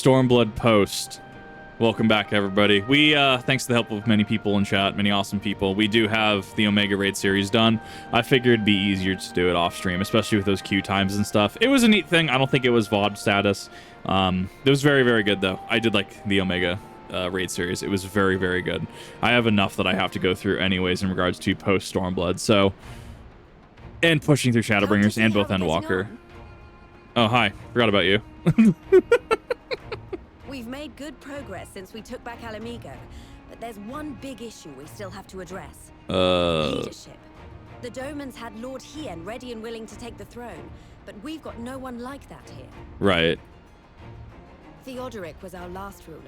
Stormblood post. Welcome back, everybody. We, thanks to the help of many people in chat, many awesome people, we do have the Omega Raid series done. I figured it'd be easier to do it off stream, especially with those queue times and stuff. It was a neat thing. I don't think it was VOD status. It was very, very good, though. I did like the Omega Raid series. It was very, very good. I have enough that I have to go through anyways in regards to Post Stormblood, so... And pushing through Shadowbringers and both Endwalker. Oh, hi. Forgot about you. We've made good progress since we took back Alamigo, but there's one big issue we still have to address. Leadership. The Domans had Lord Hien ready and willing to take the throne, but we've got no one like that here. Right. Theodoric was our last ruler,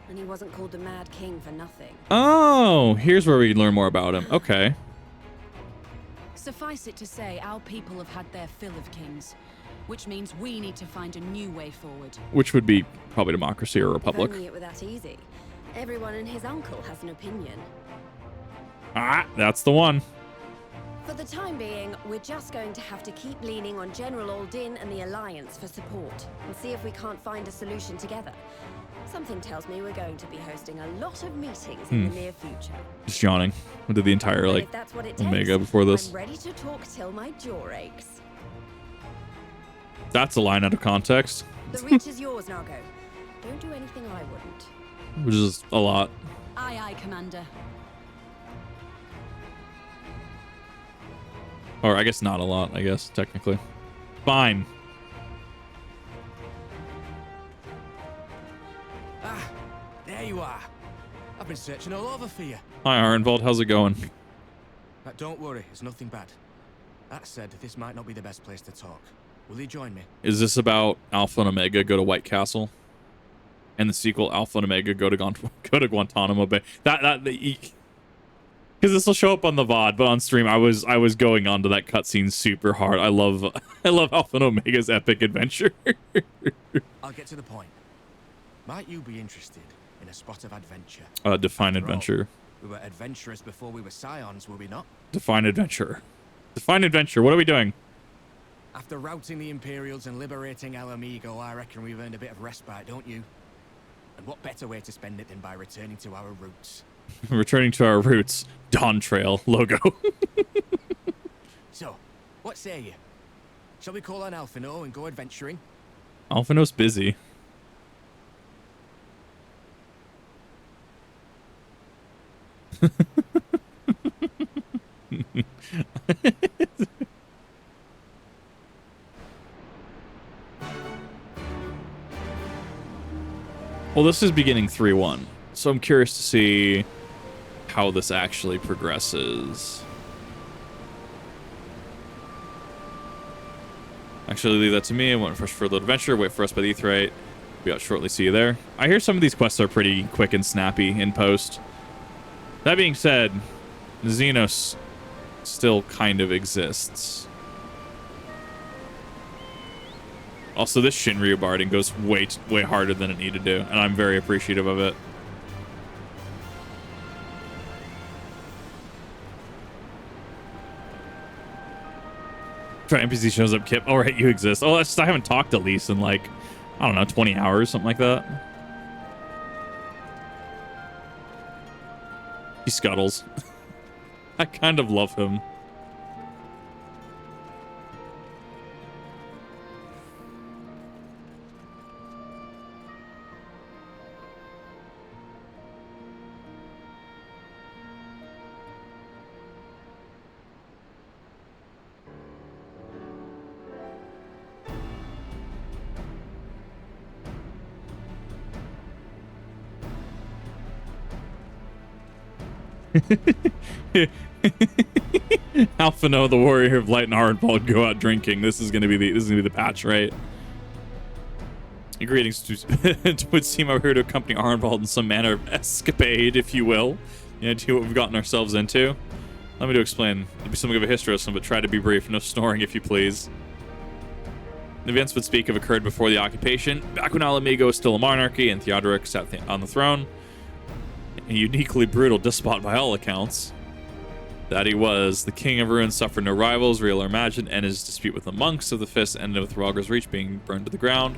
and he wasn't called the Mad King for nothing. Oh, here's where we learn more about him. Okay. Suffice it to say, our people have had their fill of kings, which means we need to find a new way forward. Which would be probably democracy or republic. If only it were that easy. Everyone and his uncle has an opinion. Ah, that's the one. For the time being, we're just going to have to keep leaning on General Aldin and the Alliance for support, and see if we can't find a solution together. Something tells me we're going to be hosting a lot of meetings in the near future. Just yawning. I did the entire, like, if that's what it Omega takes, before this. I'm ready to talk till my jaw aches. That's a line out of context. The reach is yours, Nargo. Don't do anything I wouldn't. Which is a lot. Aye, aye, Commander. Or I guess not a lot, I guess, technically. Fine. Ah, there you are. I've been searching all over for you. Hi, Arnvold. How's it going? Don't worry, it's nothing bad. That said, this might not be the best place to talk. Will you join me? Is this about Alpha and Omega go to White Castle? And the sequel, Alpha and Omega go to Guantanamo Bay? Because this will show up on the VOD, but on stream, I was going onto that cutscene super hard. I love Alpha and Omega's epic adventure. I'll get to the point. Might you be interested in a spot of adventure? Define adventure. We were adventurous before we were scions, were we not? Define adventure. Define adventure. What are we doing? After routing the Imperials and liberating Alamigo, I reckon we've earned a bit of respite, don't you? And what better way to spend it than by returning to our roots? Returning to our roots. Dawn Trail logo. So, what say you? Shall we call on Alphino and go adventuring? Alphino's busy. Well, this is beginning 3-1, so I'm curious to see how this actually progresses. Actually, leave that to me. I went first for a little adventure. Wait for us by the Aetheryte. Be out shortly. See you there. I hear some of these quests are pretty quick and snappy in post. That being said, Xenos still kind of exists. Also, this Shinryu barding goes way harder than it needed to, and I'm very appreciative of it. If an NPC shows up, Kip. All right, you exist. Oh, that's just, I haven't talked to Lise in like, I don't know, 20 hours, something like that. He scuttles. I kind of love him. Alphino, the warrior of light and Hardball, go out drinking. This is gonna be the patch, right? Greetings to it would seem I'm here to accompany Arnvold in some manner of escapade, if you will. You know, to what we've gotten ourselves into. Let me to explain. It'll be something of a history lesson, but try to be brief. No snoring, if you please. The events would speak have occurred before the occupation, back when Alamigo was still a monarchy and Theodoric sat on the throne. A uniquely brutal despot by all accounts. That he was. The King of Ruin suffered no rivals, real or imagined, and his dispute with the monks of the Fist ended with Rhaegar's Reach being burned to the ground.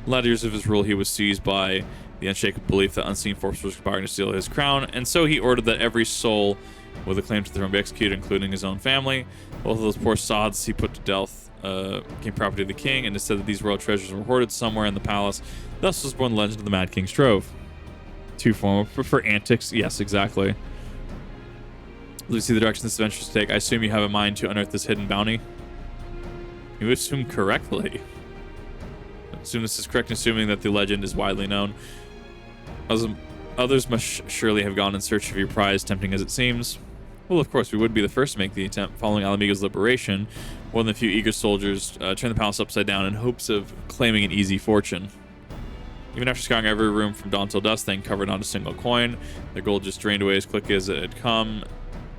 latter years of his rule, he was seized by the unshakable belief that unseen force was conspiring to steal his crown, and so he ordered that every soul with a claim to the throne be executed, including his own family. Both of those poor sods he put to death became property of the king, and it said that these royal treasures were hoarded somewhere in the palace. Thus was born the legend of the Mad King's Trove. Too formal for antics. Yes, exactly. Let's see the direction this adventure is to take. I assume you have in mind to unearth this hidden bounty. You assume correctly. I assume this is correct, assuming that the legend is widely known. Others must surely have gone in search of your prize, tempting as it seems. Well, of course, we would be the first to make the attempt. Following Alamigo's liberation, more than a few eager soldiers turned the palace upside down in hopes of claiming an easy fortune. Even after scouring every room from dawn till dusk, they uncovered not a single coin. Their gold just drained away as quickly as it had come.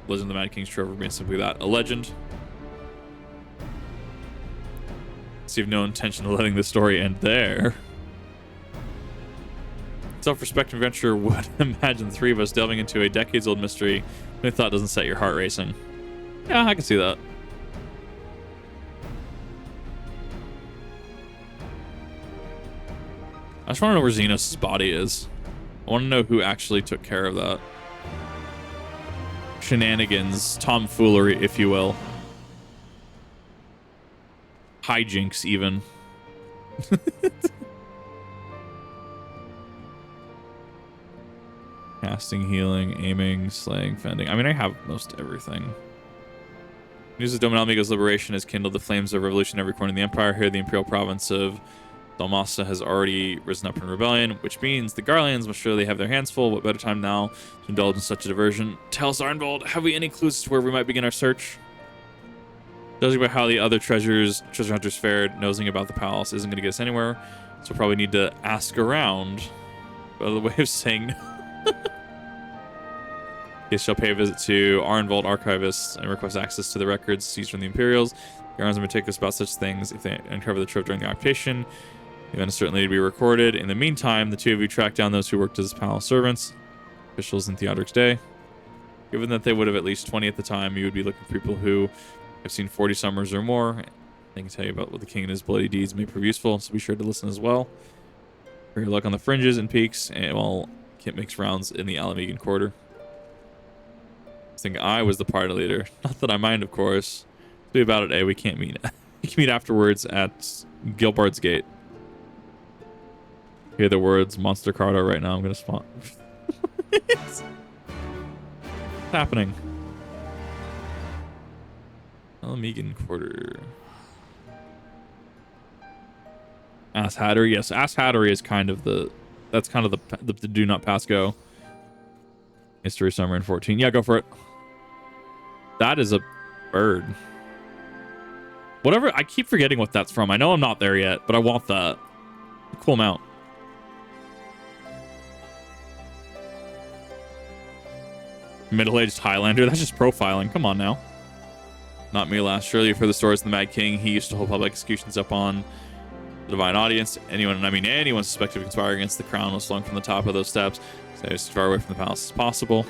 Legend of the Mad King's Trove remains simply that, a legend. So you have no intention of letting the story end there. Self-respecting adventurer would imagine the three of us delving into a decades-old mystery no thought doesn't set your heart racing. Yeah, I can see that. I just want to know where Xenos' body is. I want to know who actually took care of that. Shenanigans, tomfoolery, if you will. Hijinks, even. Casting, healing, aiming, slaying, fending. I mean, I have most everything. News of Dominal Alamigo's liberation has kindled the flames of revolution in every corner of the Empire. Here, the Imperial province of Dalmasa has already risen up in rebellion, which means the Garleans must surely have their hands full. What better time now to indulge in such a diversion? Tell us, Arnvold, have we any clues as to where we might begin our search? Judging by how the other treasure hunters fared, nosing about the palace isn't going to get us anywhere, so we'll probably need to ask around. By the way of saying no. Yes, shall pay a visit to Arnvold Archivists and request access to the records seized from the Imperials. The Arns are meticulous about such things. If they uncover the trove during the occupation, the event certainly need to be recorded. In the meantime, the two of you track down those who worked as palace servants, officials in Theodoric's day. Given that they would have at least 20 at the time, you would be looking for people who have seen 40 summers or more. They can tell you about what the king and his bloody deeds may prove useful, so be sure to listen as well. For your luck on the fringes and peaks, and while Kit makes rounds in the Alamigan quarter. I think I was the party leader. Not that I mind, of course. Be about it, eh? We can't meet. We can meet afterwards at Gilbard's Gate. Hear the words Monster Cardo right now. I'm gonna spawn. It's happening. Alamigan quarter. Ass Hattery. Yes, Ass Hattery is kind of the. That's kind of the do not pass go. History summer in 14. Yeah, go for it. That is a bird. Whatever. I keep forgetting what that's from. I know I'm not there yet, but I want that. Cool mount. Middle-aged Highlander. That's just profiling. Come on now. Not me last. Surely for the stories of the Mad King, he used to hold public executions up on the divine audience. Anyone suspected of conspiring against the crown was slung from the top of those steps. Stay as far away from the palace as possible.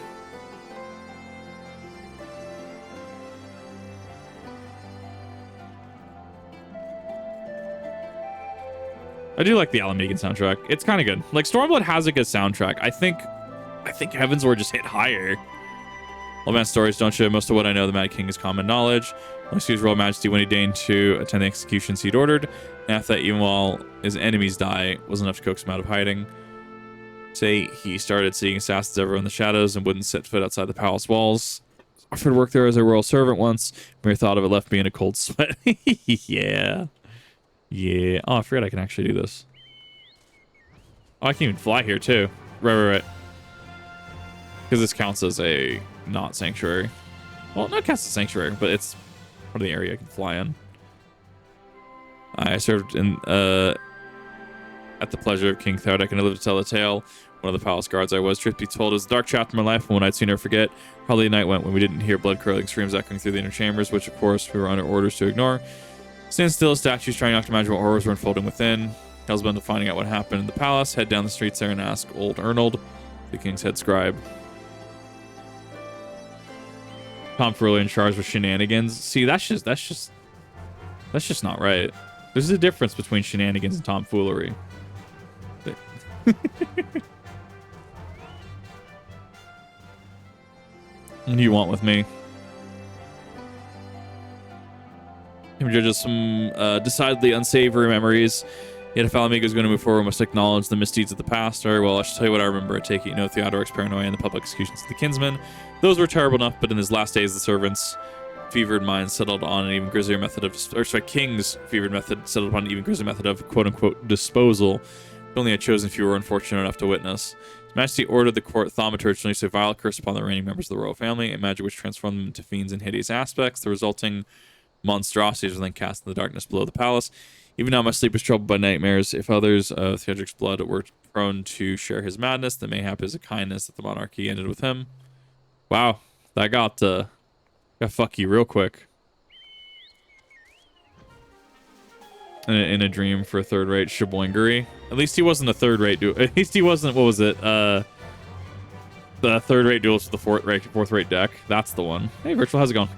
I do like the Alamigan soundtrack. It's kind of good. Like, Stormblood has a good soundtrack. I think Heavensward just hit higher. Old man stories don't show most of what I know. The Mad King is common knowledge. Only sees Royal Majesty when he deigned to attend the executions he'd ordered. And after that, even while his enemies die, was enough to coax him out of hiding. Say he started seeing assassins everywhere in the shadows and wouldn't set foot outside the palace walls. Offered work there as a royal servant once. Mere thought of it left me in a cold sweat. Yeah. Yeah. Oh, I forgot I can actually do this. Oh, I can even fly here too. Right. Because this counts as a not sanctuary. Well, not counts as sanctuary, but it's part of the area I can fly in. I served in at the pleasure of King Theodoric, and I lived to tell the tale. One of the palace guards I was. Truth be told, it was a dark chapter in my life, and one I'd sooner forget. Probably a night went when we didn't hear blood-curdling screams echoing through the inner chambers, which, of course, we were under orders to ignore. Stand still, statues trying not to imagine what horrors were unfolding within. Hellsbent to finding out what happened in the palace. Head down the streets there and ask old Ernold, the king's head scribe. Tomfoolery and charged with shenanigans. See, that's just not right. There's a difference between shenanigans and tomfoolery. What do you want with me? Him judges some decidedly unsavory memories. Yet if Alamigo is going to move forward, we must acknowledge the misdeeds of the past. All right, well, I should tell you what I remember. I take it, you know, Theodoric's paranoia and the public executions of the kinsmen. Those were terrible enough, but in his last days, the servants' fevered minds settled on an even grislier method of, King's fevered method settled upon an even grislier method of quote-unquote disposal. Only a chosen few were unfortunate enough to witness. His Majesty ordered the court thaumaturge to release a vile curse upon the reigning members of the royal family, a magic which transformed them into fiends in hideous aspects. The resulting monstrosities were then cast in the darkness below the palace. Even now my sleep is troubled by nightmares. If others of Theodoric's blood were prone to share his madness, then mayhap is a kindness that the monarchy ended with him. Wow, that got fucky real quick. In a dream for a third-rate Sheboygangery. At least he wasn't a third-rate duel. At least he wasn't, what was it? The third-rate duels with the fourth-rate deck. That's the one. Hey, Virtual, how's it going?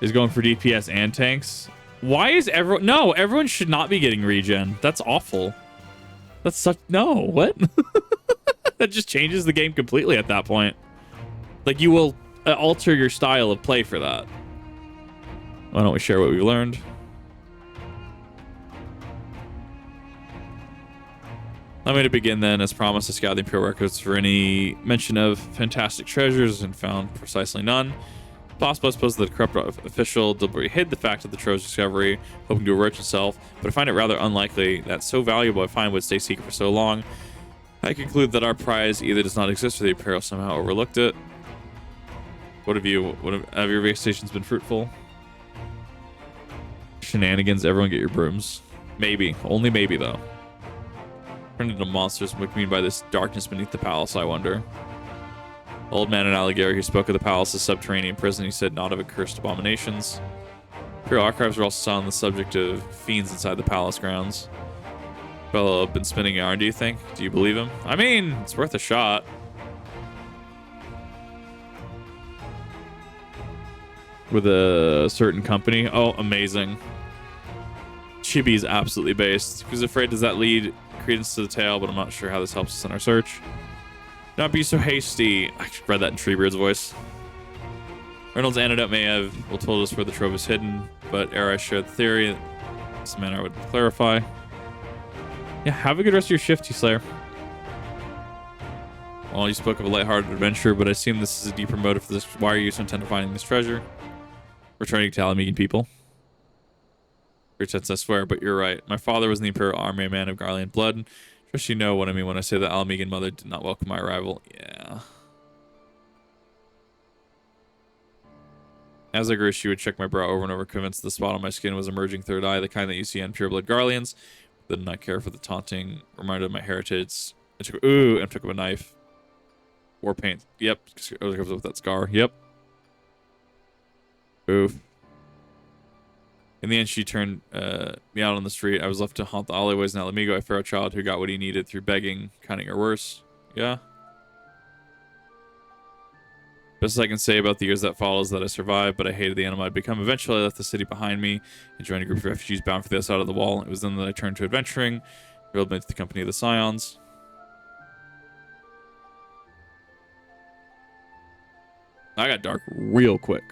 Is going for DPS and tanks. Why is everyone... No, everyone should not be getting regen. That's awful. That's such... No, what? That just changes the game completely at that point. Like, you will alter your style of play for that. Why don't we share what we learned? Allow me to begin then, as promised, to scout the Imperial records for any mention of fantastic treasures and found precisely none. Possible, I suppose, that a corrupt official deliberately hid the fact of the trove's discovery, hoping to enrich himself, but I find it rather unlikely that so valuable a find would stay secret for so long. I conclude that our prize either does not exist or the Imperial somehow overlooked it. Have your investigations been fruitful? Shenanigans, everyone get your brooms. Maybe. Only maybe, though. Turned into monsters. What do you mean by this darkness beneath the palace, I wonder? Old man in Alighieri who spoke of the palace's subterranean prison, he said not of accursed abominations. Imperial archives are also silent on the subject of fiends inside the palace grounds. Fellow been spinning yarn, do you think? Do you believe him? I mean, it's worth a shot. With a certain company. Oh, amazing. Chibi's absolutely based. Who's afraid does that lead credence to the tale, but I'm not sure how this helps us in our search. Not be so hasty. I read that in Treebeard's voice. Reynolds' antidote may have told us where the trove is hidden, but ere I shared the theory, this manner would clarify. Yeah, have a good rest of your shift, Slayer. Well, you spoke of a lighthearted adventure, but I assume this is a deeper motive for this. Why are you so intent on finding this treasure? Returning to Alamegan people. Pretense, I swear, but you're right. My father was in the Imperial Army, a man of Garlean blood. Trust you know what I mean when I say that Alamegan mother did not welcome my arrival. Yeah. As I grew, she would check my brow over and over, convinced the spot on my skin was emerging third eye, the kind that you see on pureblood Garleans. Did not care for the taunting, reminded of my heritage. I took, and took up a knife. War paint. Yep. I was with that scar. Yep. Oof. In the end, she turned me out on the street. I was left to haunt the alleyways in Alamigo, a feral child who got what he needed through begging, cunning, or worse. Yeah. Best I can say about the years that followed is that I survived, but I hated the animal I'd become. Eventually, I left the city behind me and joined a group of refugees bound for the other side of the wall. It was then that I turned to adventuring, revealed me to the company of the Scions. I got dark real quick.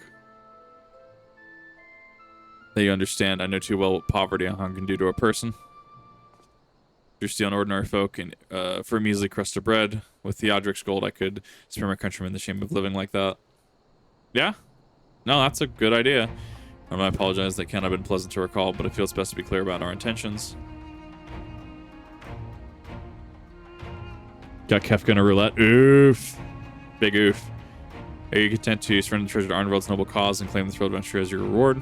That you understand, I know too well what poverty and hunger can do to a person. You're stealing ordinary folk, and for a measly crust of bread, with Theodoric's gold, I could spare my countrymen the shame of living like that. Yeah? No, that's a good idea. I apologize, that can't have been pleasant to recall, but I feel it's best to be clear about our intentions. Got Kefka in a roulette. Oof. Big oof. Are you content to surrender the treasure to Arnvold's noble cause and claim the thrill adventure as your reward?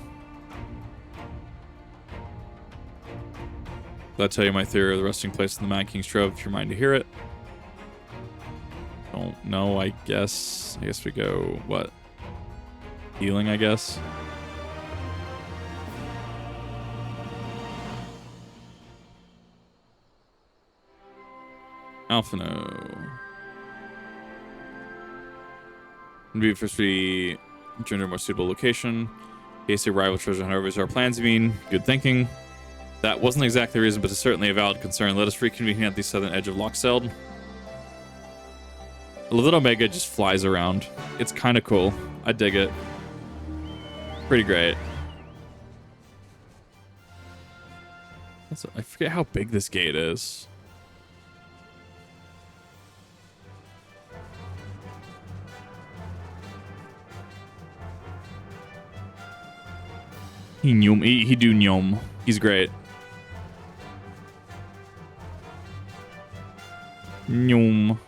Did I tell you my theory of the resting place in the Mad King's Trove, if you're mind to hear it? Don't know, I guess. I guess we go, what? Healing, I guess? Alphino. Maybe first we turn to a more suitable location. In case the rival treasure hunt over our plans, you mean? Good thinking. That wasn't exactly the reason, but it's certainly a valid concern. Let us reconvene at the southern edge of Lochseld. I love that Omega just flies around. It's kind of cool. I dig it. Pretty great. I forget how big this gate is. He do nyom. He's great. Nyom.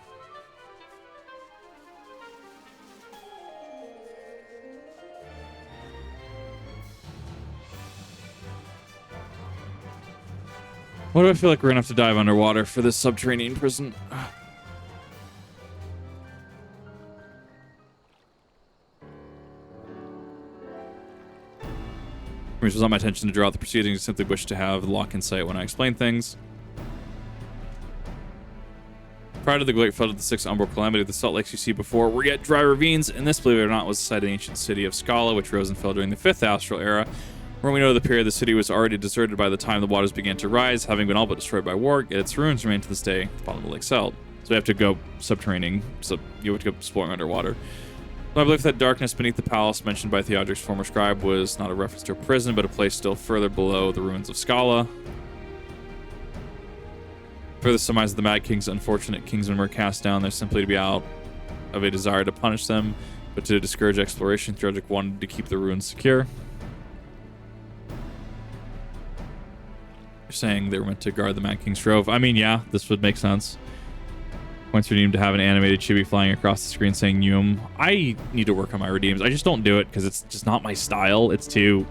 Why do I feel like we're gonna have to dive underwater for this subterranean prison? It was on my intention to draw out the proceedings. I simply wish to have the lock in sight when I explain things. Prior to the great flood of the Sixth Umbral Calamity, the salt lakes you see before were yet dry ravines, and this, believe it or not, was the site of the ancient city of Scala, which rose and fell during the Fifth Astral Era. Where we know the period the city was already deserted by the time the waters began to rise, having been all but destroyed by war, yet its ruins remain to this day at the bottom of Lake Seld. So we have to go subterranean, so you have to go exploring underwater. I believe that darkness beneath the palace mentioned by Theodric's former scribe was not a reference to a prison, but a place still further below the ruins of Scala. Further surmise that the Mad King's unfortunate kingsmen were cast down there simply to be out of a desire to punish them, but to discourage exploration, Theodric wanted to keep the ruins secure. You're saying they were meant to guard the Mad King's Trove. I mean, yeah, this would make sense. Points redeemed to have an animated chibi flying across the screen saying Yum. I need to work on my redeems. I just don't do it because it's just not my style. It's too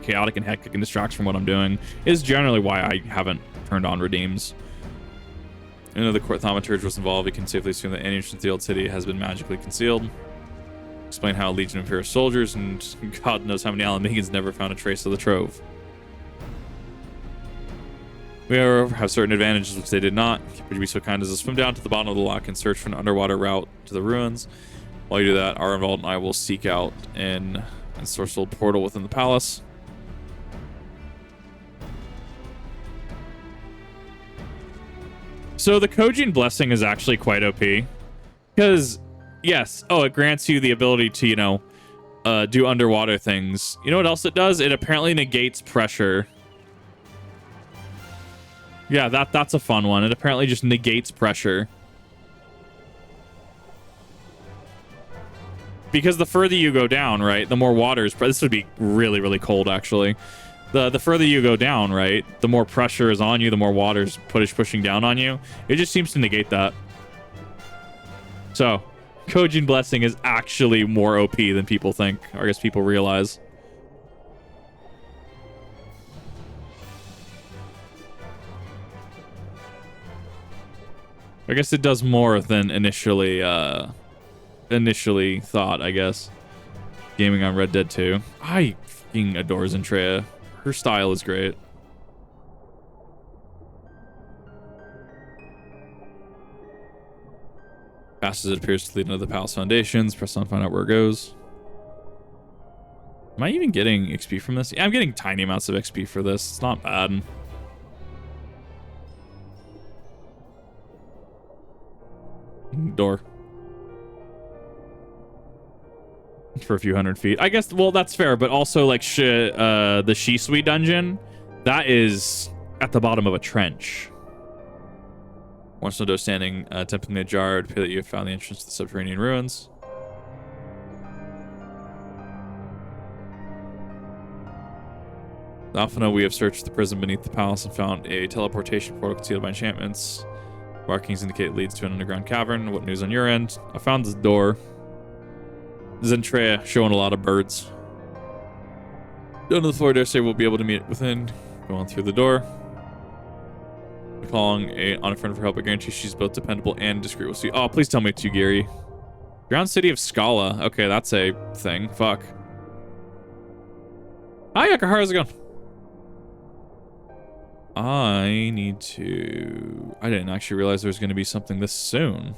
chaotic and hectic and distracts from what I'm doing. Is generally why I haven't turned on redeems. Even though the court thaumaturge was involved, we can safely assume that any entrance to the old city has been magically concealed. Explain how a legion of Imperial soldiers and God knows how many Alamegans never found a trace of the trove. We however have certain advantages which they did not. Would you be so kind as to swim down to the bottom of the lock and search for an underwater route to the ruins? While you do that, Arnvald and I will seek out an ensorcelled portal within the palace. So the Kojin Blessing is actually quite OP. Because, yes, it grants you the ability to, do underwater things. You know what else it does? It apparently negates pressure. Yeah, that's a fun one. It apparently just negates pressure. Because the further you go down, right, the more water's... This would be really, really cold, actually. The further you go down, right, the more pressure is on you, the more water's pushing down on you. It just seems to negate that. So, Kojin Blessing is actually more OP than people think, or I guess people realize. I guess it does more than initially thought, I guess. Gaming on Red Dead 2. I fucking adore Zentrea. Her style is great. Fast as it appears to lead into the palace foundations. Press on, find out where it goes. Am I even getting XP from this? Yeah, I'm getting tiny amounts of XP for this. It's not bad. Door. For a few hundred feet. I guess, well, that's fair, but also, like, the Shisui dungeon, that is at the bottom of a trench. Once no door standing, temptingly ajar, it would appear that you have found the entrance to the subterranean ruins. Alphana, we have searched the prison beneath the palace and found a teleportation portal concealed by enchantments. Markings indicate it leads to an underground cavern. What news on your end? I found this door. Zentrea showing a lot of birds. Down to the floor, dare say we'll be able to meet within. Go on through the door. Calling on a friend for help. I guarantee she's both dependable and discreet. We'll see. Oh, please tell me too, Gary. Ground City of Scala. Okay, that's a thing. Fuck. Hi, Yakahara. How's it going? I need to... I didn't actually realize there was going to be something this soon.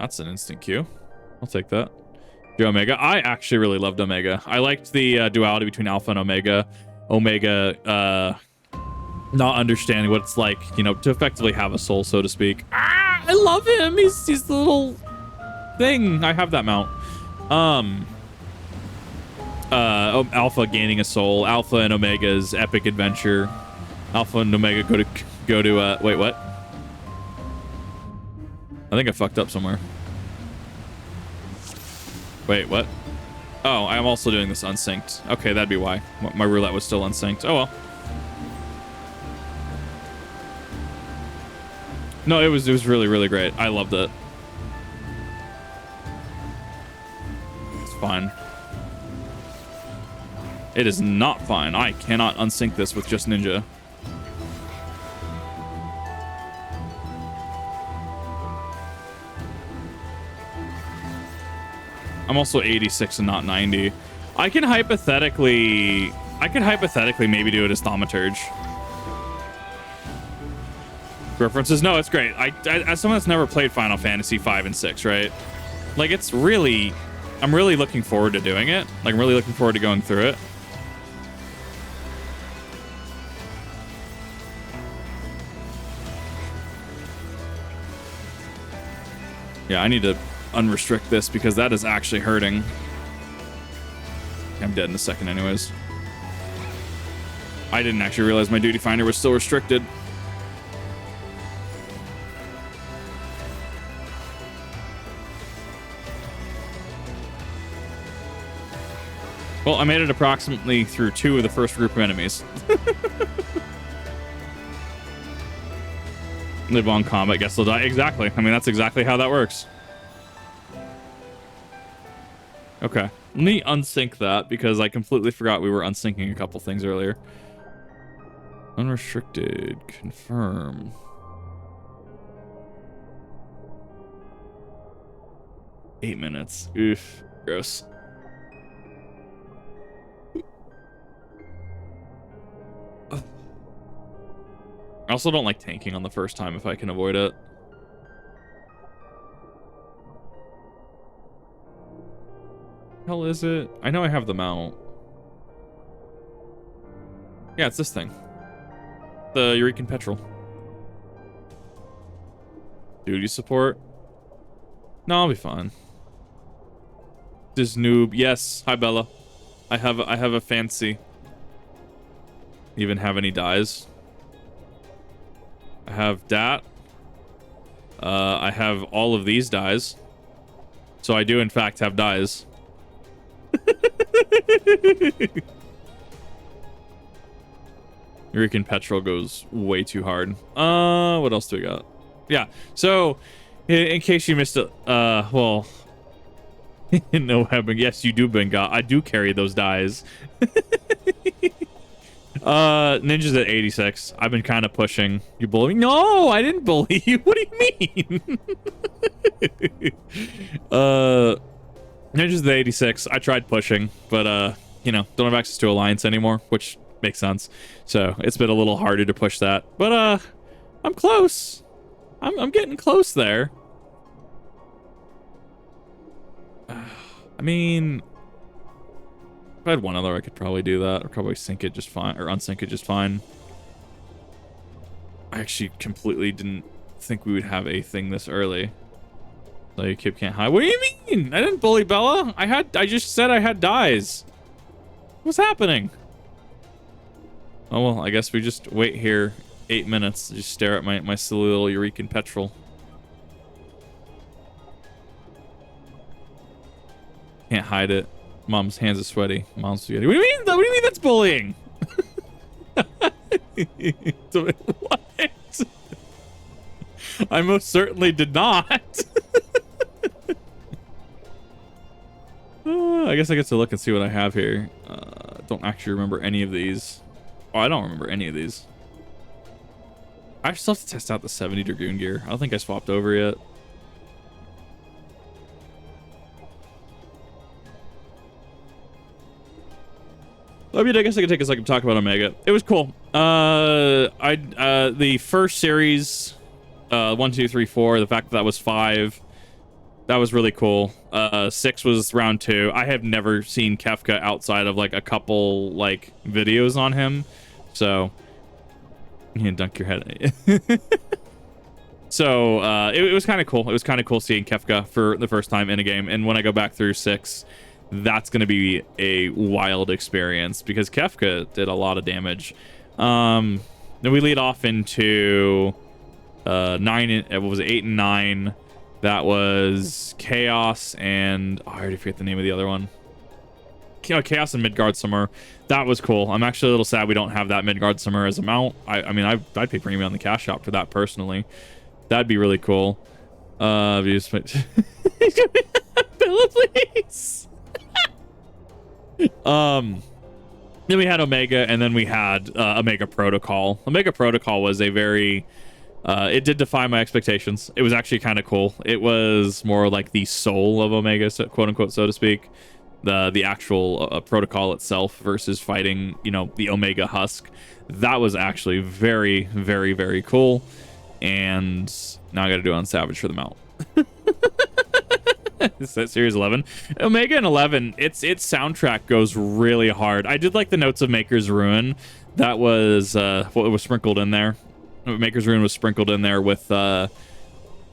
That's an instant Q. I'll take that. Do Omega. I actually really loved Omega. I liked the duality between Alpha and Omega. Omega, not understanding what it's like, you know, to effectively have a soul, so to speak. Ah, I love him. He's the little thing. I have that mount. Alpha gaining a soul. Alpha and Omega's epic adventure. Alpha and Omega go to wait, what? I think I fucked up somewhere. Wait, what? Oh, I'm also doing this unsynced. Okay, that'd be why. My roulette was still unsynced. Oh well. No, it was really, really great. I loved it. It's fine. It is not fine. I cannot unsync this with just Ninja. I'm also 86 and not 90. I can hypothetically maybe do it as Thaumaturge. References? No, it's great. I as someone that's never played Final Fantasy 5 and 6, right? Like, it's really, I'm really looking forward to doing it. Like, I'm really looking forward to going through it. Yeah, I need to unrestrict this because that is actually hurting. I'm dead in a second anyways. I didn't actually realize my duty finder was still restricted. Well, I made it approximately through 2 of the first group of enemies. Live on combat, guess they'll die. Exactly. I mean, that's exactly how that works. Okay. Let me unsync that because I completely forgot we were unsyncing a couple things earlier. Unrestricted. Confirm. Eight minutes. Oof. Gross. I also don't like tanking on the first time if I can avoid it. Hell is it? I know I have the mount. Yeah, it's this thing. The Eureka's Petrol. Duty support? No, I'll be fine. This noob. Yes. Hi, Bella. I have a fancy. Even have any dies? I have that. I have all of these dies. So I do in fact have dies. Eureka's Petrol goes way too hard. What else do we got? Yeah. So in case you missed it, well, no heaven. Yes, you do, Benga. I do carry those dies. Ninja's at 86. I've been kind of pushing. You bully me? No, I didn't bully you. What do you mean? Ninja's at 86. I tried pushing, but you know, don't have access to Alliance anymore, which makes sense. So it's been a little harder to push that. But I'm close. I'm getting close there. I mean, if I had one other, I could probably do that, or probably sync it just fine, or unsync it just fine. I actually completely didn't think we would have a thing this early. Like, Kip can't hide. What do you mean? I didn't bully Bella. I just said I had dies. What's happening? Oh well, I guess we just wait here 8 minutes. Just stare at my silly little Eureka's Petrol. Can't hide it. Mom's hands are sweaty. Mom's spaghetti. What do you mean? What do you mean that's bullying? What? I most certainly did not. I guess I get to look and see what I have here. Don't actually remember any of these. Oh, I don't remember any of these. I still have to test out the 70 Dragoon gear. I don't think I swapped over yet. I mean, I guess I could take a second to talk about Omega. It was cool. The first series, 1, 2, 3, 4, the fact that that was 5, That was really cool. 6 was round 2. I have never seen Kefka outside of like a couple like videos on him. So you can dunk your head. So it was kind of cool. It was kind of cool seeing Kefka for the first time in a game. And when I go back through 6, that's going to be a wild experience because Kefka did a lot of damage. Then we lead off into 9. What was it? 8 and 9. That was Chaos and I already forget the name of the other one. Chaos and Midgard Summer. That was cool. I'm actually a little sad we don't have that Midgard Summer as a mount. I mean, I'd pay premium on the cash shop for that personally. That'd be really cool. Just Bella, please. Then we had Omega, and then we had Omega Protocol. Omega Protocol was a very it did defy my expectations. It was actually kind of cool. It was more like the soul of Omega, quote unquote, so to speak. The actual protocol itself versus fighting, you know, the Omega Husk. That was actually very, very, very cool. And now I got to do it on Savage for the mount. Is that Series 11? Omega and 11, its soundtrack goes really hard. I did like the Notes of Maker's Ruin. That was what was sprinkled in there. Maker's Ruin was sprinkled in there with the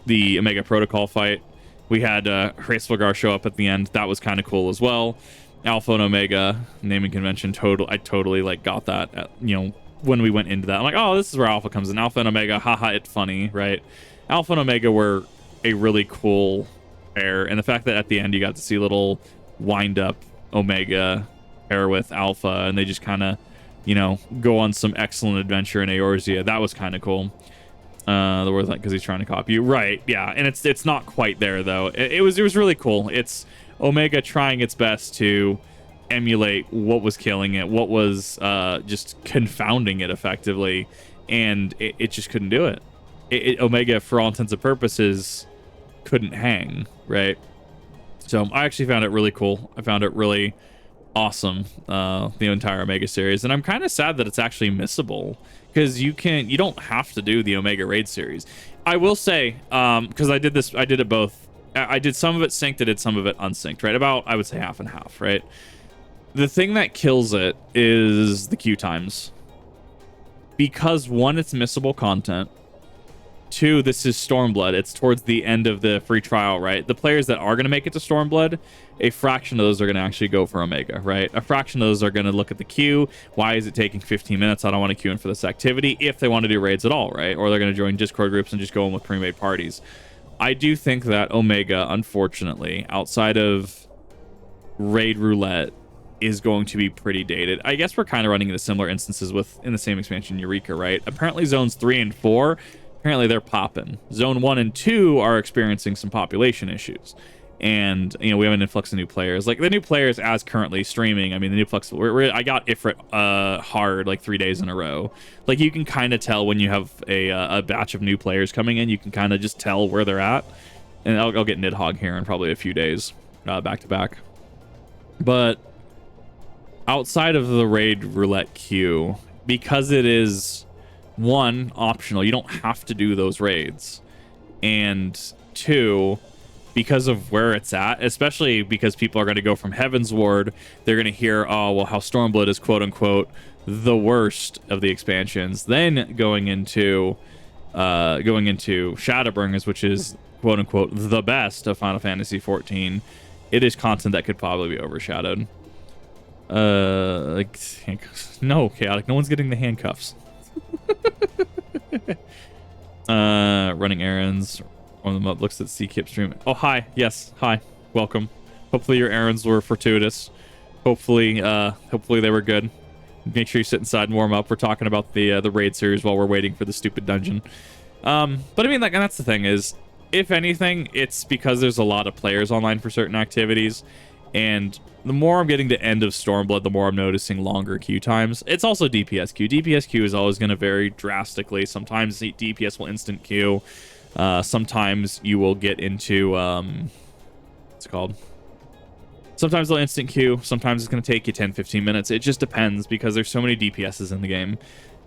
Omega Protocol fight. We had Hraesvelgar show up at the end. That was kind of cool as well. Alpha and Omega naming convention. I totally like got that at, you know, when we went into that. I'm like, oh, this is where Alpha comes in. Alpha and Omega, haha, it's funny, right? Alpha and Omega were a really cool pair, and the fact that at the end you got to see little wind up Omega pair with Alpha, and they just kind of, you know, go on some excellent adventure in Eorzea. That was kind of cool. The word like because he's trying to copy you, right? Yeah, and it's not quite there though. It was really cool. It's Omega trying its best to emulate what was killing it, what was just confounding it effectively, and it just couldn't do it. Omega, for all intents and purposes, couldn't hang, right? So I actually found it really cool. I found it really awesome, the entire Omega series, and I'm kind of sad that it's actually missable because you don't have to do the Omega Raid series. I will say, because I did it both. I did some of it synced, I did some of it unsynced, right? About, I would say, half and half, right? The thing that kills it is the queue times. Because, one, it's missable content. 2, this is Stormblood. It's towards the end of the free trial, right? The players that are going to make it to Stormblood, a fraction of those are going to actually go for Omega, right? A fraction of those are going to look at the queue. Why is it taking 15 minutes? I don't want to queue in for this activity, if they want to do raids at all, right? Or they're going to join Discord groups and just go in with pre-made parties. I do think that Omega, unfortunately, outside of Raid Roulette, is going to be pretty dated. I guess we're kind of running into similar instances in the same expansion, Eureka, right? Apparently zones 3 and 4, apparently they're popping. Zone 1 and 2 are experiencing some population issues. And, you know, we have an influx of new players. Like, the new players as currently streaming, I mean, the new influx, I got Ifrit hard, like, 3 days in a row. Like, you can kind of tell when you have a batch of new players coming in, you can kind of just tell where they're at. And I'll get Nidhogg here in probably a few days, back to back. But outside of the Raid Roulette queue, because it is, 1, optional, you don't have to do those raids. And 2, because of where it's at, especially because people are going to go from Heaven's Ward, they're going to hear, oh, well, how Stormblood is quote-unquote the worst of the expansions. Then going into Shadowbringers, which is quote-unquote the best of Final Fantasy XIV, it is content that could probably be overshadowed. Like handcuffs. No, Chaotic, no one's getting the handcuffs. Running errands. One of them up looks at C-Kip stream. Oh, hi. Yes, hi. Welcome. Hopefully your errands were fortuitous. Hopefully they were good. Make sure you sit inside and warm up. We're talking about the raid series while we're waiting for the stupid dungeon. But I mean, like, and that's the thing is, if anything, it's because there's a lot of players online for certain activities, and the more I'm getting to end of Stormblood, the more I'm noticing longer queue times. It's also DPS queue. DPS queue is always going to vary drastically. Sometimes the DPS will instant queue. Sometimes you will get into what's it called? Sometimes they'll instant queue. Sometimes it's going to take you 10-15 minutes. It just depends because there's so many DPSs in the game.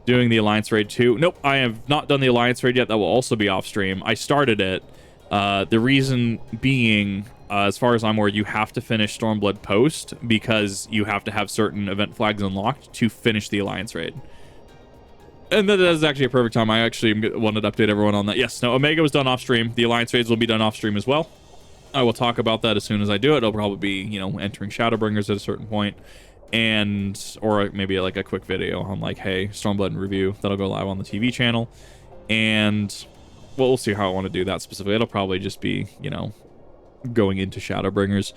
Doing the Alliance raid too. Nope, I have not done the Alliance raid yet. That will also be off stream. I started it. The reason being, as far as I'm aware, you have to finish Stormblood Post because you have to have certain event flags unlocked to finish the Alliance raid. And that is actually a perfect time. I actually wanted to update everyone on that. Yes, no, Omega was done off stream. The Alliance raids will be done off stream as well. I will talk about that as soon as I do it. It'll probably be, you know, entering Shadowbringers at a certain point, and or maybe like a quick video on like, hey, Stormblood in review. That'll go live on the TV channel, and well, we'll see how I want to do that specifically. It'll probably just be, you know, going into Shadowbringers,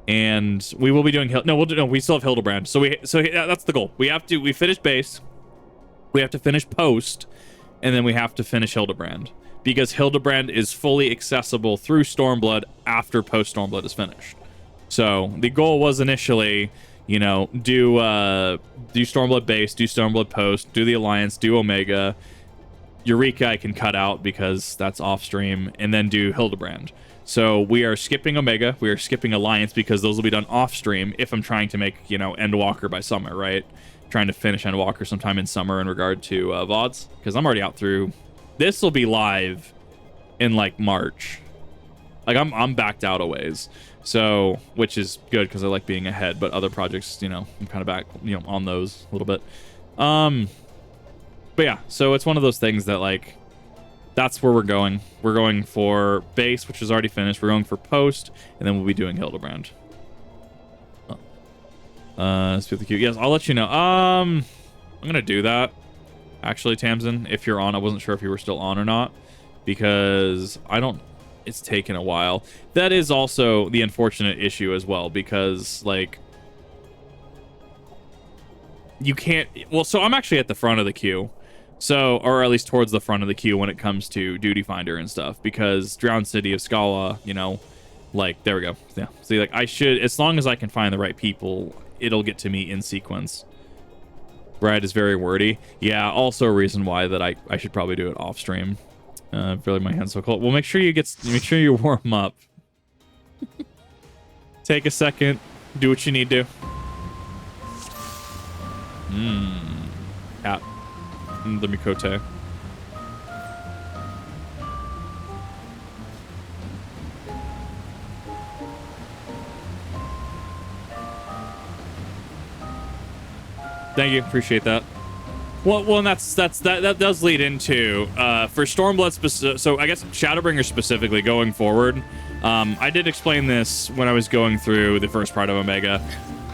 and we will be doing we still have Hildebrand. So that's the goal. We finished base. We have to finish Post, and then we have to finish Hildebrand, because Hildebrand is fully accessible through Stormblood after Post Stormblood is finished. So the goal was initially, you know, do Stormblood base, do Stormblood Post, do the Alliance, do Omega. Eureka I can cut out because that's off stream, and then do Hildebrand. So we are skipping Omega, we are skipping Alliance because those will be done off stream if I'm trying to make, you know, Endwalker by summer, right? Trying to finish Endwalker sometime in summer in regard to VODs, because I'm already out through. This will be live in like March. Like I'm backed out a ways, so which is good because I like being ahead. But other projects, you know, I'm kind of back, you know, on those a little bit. But yeah, so it's one of those things that like that's where we're going. We're going for base, which is already finished. We're going for Post, and then we'll be doing Hildebrand. Speak the queue. Yes, I'll let you know. I'm gonna do that. Actually, Tamsin, if you're on, I wasn't sure if you were still on or not, because it's taken a while. That is also the unfortunate issue as well, because like you can't. Well, so I'm actually at the front of the queue, so or at least towards the front of the queue when it comes to Duty Finder and stuff, because Drowned City of Scala, you know, like there we go. Yeah. See, like I should, as long as I can find the right people, it'll get to me in sequence. Brad is very wordy. Yeah, also a reason why that I should probably do it off stream. Really, my hands so cold. Well, make sure you warm up. Take a second, do what you need to. Yeah. The Miqo'te. Thank you, appreciate that. Well, and that does lead into for Stormblood so I guess Shadowbringer specifically going forward. I did explain this when I was going through the first part of Omega.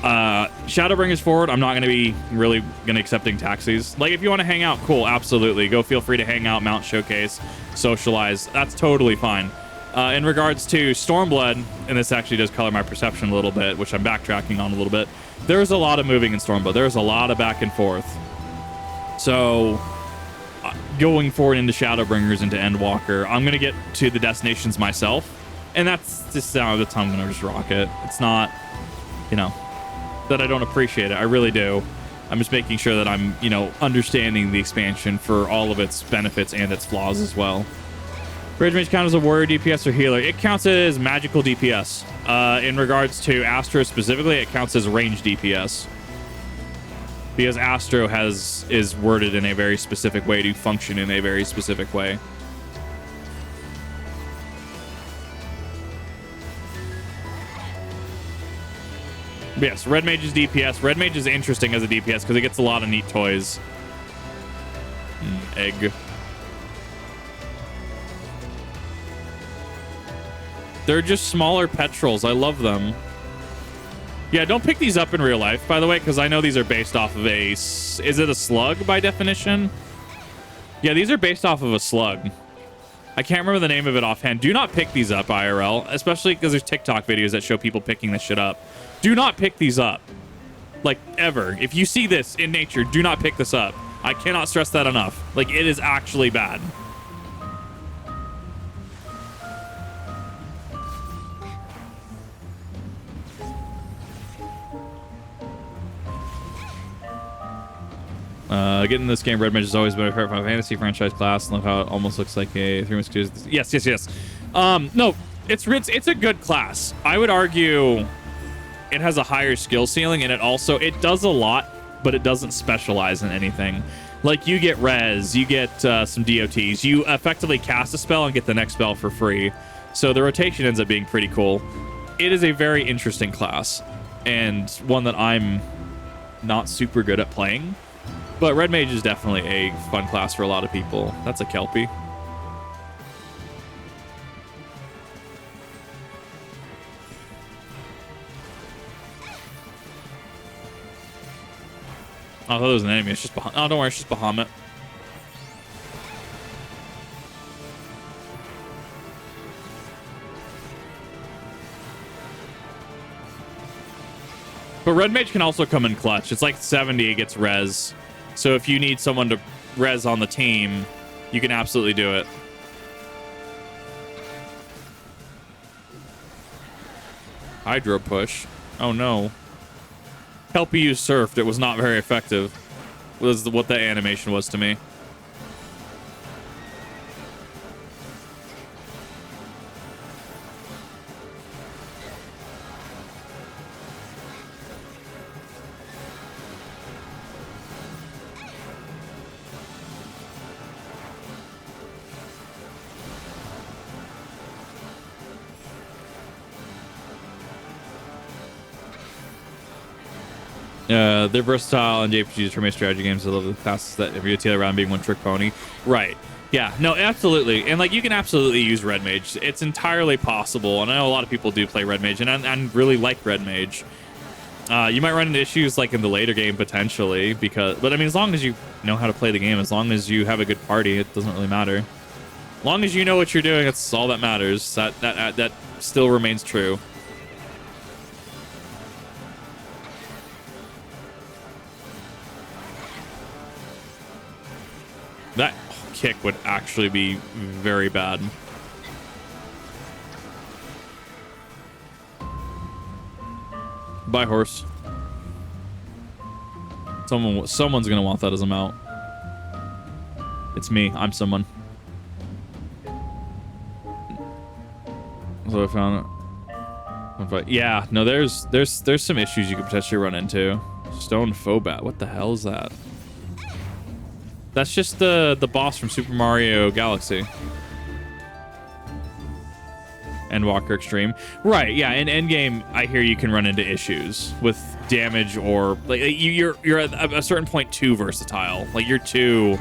Shadowbringers forward, I'm not going to be really going to accepting taxis. Like if you want to hang out, cool, absolutely. Go, feel free to hang out, mount, showcase, socialize. That's totally fine. In regards to Stormblood, and this actually does color my perception a little bit, which I'm backtracking on a little bit. There's a lot of moving in Stormblood. There's a lot of back and forth. So, going forward into Shadowbringers, into Endwalker, I'm going to get to the destinations myself. And that's just the time I'm going to just rock it. It's not, you know, that I don't appreciate it. I really do. I'm just making sure that I'm, you know, understanding the expansion for all of its benefits and its flaws as well. Rage Mage count as a warrior DPS or healer? It counts as magical DPS. In regards to Astro specifically, it counts as range DPS. Because Astro is worded in a very specific way to function in a very specific way. But yes, Red Mage is DPS. Red Mage is interesting as a DPS because it gets a lot of neat toys. Egg. They're just smaller petrels. I love them. Yeah, don't pick these up in real life, by the way, because I know these are based off of a... Is it a slug by definition? Yeah, these are based off of a slug. I can't remember the name of it offhand. Do not pick these up, IRL, especially because there's TikTok videos that show people picking this shit up. Do not pick these up. Like, ever. If you see this in nature, do not pick this up. I cannot stress that enough. Like, it is actually bad. Getting this game, Red Mage has always been a favorite Final Fantasy franchise class. Love how it almost looks like a Three Musketeers. Yes. No, it's a good class. I would argue it has a higher skill ceiling, and it does a lot, but it doesn't specialize in anything. Like, you get res, you get some DOTs, you effectively cast a spell and get the next spell for free. So the rotation ends up being pretty cool. It is a very interesting class, and one that I'm not super good at playing. But Red Mage is definitely a fun class for a lot of people. That's a Kelpie. Oh, I thought it was an enemy. It's just Bahamut. Oh, don't worry. It's just Bahamut. But Red Mage can also come in clutch. It's like 70, it gets res. So if you need someone to res on the team, you can absolutely do it. Hydro push. Oh no. Kelpie used Surfed. It was not very effective. Was what that animation was to me. They're versatile and JPGs for most strategy games. I love the classes that every other round being one trick pony. Right. Yeah. No, absolutely. And like you can absolutely use Red Mage. It's entirely possible. And I know a lot of people do play Red Mage, and I really like Red Mage. You might run into issues like in the later game potentially, but I mean, as long as you know how to play the game, as long as you have a good party, it doesn't really matter. As long as you know what you're doing, that's all that matters. That still remains true. That kick would actually be very bad. Bye, horse. Someone's gonna want that as a mount. It's me. I'm someone. So I found it. Yeah, no, there's some issues you could potentially run into. Stone Phobat. What the hell is that? That's just the boss from Super Mario Galaxy. Endwalker Extreme. Right, yeah, in endgame, I hear you can run into issues with damage or... like you're at a certain point too versatile. Like, you're too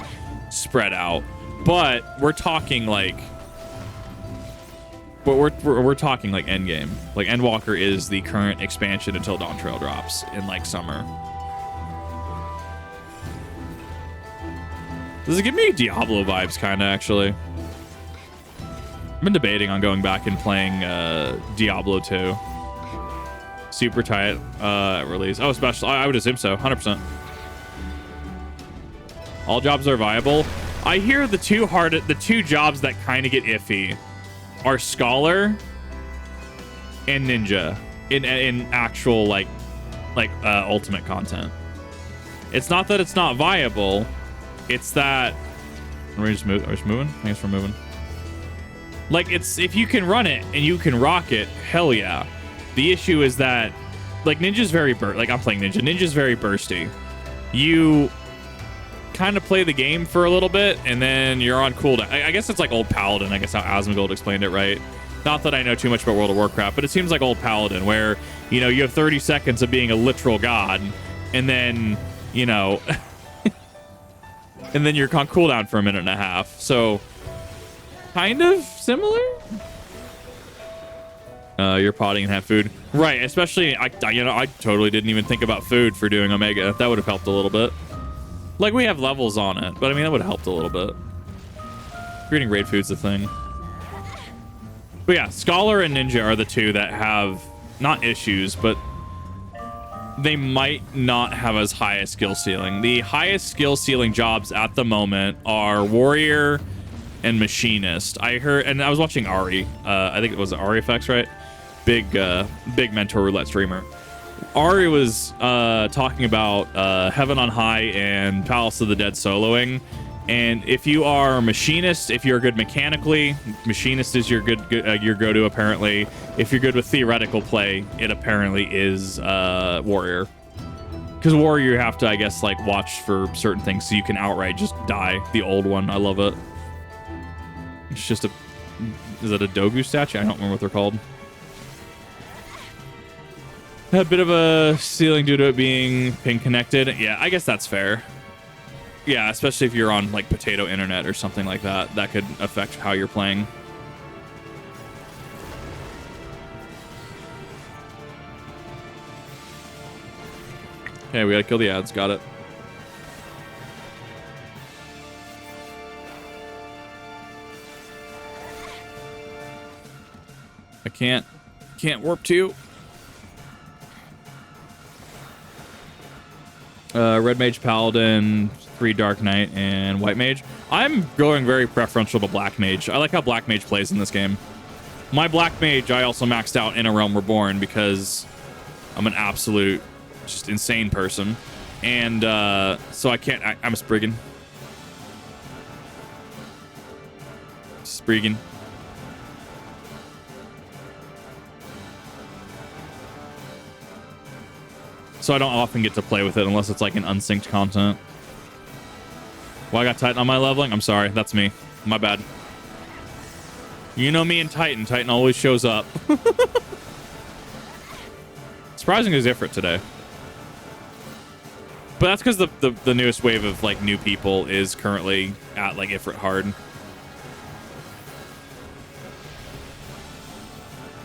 spread out. But we're talking like... But we're talking like endgame. Like, Endwalker is the current expansion until Dawn Trail drops in, like, summer. Does it give me Diablo vibes, kind of, actually? I've been debating on going back and playing Diablo 2. Super tight release. Oh, special. I would assume so, 100%. All jobs are viable. I hear the two jobs that kind of get iffy are Scholar and Ninja in actual, like ultimate content. It's not that it's not viable. It's that we're just moving. I guess we're moving. Like, it's if you can run it and you can rock it, hell yeah. The issue is that like Ninja's very like I'm playing Ninja. Ninja's very bursty. You kind of play the game for a little bit and then you're on cooldown. I guess it's like old Paladin. I guess how Asmongold explained it, right? Not that I know too much about World of Warcraft, but it seems like old Paladin, where you know you have 30 seconds of being a literal god, and then you know. And then you're on cooldown for a minute and a half. So, kind of similar. You're potting and have food, right? Especially, I totally didn't even think about food for doing Omega. That would have helped a little bit. Like, we have levels on it, but I mean that would have helped a little bit. Creating raid food's the thing. But yeah, Scholar and Ninja are the two that have not issues, but they might not have as high a skill ceiling. The highest skill ceiling jobs at the moment are Warrior and Machinist. I heard, and I was watching Ari. I think it was Ari FX, right? Big Mentor Roulette streamer. Ari was talking about Heaven on High and Palace of the Dead soloing. And if you are Machinist, if you're good mechanically, Machinist is your your go-to apparently. If you're good with theoretical play, it apparently is Warrior. Because Warrior, you have to, I guess, like watch for certain things so you can outright just die. The old one, I love it. It's just a is that a Dogu statue? I don't remember what they're called. A bit of a ceiling due to it being ping connected. Yeah, I guess that's fair. Yeah, especially if you're on like potato internet or something like that. That could affect how you're playing. Okay, we gotta kill the ads. Got it. I can't warp to. Red Mage Paladin, 3 Dark Knight, and White Mage. I'm going very preferential to Black Mage. I like how Black Mage plays in this game. My Black Mage, I also maxed out in A Realm Reborn because I'm an absolute, just insane person. And so I can't, I'm a Spriggan. Spriggan. So I don't often get to play with it unless it's like an unsynced content. Well, I got Titan on my leveling? I'm sorry. That's me. My bad. You know me and Titan. Titan always shows up. Surprisingly Ifrit today. But that's because the newest wave of like new people is currently at like Ifrit hard.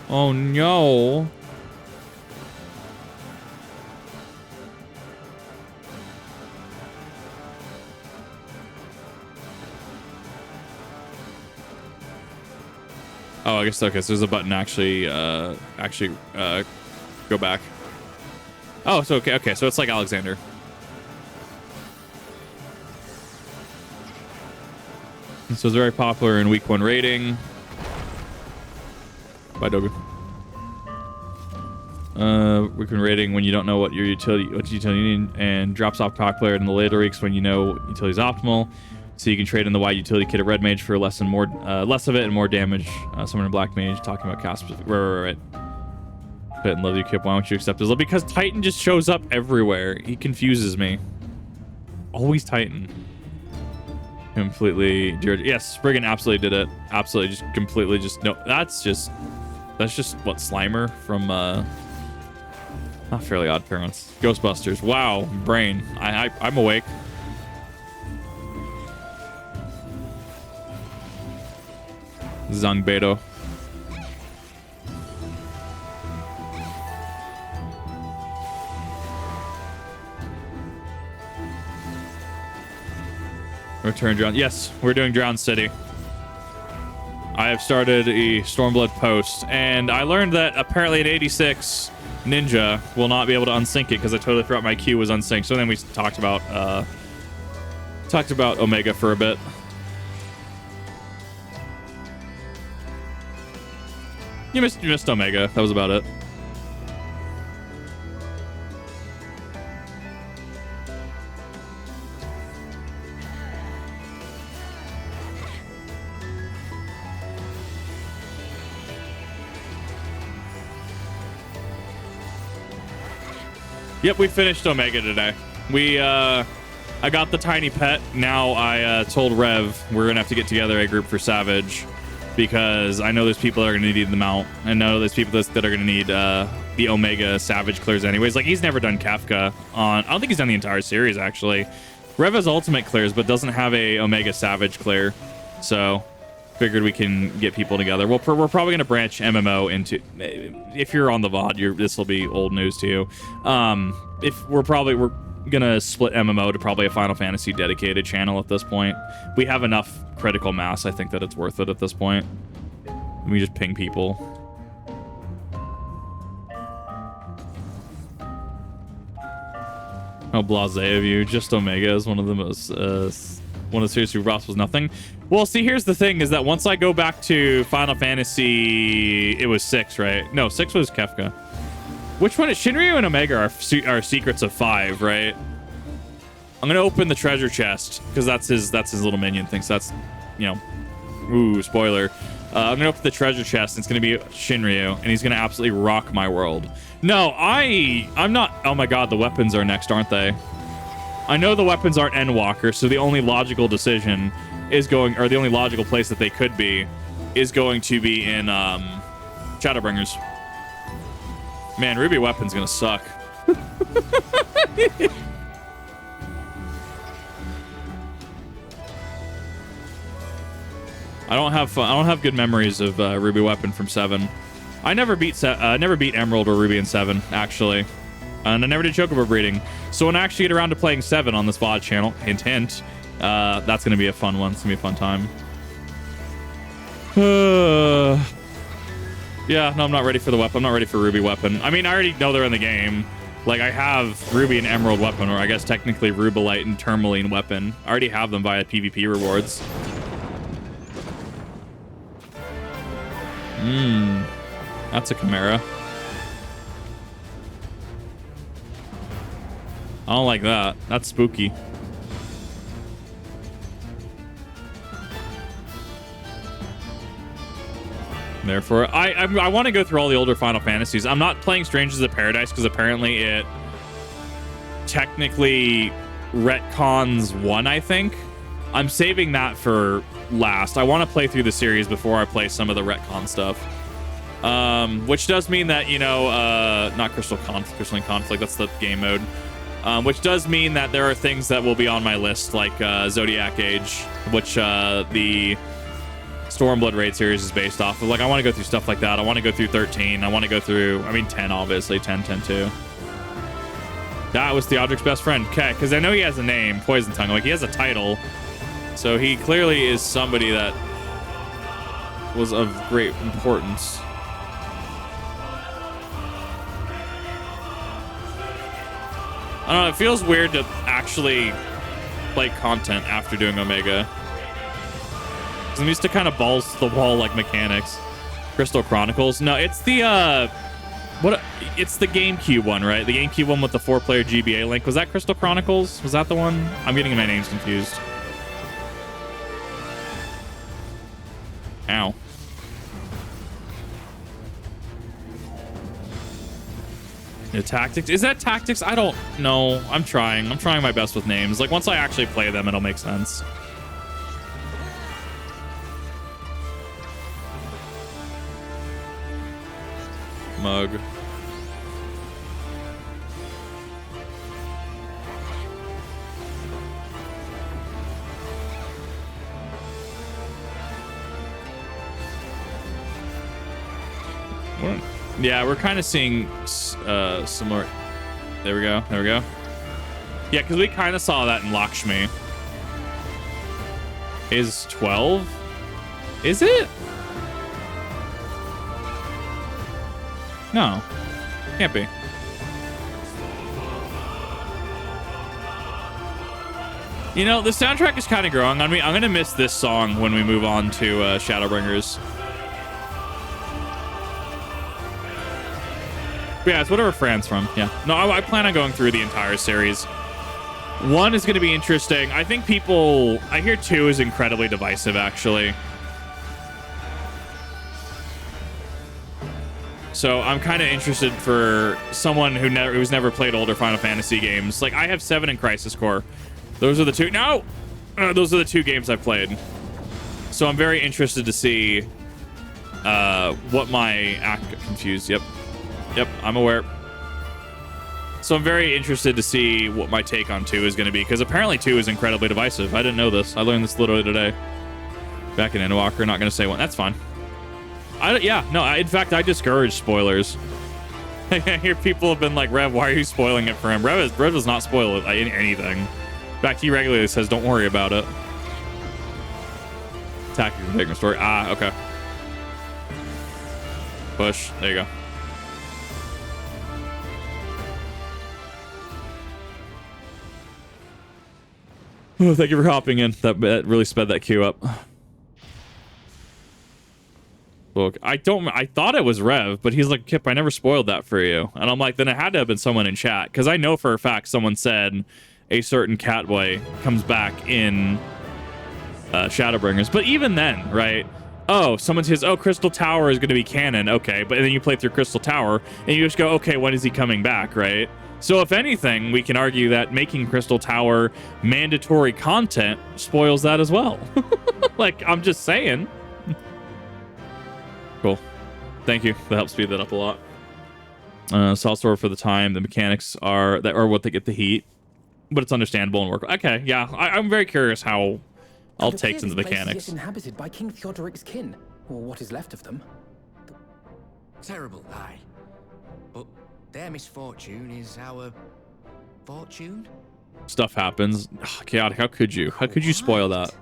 Oh no. Oh, I guess okay. So there's a button to actually go back. Oh, so okay. So it's like Alexander. And so it's very popular in week 1 rating. Bye, Dogu. Week 1 rating when you don't know what utility you need, and drops off popular in the later weeks when you know utility is optimal. So you can trade in the white utility kit of Red Mage for less of it and more damage. Someone in Black Mage talking about cast specific. Right. Fit and love you, Kip. Why don't you accept his love? Because Titan just shows up everywhere. He confuses me. Always Titan. Completely. Yes, Spriggan absolutely did it. Absolutely, just completely just no. That's just what Slimer from not Fairly Odd Parents. Ghostbusters. Wow, brain. I'm awake. Zang Beto. Return Drown. Yes, we're doing Drown City. I have started a Stormblood post, and I learned that apparently at 86, Ninja will not be able to unsync it because I totally forgot my queue was unsynced. So then we talked about Omega for a bit. You missed Omega. That was about it. Yep, we finished Omega today. I got the tiny pet. Now I told Rev we're gonna have to get together a group for Savage, because I know there's people that are going to need the mount. I know there's people that are going to need the Omega Savage clears anyways. Like, he's never done Kefka on... I don't think he's done the entire series, actually. Rev has ultimate clears, but doesn't have a Omega Savage clear. So, figured we can get people together. We're probably going to branch MMO into... If you're on the VOD, this will be old news to you. We're gonna split MMO to probably a Final Fantasy dedicated channel at this point. We have enough critical mass, I think, that it's worth it at this point. We just ping people. How blasé of you. Just Omega is one of the most one of the series who Ross was nothing. Well, see, here's the thing, is that once I go back to Final Fantasy, it was 6, right? No, 6 was Kefka. Which one is Shinryu and Omega are secrets of 5, right? I'm gonna open the treasure chest because that's his little minion thing. So that's, you know, ooh, spoiler. I'm gonna open the treasure chest and it's gonna be Shinryu and he's gonna absolutely rock my world. No, I'm not. Oh my god, the weapons are next, aren't they? I know the weapons aren't Endwalker, so the only logical decision is going, or the only logical place that they could be is going to be in Shadowbringers. Man, Ruby Weapon's gonna suck. I don't have good memories of Ruby Weapon from 7. I never beat Emerald or Ruby in 7 actually, and I never did Chocobo breeding. So when I actually get around to playing 7 on this VOD channel, hint hint, that's gonna be a fun one. It's gonna be a fun time. Yeah, no, I'm not ready for the weapon. I'm not ready for Ruby Weapon. I mean, I already know they're in the game. Like, I have Ruby and Emerald Weapon, or I guess technically Rubelite and Tourmaline Weapon. I already have them via PvP rewards. That's a Chimera. I don't like that. That's spooky. Therefore, I want to go through all the older Final Fantasies. I'm not playing Strangers of Paradise because apparently it technically retcons 1, I think. I'm saving that for last. I want to play through the series before I play some of the retcon stuff. Which does mean that, you know, not Crystalline Conflict, that's the game mode. Which does mean that there are things that will be on my list, like Zodiac Age, which the Stormblood raid series is based off of. Like, I want to go through stuff like that. I want to go through 13. I want to go through, I mean, 10, obviously. 10, 2. That was Theodric's best friend. Okay, because I know he has a name, Poison Tongue. Like, he has a title. So he clearly is somebody that was of great importance. I don't know, it feels weird to actually play content after doing Omega. I'm used to kind of balls to the wall like mechanics. Crystal Chronicles. No, it's the it's the GameCube one, right? The GameCube one with the 4-player GBA link. Was that Crystal Chronicles? Was that the one? I'm getting my names confused. Ow. The Tactics. Is that Tactics? I don't know. I'm trying my best with names. Like, once I actually play them, it'll make sense. Mug. Yeah, we're kind of seeing similar. There we go. There we go. Yeah, because we kind of saw that in Lakshmi. Is 12? Is it? No, can't be. You know, the soundtrack is kind of growing on me. I'm gonna miss this song when we move on to Shadowbringers. But yeah, it's whatever Fran's from. Yeah. No, I plan on going through the entire series. 1 is gonna be interesting. I think people. I hear 2 is incredibly divisive, actually. So I'm kind of interested for someone who's never played older Final Fantasy games. Like, I have 7 in Crisis Core. Those are the two. No, those are the 2 games I've played. So I'm very interested to see what my confused. Yep, I'm aware. So I'm very interested to see what my take on 2 is going to be, because apparently 2 is incredibly divisive. I didn't know this. I learned this literally today. Back in Endwalker, not going to say one. That's fine. In fact, I discourage spoilers. I hear people have been like, Rev, why are you spoiling it for him? Rev does not spoil anything. In fact, he regularly says, don't worry about it. Tactics and Figma story. Ah, okay. Push. There you go. Oh, thank you for hopping in. That really sped that queue up. Look, I thought it was Rev, but he's like, Kip, I never spoiled that for you. And I'm like, then it had to have been someone in chat, because I know for a fact someone said a certain Catboy comes back in Shadowbringers. But even then, right? Oh, someone says, oh, Crystal Tower is going to be canon. Okay, but then you play through Crystal Tower, and you just go, okay, when is he coming back, right? So if anything, we can argue that making Crystal Tower mandatory content spoils that as well. Like, I'm just saying. Cool. Thank you. That helps speed that up a lot. Solid store for the time. The mechanics are that, or what they get the heat, but it's understandable and work. Okay, yeah. I'm very curious how I'll take to the mechanics. Is inhabited by King Theodoric's kin, or what is left of them. Terrible, aye. But their misfortune is our fortune. Stuff happens. Oh, chaotic. How could you? How could you spoil that?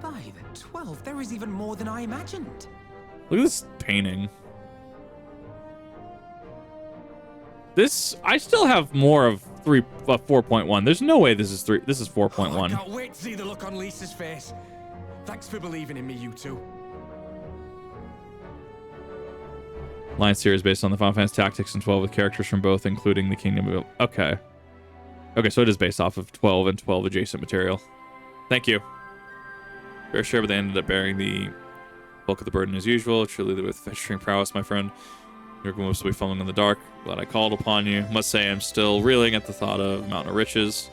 By the 12, there is even more than I imagined. Look at this painting. This, I still have more of 4.1. There's no way this is 3. This is 4.1. Oh, I can't wait to see the look on Lisa's face. Thanks for believing in me, you two. Line series based on the Final Fantasy Tactics and 12 with characters from both, including the Kingdom of... Okay. Okay, so it is based off of 12 and 12 adjacent material. Thank you. Fair share, but they ended up bearing the bulk of the burden as usual. Truly with fetching prowess, my friend. You're mostly falling in the dark. Glad I called upon you. Must say I'm still reeling at the thought of Mountain of Riches.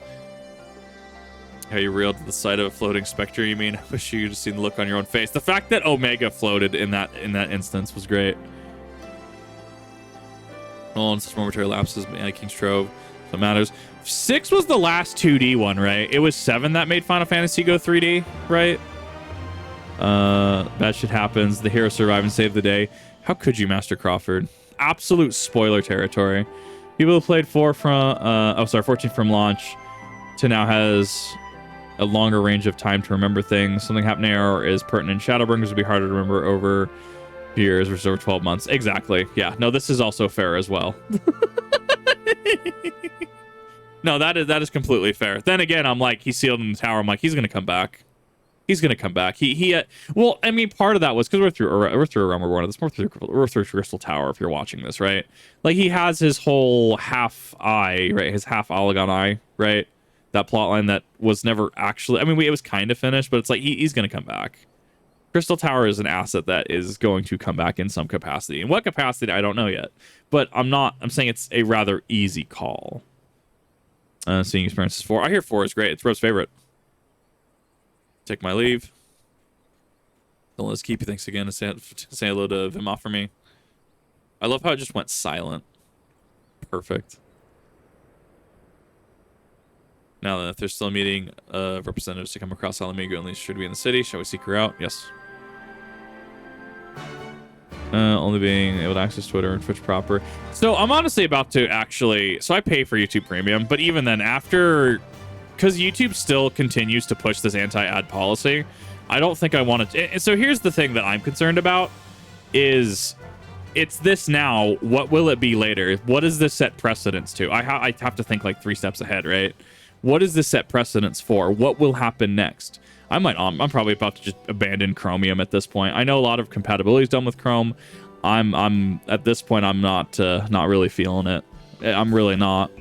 How you reeled at the sight of a floating specter, you mean? I wish you could have seen the look on your own face. The fact that Omega floated in that instance was great. Oh, and such momentary lapses, King's Trove. So it matters. 6 was the last 2D one, right? It was 7 that made Final Fantasy go 3D, right? Bad shit happens. The hero survived and saved the day. How could you, Master Crawford? Absolute spoiler territory. People who played 14 from launch to now has a longer range of time to remember things. Something happening or is pertinent. Shadowbringers would be harder to remember over years versus over 12 months. Exactly. Yeah. No, this is also fair as well. No, that is completely fair. Then again, I'm like, he's sealed in the tower. I'm like, he's gonna come back. He's gonna come back. Well, I mean, part of that was because we're through a realm one of this. We're through Crystal Tower. If you're watching this, right? Like he has his whole half eye, right? His half Oligon eye, right? That plot line that was never actually. I mean, it was kind of finished, but it's like he's gonna come back. Crystal Tower is an asset that is going to come back in some capacity. In what capacity, I don't know yet. But I'm saying it's a rather easy call. Seeing experiences 4. I hear 4 is great. It's Rob's favorite. Take my leave. Don't let us keep you. Thanks again. Say hello to Vimma for me. I love how it just went silent. Perfect. Now then, if there's still a meeting of representatives to come across Alamigo, at least should be in the city. Shall we seek her out? Yes. Only being able to access Twitter and Twitch proper. So I'm honestly about to actually... So I pay for YouTube Premium, but even then, after... Because YouTube still continues to push this anti-ad policy, I don't think I want to... And so here's the thing that I'm concerned about is... It's this now. What will it be later? What does this set precedence to? I have to think like 3 steps ahead, right? What is this set precedence for? What will happen next? I'm probably about to just abandon Chromium at this point. I know a lot of compatibility is done with Chrome. I'm at this point I'm not really feeling it. I'm really not.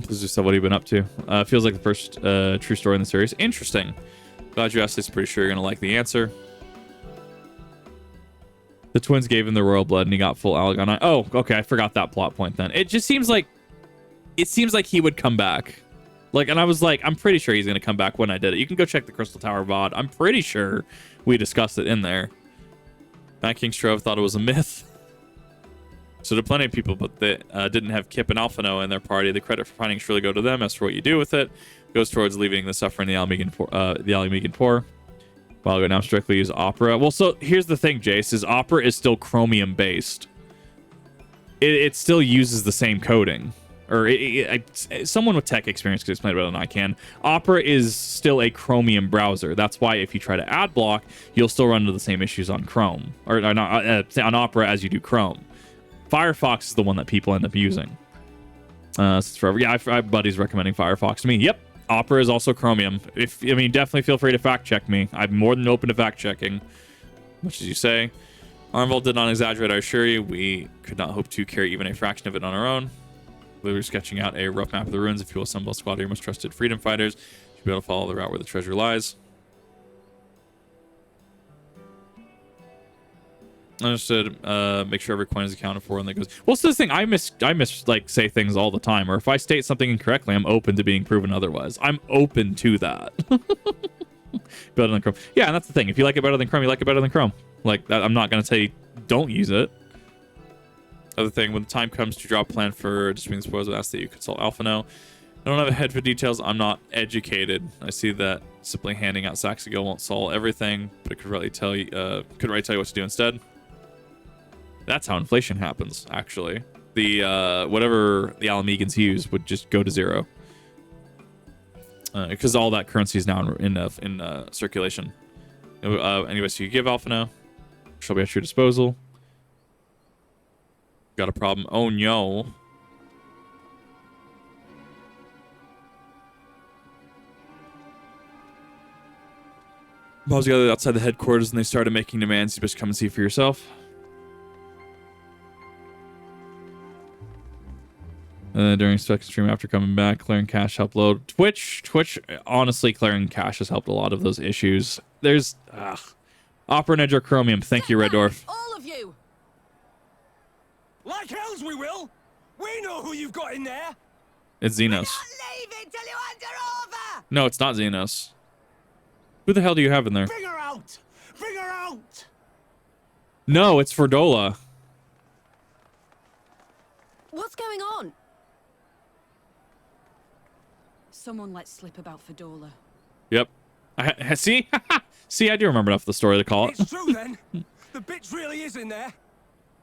Please just tell what you've been up to. Feels like the first true story in the series. Interesting. Glad you asked this. Pretty sure you're gonna like the answer. The twins gave him the royal blood and he got full Alagon eye. Oh, okay. I forgot that plot point then. It just seems like he would come back. Like, and I was like, I'm pretty sure he's going to come back when I did it. You can go check the Crystal Tower VOD. I'm pretty sure we discussed it in there. Matt King Strove thought it was a myth. So there are plenty of people, but they didn't have Kip and Alphino in their party. The credit for finding surely go to them. As for what you do with it, goes towards leaving the suffering the Alamegan poor. While now strictly use Opera. Well, so here's the thing, Jace, is Opera is still Chromium based. It still uses the same coding. Or someone with tech experience can explain it better than I can. Opera is still a Chromium browser. That's why if you try to ad block, you'll still run into the same issues on Chrome. Or not, on Opera as you do Chrome. Firefox is the one that people end up using. Since forever. Yeah, I have buddies recommending Firefox to me. Yep. Opera is also Chromium. Definitely feel free to fact check me. I'm more than open to fact checking. Much as you say. Armvold did not exaggerate, I assure you. We could not hope to carry even a fraction of it on our own. We were sketching out a rough map of the ruins. If you will assemble a squad of your most trusted freedom fighters, you'll be able to follow the route where the treasure lies. Understood. Make sure every coin is accounted for and that goes. Well, so the thing, I miss like say things all the time, or if I state something incorrectly, I'm open to being proven otherwise. I'm open to that. Better than Chrome. Yeah, and that's the thing. If you like it better than Chrome, you like it better than Chrome. Like, that, I'm not going to say don't use it. Other thing, when the time comes to draw a plan for distributing the spoils, I ask that you consult Alpha now. I don't have a head for details. I'm not educated. I see that simply handing out sacks of gold won't solve everything, but it could really tell you, what to do instead. That's how inflation happens, actually. The whatever the Alamegans use would just go to zero, because all that currency is now in circulation. Anyways, so you give Alpha now. Shall be at your disposal. Got a problem? Oh no. Mobs gathered outside the headquarters and they started making demands. You best come and see for yourself. During spec stream after coming back, clearing cache helped load. Twitch, honestly, clearing cache has helped a lot of those issues. There's, Opera and Edge Chromium. Thank you, Red Dwarf. All of you! Like hells we will! We know who you've got in there! It's Xenos. Not leaving till you hand her over! No, it's not Xenos. Who the hell do you have in there? Bring her out! Bring her out! No, it's Fordola. What's going on? Someone let slip about Fedora. Yep. See? See, I do remember enough of the story to call it. It's true then! The bitch really is in there!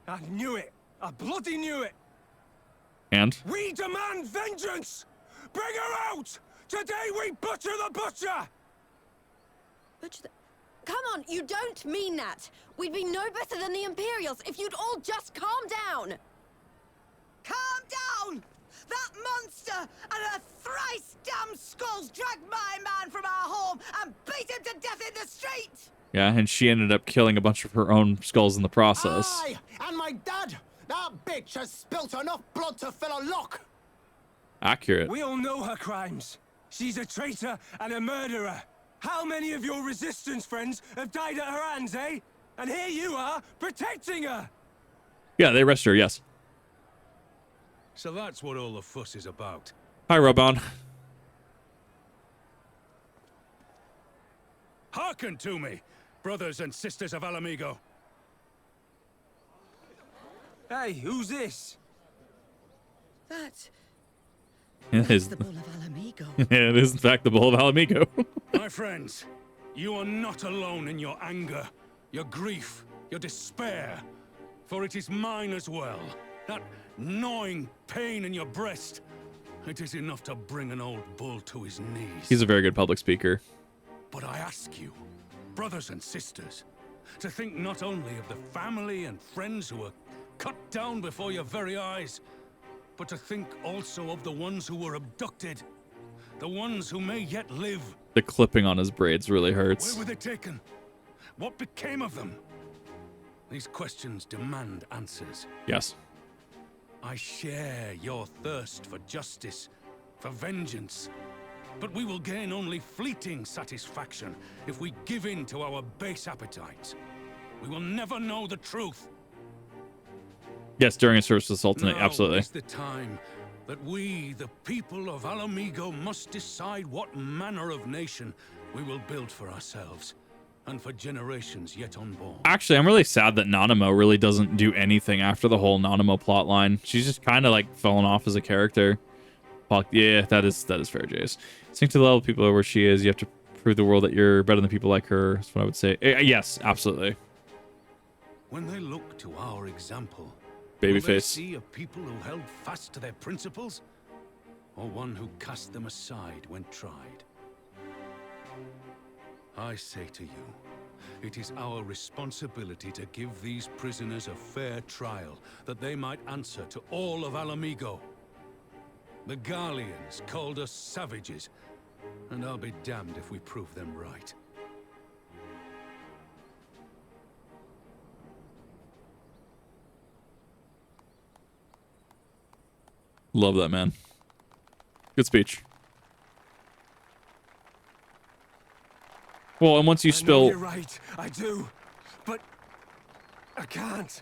I knew it! I bloody knew it! And? We demand vengeance! Bring her out! Today we butcher the butcher! Come on, you don't mean that! We'd be no better than the Imperials if you'd all just calm down! Calm down! That monster and her thrice damned skulls dragged my man from our home and beat him to death in the street! Yeah, and she ended up killing a bunch of her own skulls in the process. Aye, and my dad! That bitch has spilt enough blood to fill a lock! Accurate. We all know her crimes. She's a traitor and a murderer. How many of your resistance friends have died at her hands, eh? And here you are, protecting her! Yeah, they arrested her, yes. So that's what all the fuss is about. Hi, Robon. Hearken to me, brothers and sisters of Alamigo. Hey, who's this? That... It is, the Bull of Alamigo. yeah, it is in fact the Bull of Alamigo. My friends, you are not alone in your anger, your grief, your despair, for it is mine as well. That gnawing pain in your breast, it is enough to bring an old bull to his knees. He's a very good public speaker. But I ask you, brothers and sisters, to think not only of the family and friends who were cut down before your very eyes, but to think also of the ones who were abducted, the ones who may yet live. The clipping on his braids really hurts. Where were they taken? What became of them? These questions demand answers. Yes. I share your thirst for justice, for vengeance. But we will gain only fleeting satisfaction if we give in to our base appetites. We will never know the truth. Yes, during a service to the Sultanate, Now absolutely. is the time that we, the people of Alamigo, must decide what manner of nation we will build for ourselves and for generations yet unborn. Actually, I'm really sad that Nanamo really doesn't do anything after the whole Nanamo plotline. She's just kind of like fallen off as a character. Fuck, yeah, that is fair, Jace. Sink to the level of people where she is. You have to prove the world that you're better than people like her. That's what I would say. Yes, absolutely. When they look to our example, will they Babyface. see a people who held fast to their principles, or one who cast them aside when tried? I say to you, it is our responsibility to give these prisoners a fair trial, that they might answer to all of Alamigo. The Garleans called us savages, and I'll be damned if we prove them right. Love that, man. Good speech. Well, and once you I know spill... you're right, I do. But... I can't.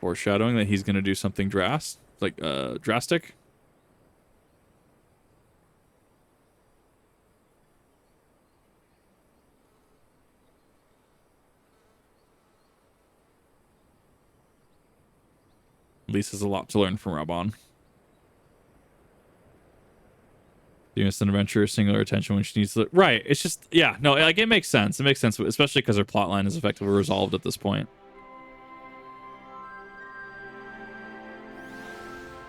Foreshadowing that he's going to do something drastic. At least there's a lot to learn from Rabon. Doing an adventure, singular attention when she needs to. Right. It's just, yeah, no, like, it makes sense. It makes sense, especially because her plotline is effectively resolved at this point.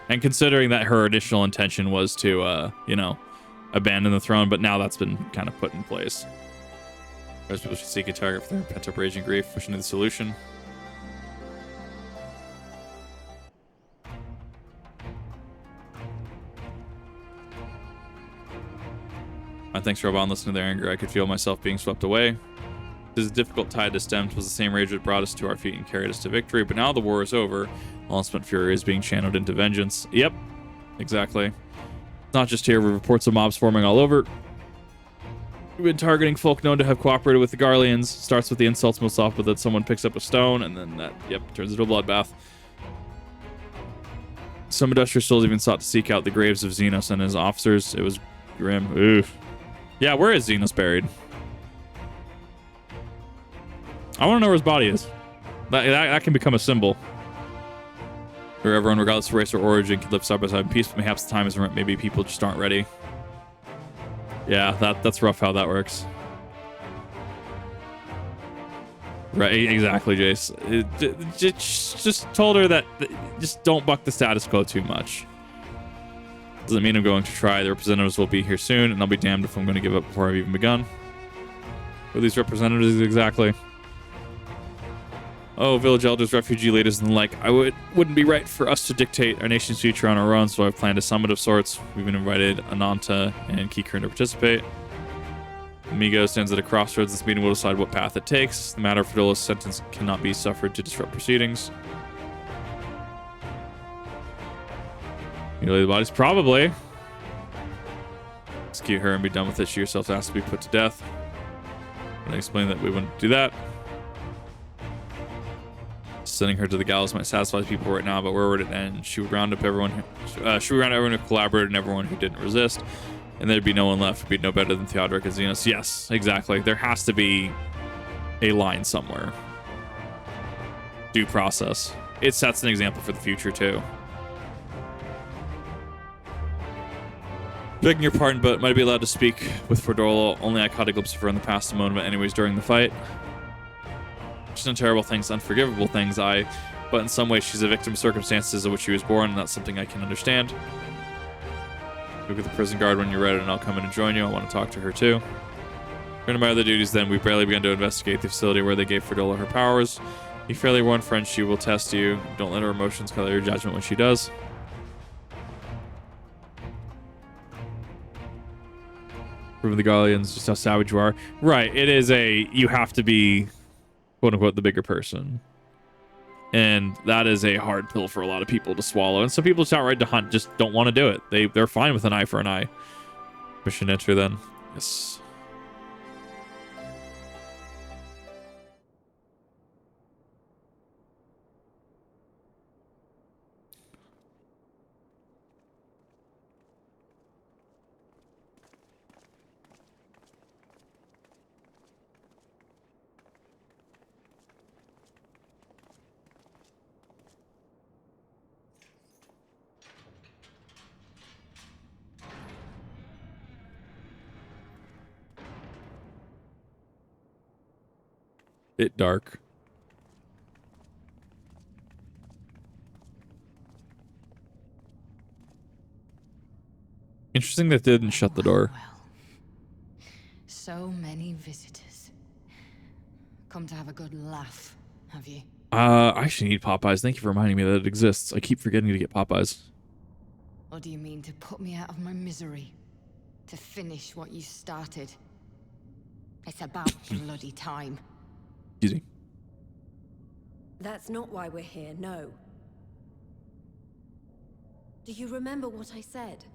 And considering that her initial intention was to, you know, abandon the throne, but now that's been kind of put in place. Most people should seek a target for their pent-up raging grief, wishing the solution. My thanks, Robon. Listening to their anger, I could feel myself being swept away. This is a difficult tide to stem. It was the same rage that brought us to our feet and carried us to victory, but now the war is over. All unspent fury is being channeled into vengeance. Yep, exactly. It's not just here. We have reports of mobs forming all over. We've been targeting folk known to have cooperated with the Garleans. Starts with the insults most often, but then someone picks up a stone, and then that, yep, turns into a bloodbath. Some industrious souls even sought to seek out the graves of Xenos and his officers. It was grim. Oof. Yeah, where is Xenos buried? I want to know where his body is. That can become a symbol. Where everyone, regardless of race or origin, can live side by side in peace, but perhaps the time isn't right. Maybe people just aren't ready. Yeah, that's rough how that works. Right, exactly, Jace. Just told her that just don't buck the status quo too much. Doesn't mean I'm going to try. The representatives will be here soon, and I'll be damned if I'm going to give up before I've even begun. Who are these representatives exactly? Oh, village elders, refugee leaders, and the like. Wouldn't be right for us to dictate our nation's future on our own, so I've planned a summit of sorts. We've been invited Ananta and Kikern to participate. Amigo stands at a crossroads. This meeting will decide what path it takes. The matter of Fidola's sentence cannot be suffered to disrupt proceedings. Mutilate the bodies? Probably. Execute her and be done with it. She herself has to be put to death. And I explained that we wouldn't do that. Sending her to the gallows might satisfy people right now, but where would it end? She would round up everyone who collaborated and everyone who didn't resist, and there'd be no one left who'd be no better than Theodoric and Xenos. Yes, exactly. There has to be a line somewhere. Due process. It sets an example for the future too. Begging your pardon, but might I be allowed to speak with Fordola? Only I caught a glimpse of her in the past moment anyways during the fight. She's done terrible things, unforgivable things, but in some ways she's a victim of circumstances of which she was born, and that's something I can understand. Look at the prison guard when you're ready, and I'll come in and join you. I want to talk to her too. Turn to my other duties then. We've barely begun to investigate the facility where they gave Fordola her powers. Be fairly warned, friend, she will test you. Don't let her emotions color your judgment when she does. Proving the Garleans just how savage you are. Right, it is you have to be, quote unquote, the bigger person. And that is a hard pill for a lot of people to swallow. And some people just outright to hunt just don't want to do it. They're fine with an eye for an eye. Mission enter then. Yes. Bit dark. Interesting that they didn't shut the door. Well, so many visitors. Come to have a good laugh, have you? I actually need Popeyes. Thank you for reminding me that it exists. I keep forgetting to get Popeyes. Or do you mean to put me out of my misery? To finish what you started? It's about bloody time. Excuse me. That's not why we're here, no. Do you remember what I said?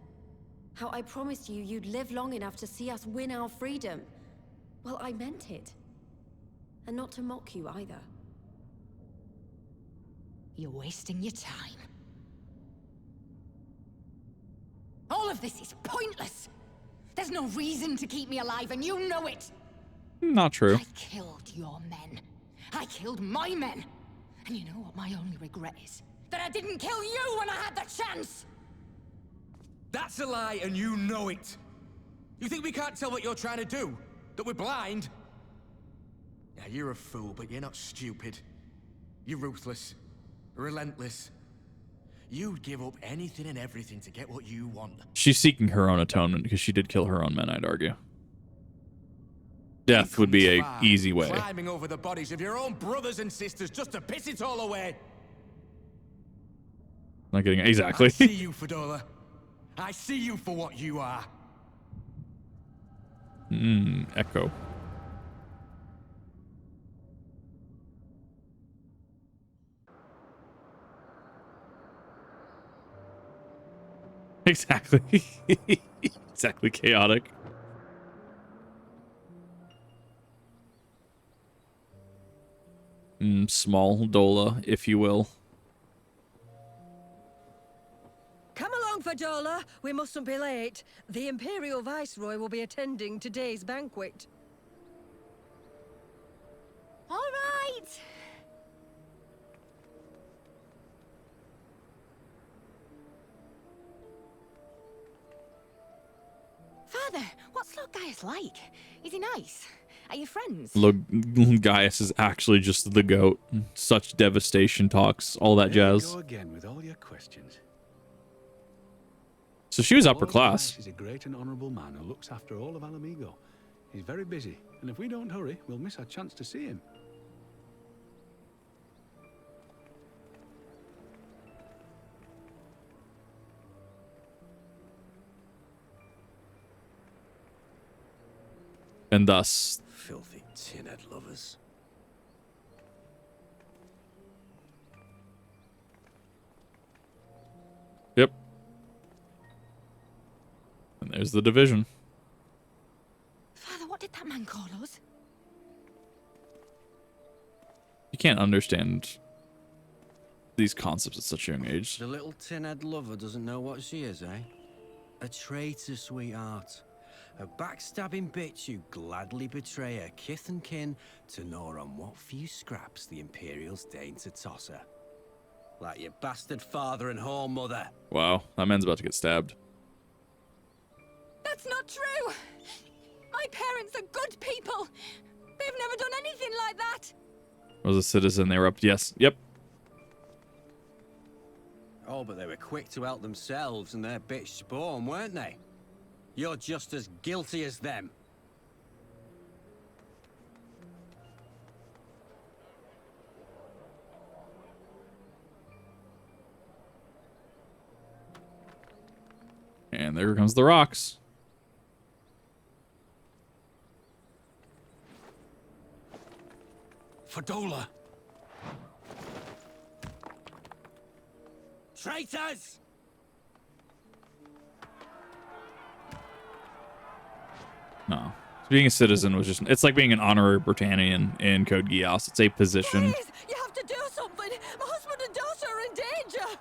How I promised you you'd live long enough to see us win our freedom? Well, I meant it. And not to mock you either. You're wasting your time. All of this is pointless! There's no reason to keep me alive, and you know it! Not true. I killed your men. I killed my men. And you know what my only regret is? That I didn't kill you when I had the chance! That's a lie, and you know it. You think we can't tell what you're trying to do? That we're blind? Yeah, you're a fool, but you're not stupid. You're ruthless. Relentless. You'd give up anything and everything to get what you want. She's seeking her own atonement because she did kill her own men, I'd argue. Death would be a easy way. Climbing over the bodies of your own brothers and sisters just to piss it all away. Not getting exactly. I see you, Fedora. I see you for what you are. Echo. Exactly. Exactly chaotic. Small Dola, if you will. Come along, Fadola. We mustn't be late. The Imperial Viceroy will be attending today's banquet. All right. Father, what's Lord Gaius like? Is he nice? Are you friends? Look, Gaius is actually just the goat. Such devastation talks, all that jazz. Go again with all your questions. So she was upper Lord class. Gaius is a great and honorable man who looks after all of Alamigo. He's very busy, and if we don't hurry, we'll miss our chance to see him. And thus, Filthy tin-head lovers. yep. And there's the division. Father, what did that man call us? You can't understand these concepts at such a young age. The little tin-head lover doesn't know what she is, eh? A traitor, sweetheart. A backstabbing bitch who gladly betray her kith and kin to gnaw on what few scraps the Imperials deign to toss her. Like your bastard father and whore mother. Wow, that man's about to get stabbed. That's not true! My parents are good people! They've never done anything like that! Was a citizen, they were up. Yes, yep. Oh, but they were quick to help themselves and their bitch spawn, weren't they? You're just as guilty as them. And there comes the rocks. Fadola! Traitors! No. Being a citizen was just, it's like being an honorary Britannian in Code Geass. It's a position. Please, you have to do something. My husband and daughter are in danger.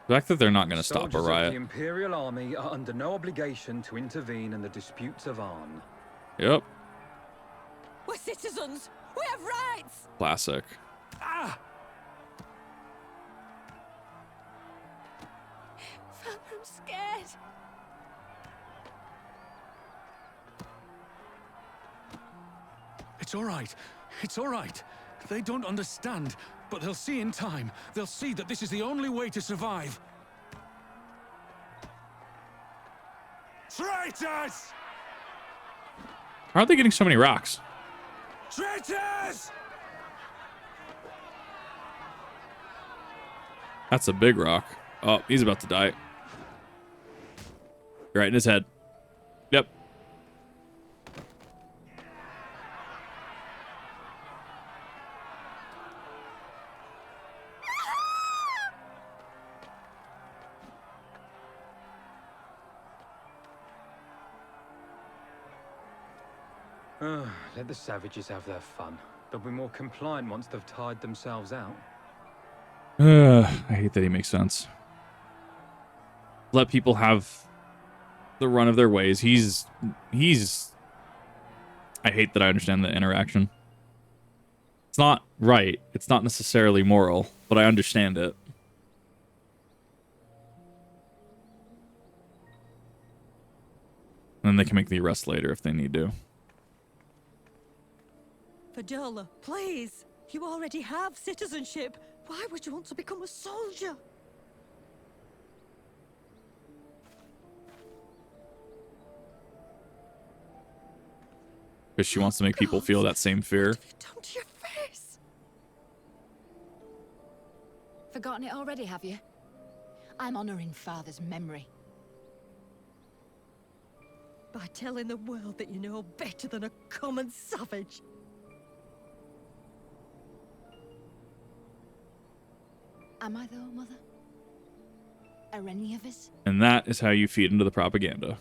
The fact that they're not going to stop a Soldiers of riot. the Imperial Army are under no obligation to intervene in the disputes of Arn. Yep. We're citizens. We have rights. Classic. Ah! Father, I'm scared. It's all right. It's all right. They don't understand, but they'll see in time. They'll see that this is the only way to survive. Traitors! How are they getting so many rocks? Traitors! That's a big rock. Oh, he's about to die. Right in his head. Yep. Let the savages have their fun. They'll be more compliant once they've tired themselves out. I hate that he makes sense. Let people have the run of their ways. He's I hate that I understand the interaction. It's not right. It's not necessarily moral, but I understand it. And then they can make the arrest later if they need to. Fadola, please! You already have citizenship. Why would you want to become a soldier? Because she wants to make people feel that same fear. What have you done to your face? Forgotten it already, have you? I'm honoring Father's memory. By telling the world that you know better than a common savage. Am I though, Mother? Are any of us? And that is how you feed into the propaganda.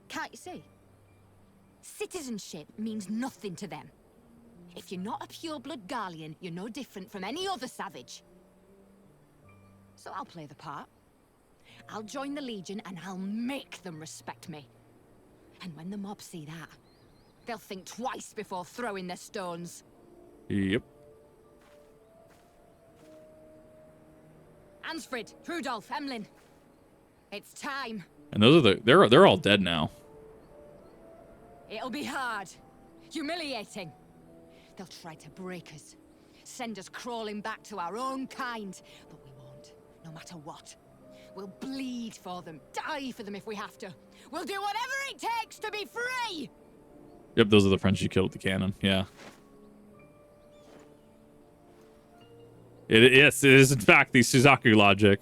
Can't you see? Citizenship means nothing to them. If you're not a pure-blood Garlean, you're no different from any other savage. So I'll play the part. I'll join the Legion and I'll make them respect me. And when the mob see that, they'll think twice before throwing their stones. Yep. Ansfrid, Rudolph, Emlyn. It's time. And those are they're all dead now. It'll be hard. Humiliating. They'll try to break us. Send us crawling back to our own kind. But we won't, no matter what. We'll bleed for them, die for them if we have to. We'll do whatever it takes to be free! Yep, those are the friends you killed with the cannon. Yeah. Yes, it is in fact the Suzaku logic.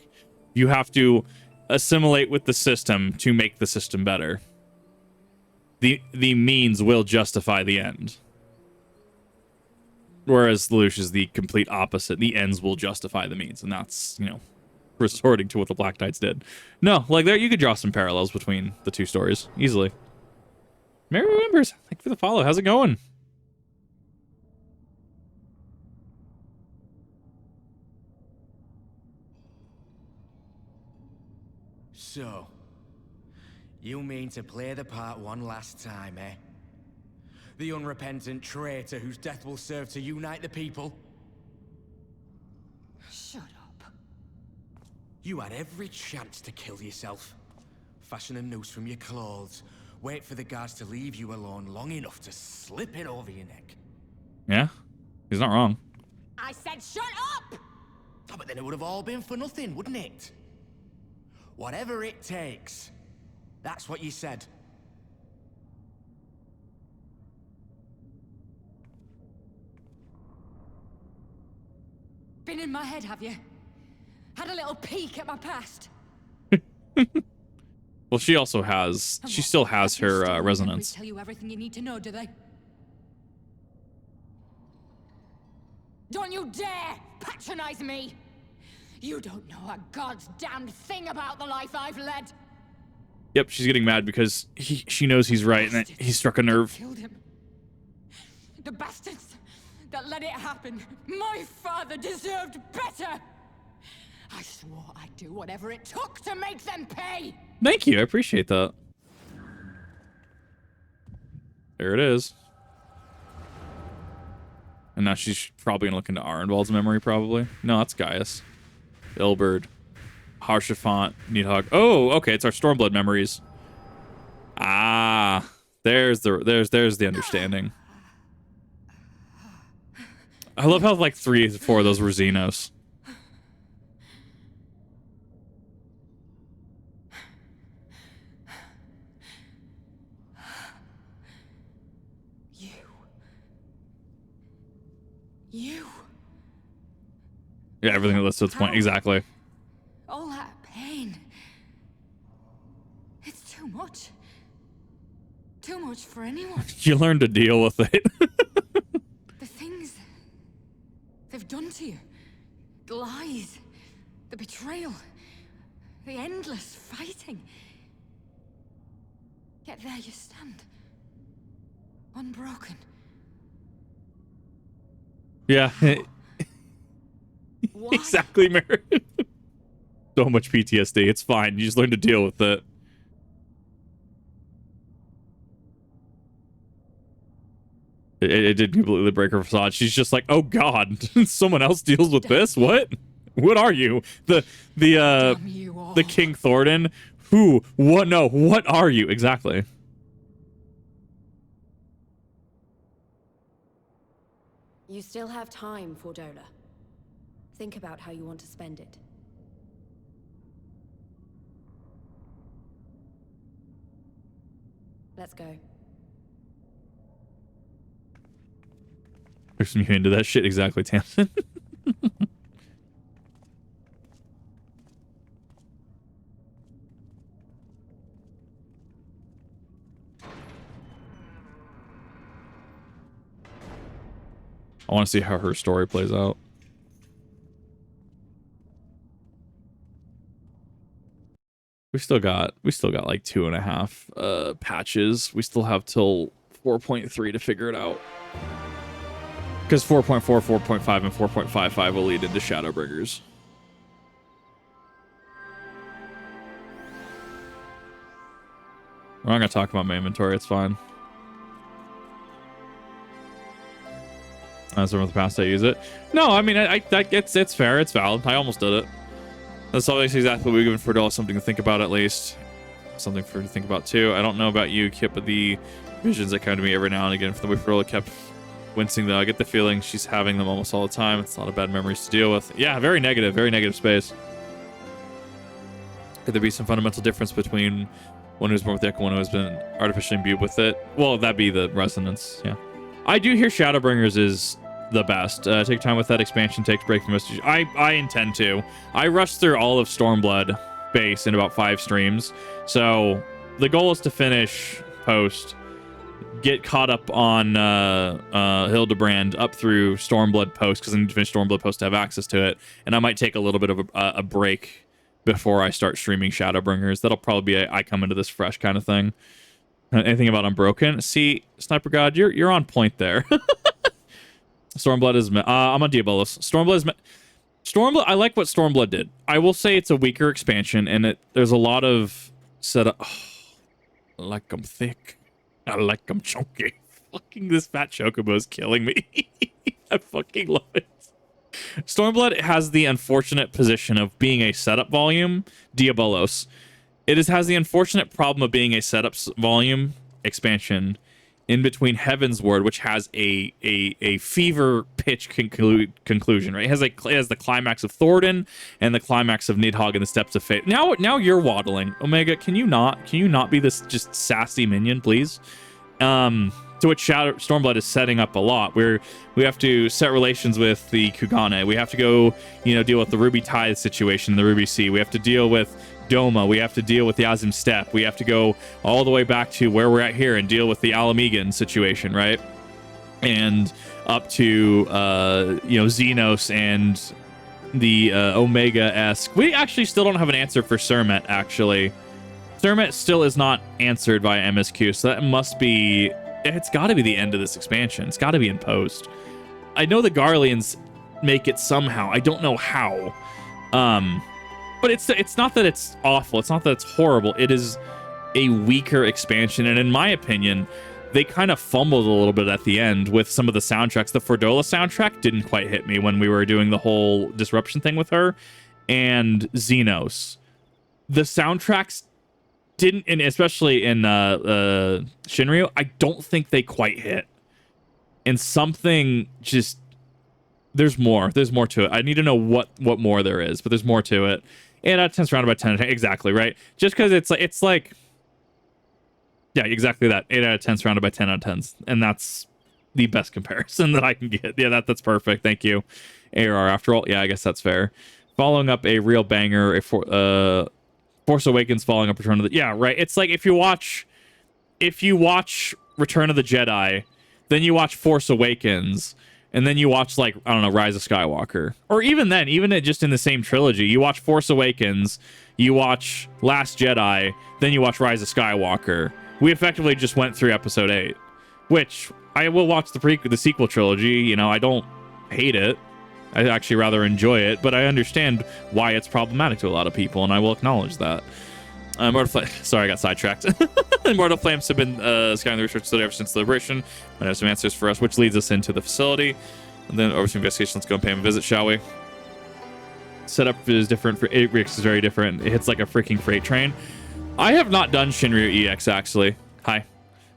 You have to assimilate with the system to make the system better. The means will justify the end. Whereas Lelouch is the complete opposite. The ends will justify the means, and that's, you know, resorting to what the Black Knights did. No, like there you could draw some parallels between the two stories easily. Merry Remembers, thank you for the follow. How's it going? So, you mean to play the part one last time, eh? The unrepentant traitor whose death will serve to unite the people? Shut up. You had every chance to kill yourself. Fashion a noose from your clothes. Wait for the guards to leave you alone long enough to slip it over your neck. Yeah, he's not wrong. I said shut up! Oh, but then it would have all been for nothing, wouldn't it? Whatever it takes. That's what you said. Been in my head, have you? Had a little peek at my past? Well, she also has, she still has her resonance. Tell you everything you need to know, do they? Don't you dare patronize me! You don't know a god's damned thing about the life I've led. Yep, she's getting mad because she knows he's right and that he struck a nerve. Killed him. The bastards that let it happen. My father deserved better. I swore I'd do whatever it took to make them pay. Thank you, I appreciate that. There it is. And now she's probably gonna look into Arenvald's memory, probably. No, that's Gaius. Ilberd. Harshafont. Needhog. Oh, okay, it's our Stormblood memories. Ah, there's the understanding. I love how like 3 or 4 of those were Xenos. You. Yeah, everything that lists to its point. Exactly. All that pain. It's too much. Too much for anyone. You learn to deal with it. The things they've done to you. The lies. The betrayal. The endless fighting. Yet there you stand. Unbroken. Yeah. Exactly, Mary. So much PTSD. It's fine. You just learn to deal with it. It did completely break her facade. She's just like, oh god, someone else deals with this? What are you? The King Thornton? Who? What? No, what are you? Exactly. You still have time, Fordola. Think about how you want to spend it. Let's go. There's some into that shit. Exactly, Tamsin. I want to see how her story plays out. We still got like 2.5 patches. We still have till 4.3 to figure it out. Because 4.4, 4.5, and 4.55 will lead into Shadowbringers. We're not gonna talk about my inventory. It's fine. As from the past, I use it. No, I mean, it's fair. It's valid. I almost did it. That's always exactly what we give Fordola, something to think about at least. Something for her to think about too. I don't know about you, Kip, but the visions that come to me every now and again from the way Fordola kept wincing, though. I get the feeling she's having them almost all the time. It's a lot of bad memories to deal with. Yeah, very negative space. Could there be some fundamental difference between one who's born with the Echo and one who has been artificially imbued with it? Well, that'd be the resonance, yeah. I do hear Shadowbringers is the best. Take time with that expansion, take a break from most. I intend to. I rushed through all of Stormblood base in about 5 streams. So the goal is to finish Post, get caught up on Hildebrand up through Stormblood Post, because I need to finish Stormblood Post to have access to it. And I might take a little bit of a break before I start streaming Shadowbringers. That'll probably be I come into this fresh kind of thing. Anything about Unbroken? See, Sniper God, you're on point there. Stormblood is... I'm on Diabolos. Stormblood is... Stormblood... I like what Stormblood did. I will say it's a weaker expansion, and there's a lot of setup... Oh, I like them thick. I like them chunky. Fucking this fat chocobo is killing me. I fucking love it. Stormblood has the unfortunate position of being a setup volume. Diabolos. It has the unfortunate problem of being a setup volume expansion in between Heaven's Word, which has a fever pitch conclusion, right? It has the climax of Thornton and the climax of Nidhogg and the Steps of Fate. Now you're waddling. Omega, can you not be this just sassy minion, please? To which Stormblood is setting up a lot, where we have to set relations with the Kugane. We have to go, deal with the Ruby Tithe situation in the Ruby Sea. We have to deal with Doma. We have to deal with the Azim Steppe. We have to go all the way back to where we're at here and deal with the Alamegan situation, right? And up to Xenos and the Omega-esque. We actually still don't have an answer for Sermet, actually. Sermet still is not answered by MSQ, so that must be... It's got to be the end of this expansion. It's got to be in Post. I know the Garleans make it somehow. I don't know how. But it's not that it's awful. It's not that it's horrible. It is a weaker expansion. And in my opinion, they kind of fumbled a little bit at the end with some of the soundtracks. The Fordola soundtrack didn't quite hit me when we were doing the whole disruption thing with her. And Xenos. The soundtracks didn't, and especially in Shinryu, I don't think they quite hit. And something just... There's more to it. I need to know what more there is, but there's more to it. 8 out of 10 surrounded by 10 out of 10. Exactly, right? Just because it's like... Yeah, exactly that. 8 out of 10 surrounded by 10 out of 10s. And that's the best comparison that I can get. Yeah, that's perfect. Thank you. ARR, after all. Yeah, I guess that's fair. Following up a real banger, Force Awakens following up Return of the... Yeah, right. It's like if you watch Return of the Jedi, then you watch Force Awakens, and then you watch, like, I don't know, Rise of Skywalker. Or even then, just in the same trilogy, you watch Force Awakens, you watch Last Jedi, then you watch Rise of Skywalker. We effectively just went through Episode 8, which I will watch the sequel trilogy. I don't hate it. I actually rather enjoy it, but I understand why it's problematic to a lot of people, and I will acknowledge that. Mortal Flame. Sorry, I got sidetracked. Mortal Flames have been scouring the research facility ever since the Liberation. Might have some answers for us, which leads us into the facility. And then over to investigation. Let's go and pay him a visit, shall we? Setup is different. For Rix is very different. It hits like a freaking freight train. I have not done Shinryu EX, actually. Hi.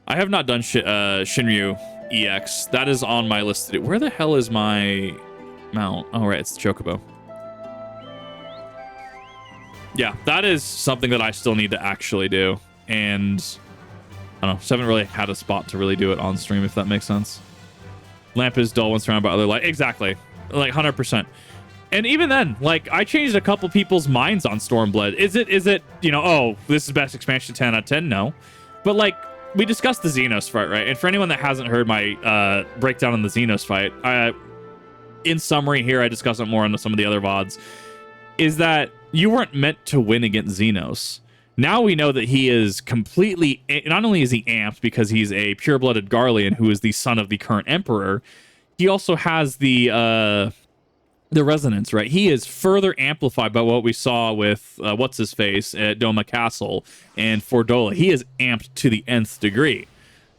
I have not done Shinryu EX. That is on my list to do. Where the hell is my mount? Oh, right. It's the Chocobo. Yeah, that is something that I still need to actually do. And I don't know. Just haven't really had a spot to really do it on stream, if that makes sense. Lamp is dull when surrounded by other light. Exactly. Like 100%. And even then, like, I changed a couple people's minds on Stormblood. Is it, you know, oh, this is best expansion 10 out of 10? No. But, like, we discussed the Xenos fight, right? And for anyone that hasn't heard my breakdown on the Xenos fight, in summary here, I discuss it more on some of the other VODs, is that you weren't meant to win against Xenos. Now we know that he is completely, not only is he amped because he's a pure-blooded Garlean who is the son of the current Emperor, he also has the resonance, right? He is further amplified by what we saw with what's-his-face at Doma Castle and Fordola. He is amped to the nth degree.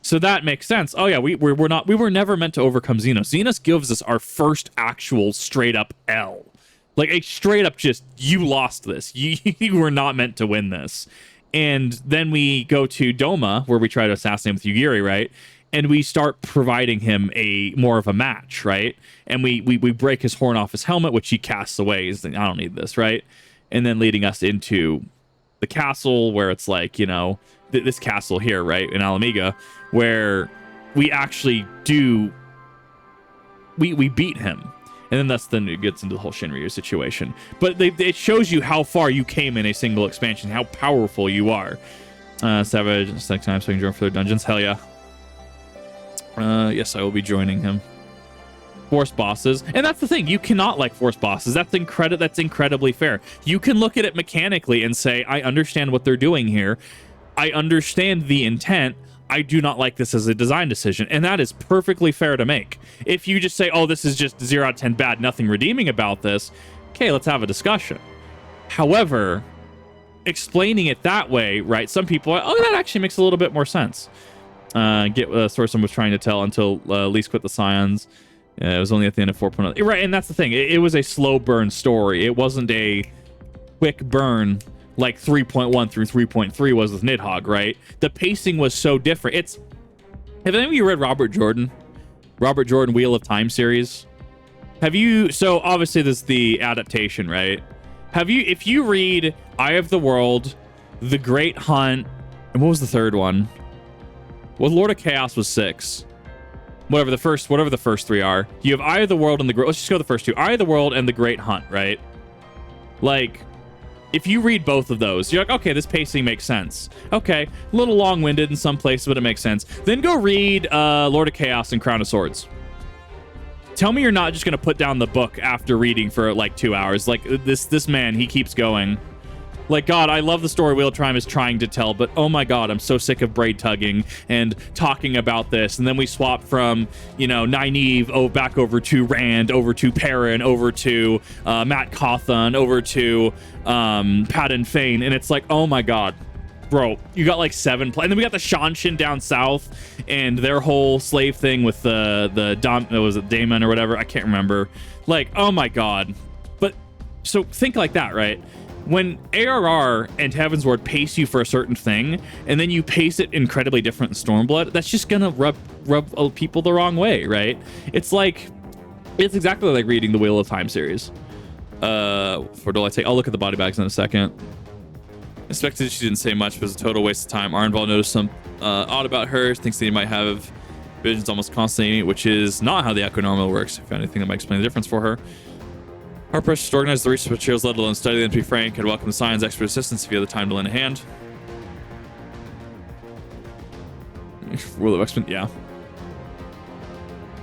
So that makes sense. Oh yeah, we were never meant to overcome Xenos. Xenos gives us our first actual straight-up L. Like a straight up just, you lost this. You were not meant to win this. And then we go to Doma, where we try to assassinate with Yugiri, right? And we start providing him more of a match, right? And we break his horn off his helmet, which he casts away. He's like, I don't need this, right? And then leading us into the castle, where it's like, you know, this castle here, right? In Alamiga, where we actually do, we beat him. And then it gets into the whole Shinryu situation. But it shows you how far you came in a single expansion, how powerful you are. Savage, next time so I can join further dungeons. Hell yeah. Yes, I will be joining him. Force bosses. And that's the thing. You cannot like force bosses. That's incredibly fair. You can look at it mechanically and say, I understand what they're doing here. I understand the intent. I do not like this as a design decision. And that is perfectly fair to make. If you just say, oh, this is just 0 out of 10 bad, nothing redeeming about this, okay, let's have a discussion. However, explaining it that way, right, some people are, oh, that actually makes a little bit more sense. Get what Sorcerer was trying to tell until Lise quit the Scions. It was only at the end of 4.0. Right, and that's the thing. It was a slow burn story. It wasn't a quick burn like 3.1 through 3.3 was with Nidhogg, right? The pacing was so different. Have any of you read Robert Jordan Wheel of Time series? Have you? So obviously this is the adaptation, right? If you read Eye of the World, The Great Hunt, and what was the third one? Well, Lord of Chaos was 6. Whatever the first 3 are. You have Eye of the World and let's just go the first 2. Eye of the World and The Great Hunt, right? Like, if you read both of those, you're like, okay, this pacing makes sense. Okay, a little long-winded in some places, but it makes sense. Then go read Lord of Chaos and Crown of Swords. Tell me you're not just going to put down the book after reading for like 2 hours. Like, this man, he keeps going. Like, God, I love the story Wheel of Time is trying to tell, but oh my God, I'm so sick of braid tugging and talking about this. And then we swap from, you know, Nynaeve back over to Rand, over to Perrin, over to Matt Cawthon, over to Padden Fane. And it's like, oh my God, bro, you got like 7 and then we got the Shanshin down south and their whole slave thing with was it Daemon or whatever? I can't remember. Like, oh my God. But so think like that, right? When ARR and Heavensward pace you for a certain thing, and then you pace it incredibly different in Stormblood, that's just gonna rub people the wrong way, right? It's exactly like reading the Wheel of Time series. I'll look at the body bags in a second. Expected she didn't say much, but it was a total waste of time. Arnval noticed some odd about her, thinks that he might have visions almost constantly, which is not how the Echo Normal works. If anything, that might explain the difference for her. Our precious to organize the research materials, let alone study them, to be frank, and welcome the science expert assistance if you have the time to lend a hand. Rule of X-Men, yeah.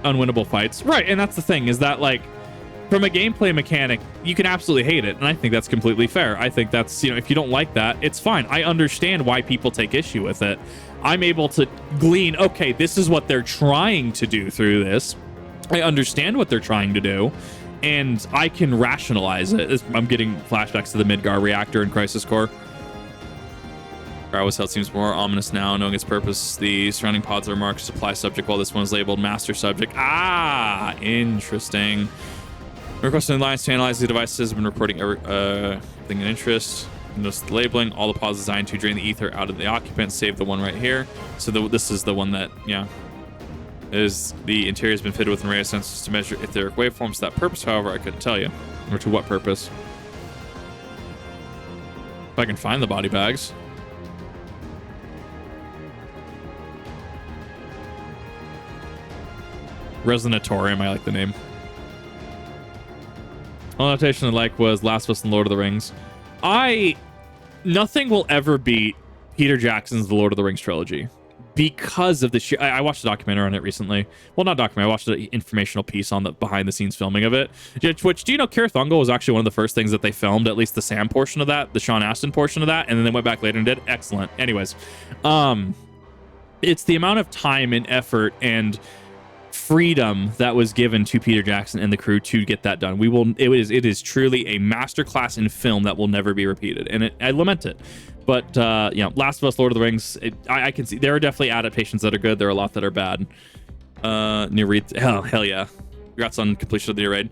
Unwinnable fights. Right, and that's the thing, is that, like, from a gameplay mechanic, you can absolutely hate it, and I think that's completely fair. I think that's, you know, if you don't like that, it's fine. I understand why people take issue with it. I'm able to glean, okay, this is what they're trying to do through this. I understand what they're trying to do. And I can rationalize it. I'm getting flashbacks to the Midgar reactor in Crisis Core. Cryo Cell seems more ominous now, knowing its purpose. The surrounding pods are marked supply subject, while this one is labeled master subject. Ah, interesting. Requesting the Alliance to analyze the devices. I've been reporting everything in interest. Notice the labeling. All the pods designed to drain the ether out of the occupant, save the one right here. So this is the one that, yeah, is the interior has been fitted with an array of sensors to measure etheric waveforms. To that purpose, however, I couldn't tell you. Or to what purpose. If I can find the body bags. Resonatorium, I like the name. All notation I like was Last of Us and Lord of the Rings. Nothing will ever beat Peter Jackson's The Lord of the Rings trilogy because of the I watched a documentary on it recently. Well, not documentary. I watched an informational piece on the behind the scenes filming of it. Which, do you know, Kira Thungal was actually one of the first things that they filmed, at least the Sam portion of that, the Sean Astin portion of that, and then they went back later and did. Excellent. Anyways, it's the amount of time and effort and freedom that was given to Peter Jackson and the crew to get that done. It is truly a masterclass in film that will never be repeated, and I lament it. But you know, Last of Us, Lord of the Rings, I can see there are definitely adaptations that are good. There are a lot that are bad. New read, hell yeah! Congrats on completion of the raid.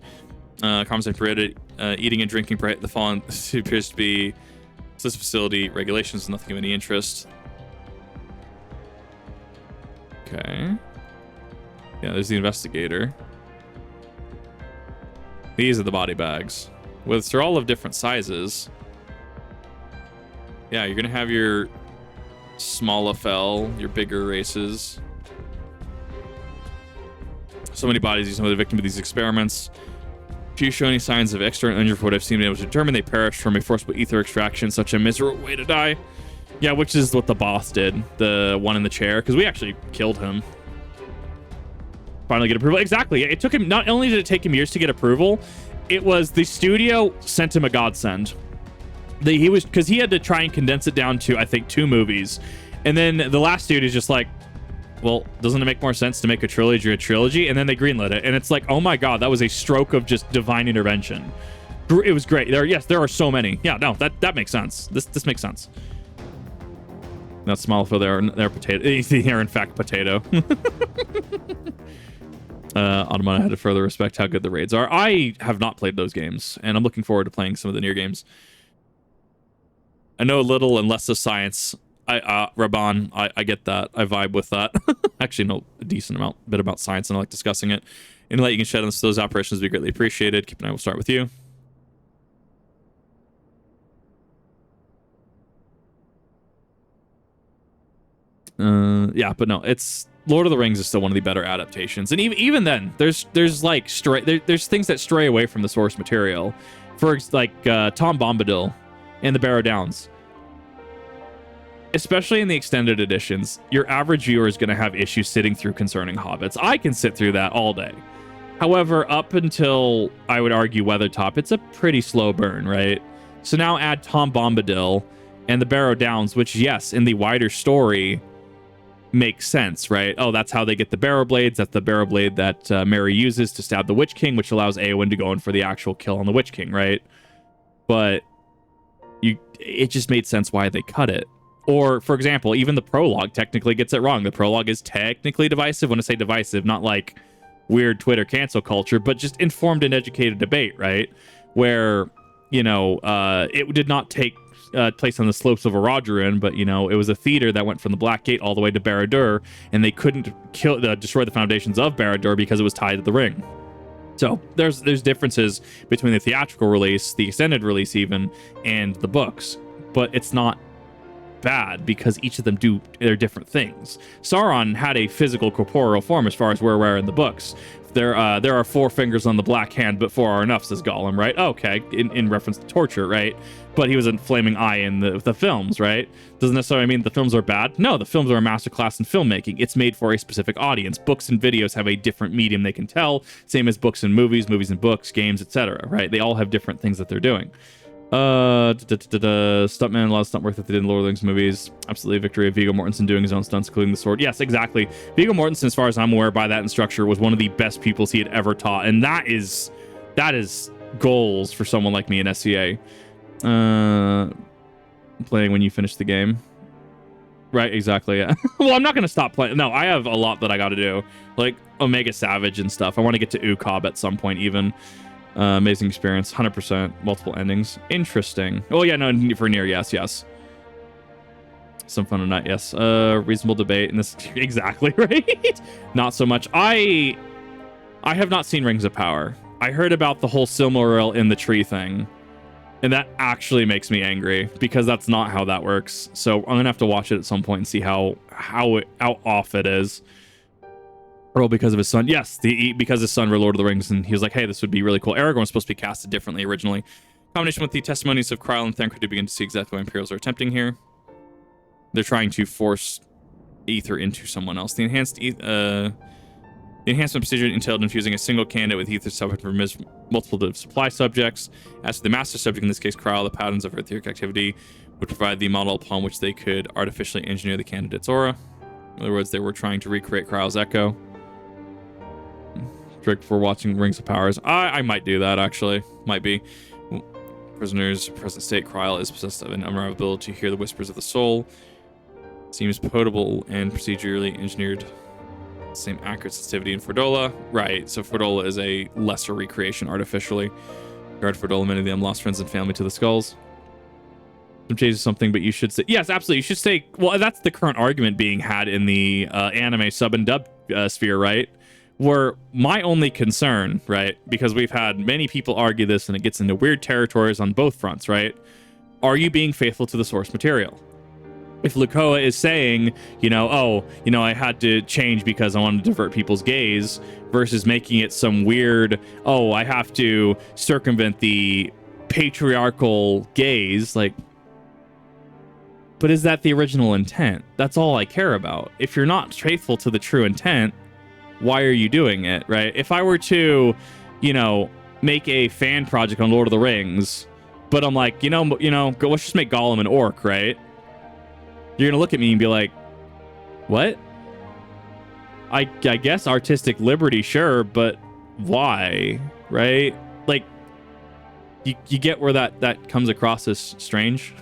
Comments prohibited eating and drinking the fallen appears to be this facility regulations. Nothing of any interest. Okay. Yeah, there's the investigator. These are the body bags. Which are all of different sizes. Yeah, you're gonna have your small FL, your bigger races. So many bodies, some of the victims of these experiments. Few show any signs of external injury. For what I've seen, been able to determine they perished from a forcible ether extraction. Such a miserable way to die. Yeah, which is what the boss did. The one in the chair, because we actually killed him. Finally get approval. Exactly. It took him, not only did it take him years to get approval, it was the studio sent him a godsend. Because he had to try and condense it down to, I think, 2 movies. And then the last studio's just like, well, doesn't it make more sense to make a trilogy? And then they greenlit it. And it's like, oh my God, that was a stroke of just divine intervention. It was great. There are so many. Yeah, no, that makes sense. This makes sense. Not small for their potato. They're in fact potato. Automata had to further respect how good the raids are. I have not played those games, and I'm looking forward to playing some of the near games. I know a little and less of science. Raban, I get that. I vibe with that. Actually know a decent bit about science, and I like discussing it. Any light you can shed on those operations would be greatly appreciated. Keep an eye. We'll start with you. Yeah, but no, it's Lord of the Rings is still one of the better adaptations, and even then, there's like there's things that stray away from the source material. For like Tom Bombadil and the Barrow Downs, especially in the extended editions, your average viewer is going to have issues sitting through concerning hobbits. I can sit through that all day. However, up until I would argue Weathertop, it's a pretty slow burn, right? So now add Tom Bombadil and the Barrow Downs, which, yes, in the wider story makes sense, right? Oh, that's how they get the barrow blades. That's the barrow blade that Merry uses to stab the Witch King, which allows Eowyn to go in for the actual kill on the Witch King, right? But it just made sense why they cut it. Or, for example, even the prologue technically gets it wrong. The prologue is technically divisive. When I say divisive, not like weird Twitter cancel culture, but just informed and educated debate, right? Where, you know, it did not take place on the slopes of Orodruin, but, you know, it was a theater that went from the Black Gate all the way to Barad-dûr, and they couldn't destroy the foundations of Barad-dûr because it was tied to the ring. So there's differences between the theatrical release, the extended release even, and the books, but it's not bad because each of them do their different things. Sauron had a physical corporeal form as far as we're aware in the books. There are 4 fingers on the black hand, but 4 are enough, says Gollum, right? Okay, in reference to torture, right? But he was a flaming eye in the films, right? Doesn't necessarily mean the films are bad. No, the films are a masterclass in filmmaking. It's made for a specific audience. Books and videos have a different medium they can tell, same as books and movies and books, games, etc., right? They all have different things that they're doing. Stuntman, a lot of stunt work that they did in Lord of the Rings movies. Absolutely victory of Viggo Mortensen doing his own stunts, including the sword. Yes, exactly. Viggo Mortensen, as far as I'm aware, by that instructor, was one of the best pupils he had ever taught, and that is goals for someone like me in SCA. Playing when you finish the game. Right, exactly, yeah. Well, I'm not going to stop playing. No, I have a lot that I got to do. Like Omega Savage and stuff. I want to get to Ucob at some point even. Amazing experience. 100%. Multiple endings. Interesting. Oh, yeah, no, for Nier, yes. Some fun tonight, yes. Reasonable debate. And this, exactly, right? Not so much. I have not seen Rings of Power. I heard about the whole Silmaril in the tree thing. And that actually makes me angry because that's not how that works. So I'm gonna have to watch it at some point and see how off it is. Earl because of his son. Yes, because his son were Lord of the Rings, and he was like, "Hey, this would be really cool." Aragorn was supposed to be casted differently originally. Combination with the testimonies of Krile and Thancred to begin to see exactly what Imperials are attempting here. They're trying to force ether into someone else. The enhancement procedure entailed infusing a single candidate with ether subject from multiple supply subjects. As for the master subject, in this case Krile, the patterns of etheric activity would provide the model upon which they could artificially engineer the candidate's aura. In other words, they were trying to recreate Krile's echo. Trick for watching Rings of Powers. I might do that, actually. Might be. Prisoner's present state, Krile is possessed of an unrivaled ability to hear the whispers of the soul. Seems potable and procedurally engineered. Same accurate sensitivity in Fordola. Right, so Fordola is a lesser recreation artificially. Guard Fordola, many of them lost friends and family to the skulls. Some changes something, but you should say... Yes, absolutely. You should say... Well, that's the current argument being had in the anime sub and dub sphere, right? Where my only concern, right, because we've had many people argue this and it gets into weird territories on both fronts, right? Are you being faithful to the source material? If Lukoa is saying, I had to change because I wanted to divert people's gaze versus making it some weird, I have to circumvent the patriarchal gaze, like, but is that the original intent? That's all I care about. If you're not faithful to the true intent, why are you doing it, right? If I were to, make a fan project on Lord of the Rings, but I'm like, let's just make Gollum an orc, right? You're gonna look at me and be like, what? I guess artistic liberty, sure, but why, right? Like, you get where that comes across as strange?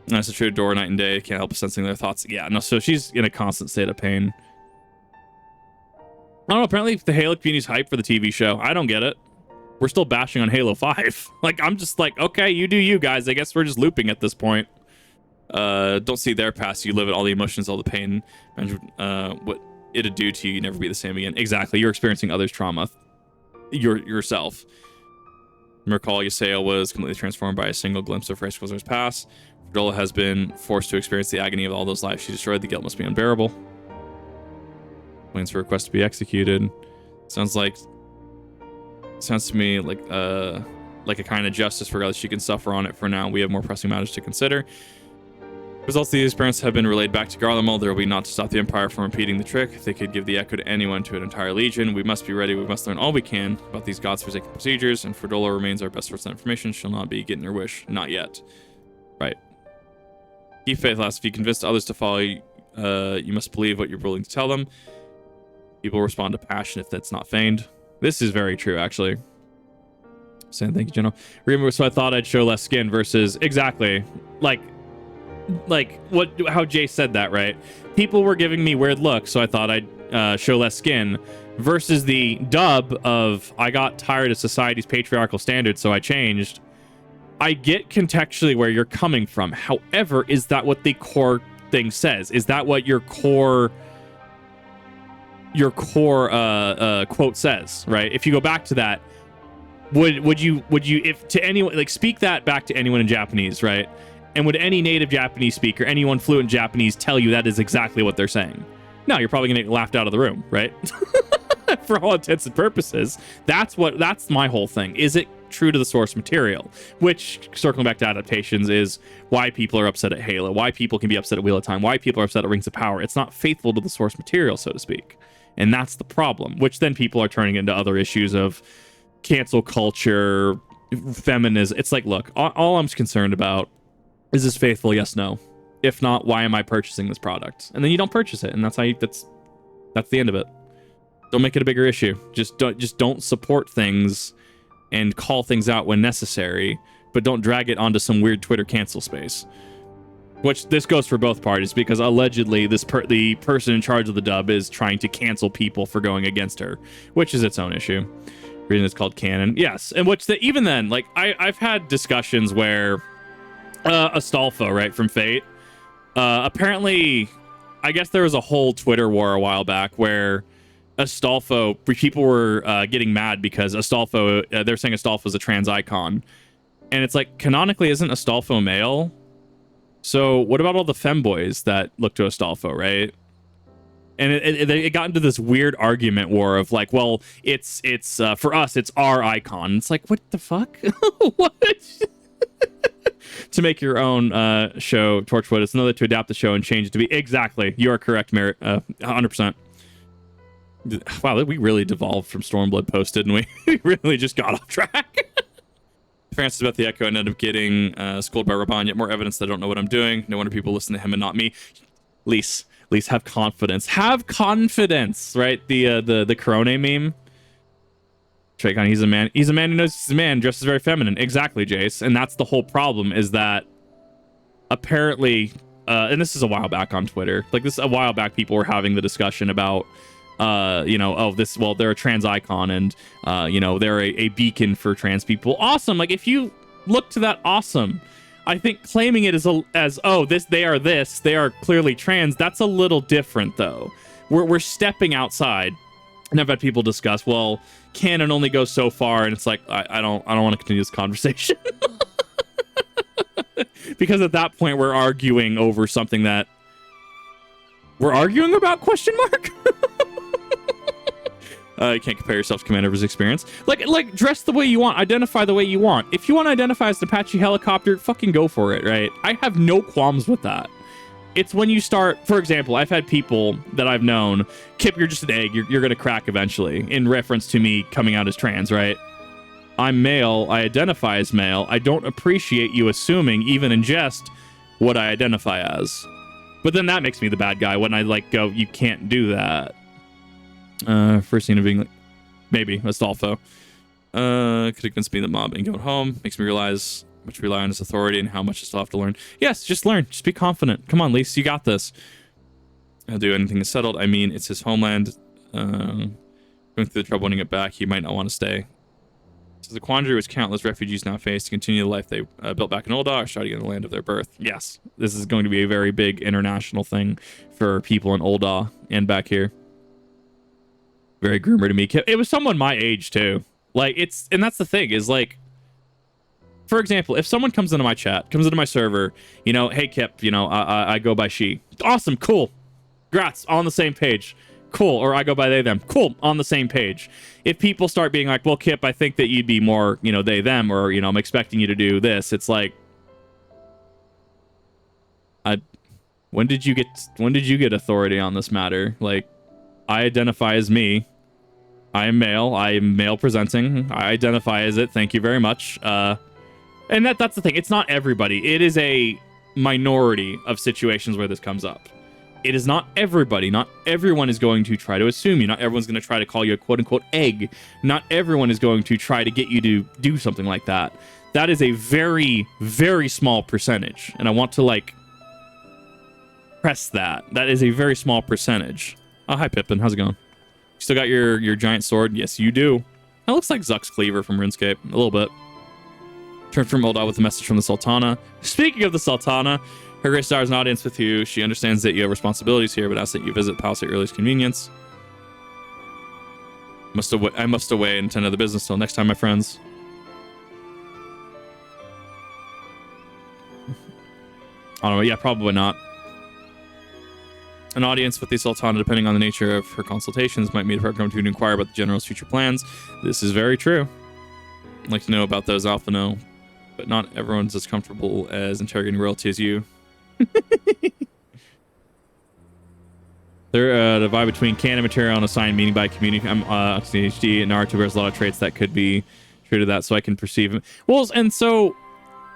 That's a true door night and day. Can't help sensing their thoughts. Yeah, no, so she's in a constant state of pain. I don't know, apparently the Halo community's hype for the TV show. I don't get it. We're still bashing on Halo 5. Like, I'm just like, okay, you do you guys. I guess we're just looping at this point. Don't see their past. You live it, all the emotions, all the pain. What it'd do to you, you never be the same again. Exactly. You're experiencing others' trauma. Yourself. Recall Ysael was completely transformed by a single glimpse of Rayquazar's past. Fordola has been forced to experience the agony of all those lives she destroyed. The guilt must be unbearable. Plans for request to be executed. Sounds to me like a kind of justice, regardless she can suffer on it for now. We have more pressing matters to consider. Results of these experiments have been relayed back to Garlemald. There will be not to stop the Empire from repeating the trick. They could give the echo to anyone, to an entire legion. We must be ready. We must learn all we can about these godforsaken procedures, and Fordola remains our best source of information. She'll not be getting her wish. Not yet. Right. Keep faith, last. If you convince others to follow, you must believe what you're willing to tell them. People respond to passion if that's not feigned. This is very true, actually. Saying thank you, General. Remember, so I thought I'd show less skin versus... Exactly. Like how Jay said that, right? People were giving me weird looks, so I thought I'd show less skin, versus the dub of I got tired of society's patriarchal standards, so I changed. I get contextually where you're coming from. However, is that what the core thing says? Is that what your core quote says, right? If you go back to that, would you if to anyone, like, speak that back to anyone in Japanese, right? And would any native Japanese speaker, anyone fluent in Japanese, tell you that is exactly what they're saying? No, you're probably gonna get laughed out of the room, right? For all intents and purposes. That's my whole thing. Is it true to the source material? Which, circling back to adaptations, is why people are upset at Halo, why people can be upset at Wheel of Time, why people are upset at Rings of Power. It's not faithful to the source material, so to speak. And that's the problem, which then people are turning into other issues of cancel culture, feminism. It's like, look, all I'm concerned about is this faithful? Yes, no. If not, why am I purchasing this product? And then you don't purchase it, and that's the end of it. Don't make it a bigger issue. Just don't support things and call things out when necessary, but don't drag it onto some weird Twitter cancel space. which this goes for both parties because allegedly the person in charge of the dub is trying to cancel people for going against her, which is its own issue. Reason it's called canon. Yes, and even then, like I've had discussions where Astolfo, right, from Fate, apparently, I guess there was a whole Twitter war a while back where Astolfo, people were getting mad because Astolfo, they're saying Astolfo's a trans icon. And it's like, canonically, isn't Astolfo male? So what about all the femboys that look to Astolfo, right? And it got into this weird argument war of like, well, it's for us, it's our icon. It's like, what the fuck? What? To make your own show, Torchwood, it's another to adapt the show and change it to be exactly. You are correct, Merritt. 100%. Wow, we really devolved from Stormblood Post, didn't we? We really just got off track. Francis about the Echo, I ended up getting schooled by Raban. Yet more evidence that I don't know what I'm doing. No wonder people listen to him and not me. Lise, have confidence. Have confidence, right? The Corone meme. Traycon, he's a man. He's a man who knows he's a man, dresses very feminine. Exactly, Jace. And that's the whole problem, is that apparently, and this is a while back on Twitter, like this a while back, people were having the discussion about, they're a trans icon and, they're a beacon for trans people. Awesome. Like, if you look to that, awesome. I think claiming it they are clearly trans, that's a little different, though. We're stepping outside. And I've had people discuss, well, canon only goes so far, and it's like, I don't want to continue this conversation. Because at that point we're arguing over something that we're arguing about, question mark. You can't compare yourself to Commander's experience. Like dress the way you want, identify the way you want. If you want to identify as an Apache helicopter, fucking go for it, right? I have no qualms with that. It's when you start, for example, I've had people that I've known, Kip, you're just an egg, you're going to crack eventually, in reference to me coming out as trans, right? I'm male, I identify as male, I don't appreciate you assuming, even in jest, what I identify as. But then that makes me the bad guy when I, like, go, you can't do that. First scene of being, like, maybe, Astolfo. Could convince me that mob ain't going home, makes me realize much rely on his authority and how much I still have to learn. Yes, just learn. Just be confident. Come on, Lise, you got this. I'll do anything is settled. I mean, it's his homeland. Going through the trouble wanting it back, he might not want to stay. So the quandary which countless refugees now face to continue the life they built back in Ul'dah or starting in the land of their birth. Yes, this is going to be a very big international thing for people in Ul'dah and back here. Very groomer to me. It was someone my age, too. Like, and that's the thing, is like, for example, if someone comes into my chat, comes into my server, hey, Kip, I go by she. Awesome, cool. Grats, on the same page. Cool. Or I go by they, them. Cool, on the same page. If people start being like, well, Kip, I think that you'd be more, they, them, or, I'm expecting you to do this. It's like, when did you get authority on this matter? Like, I identify as me. I am male. I am male presenting. I identify as it. Thank you very much. And that's the thing. It's not everybody. It is a minority of situations where this comes up. It is not everybody. Not everyone is going to try to assume you. Not everyone's going to try to call you a quote-unquote egg. Not everyone is going to try to get you to do something like that. That is a very, very small percentage. And I want to, like, press that. That is a very small percentage. Oh, hi, Pippin. How's it going? You still got your giant sword? Yes, you do. That looks like Zuck's cleaver from RuneScape. A little bit. Returned from Ul'dah with a message from the Sultana. Speaking of the Sultana, her grace desires an audience with you. She understands that you have responsibilities here, but asks that you visit the palace at your earliest convenience. I must away and tend to the business till next time, my friends. I don't know. Yeah, probably not. An audience with the Sultana, depending on the nature of her consultations, might meet her come to inquire about the general's future plans. This is very true. I'd like to know about those Alpha No, but not everyone's as comfortable as interrogating royalty as you. They're the vibe between canon material and assigned meaning by community. I'm HD, and Naruto bears a lot of traits that could be true to that, so I can perceive him. Well, and so,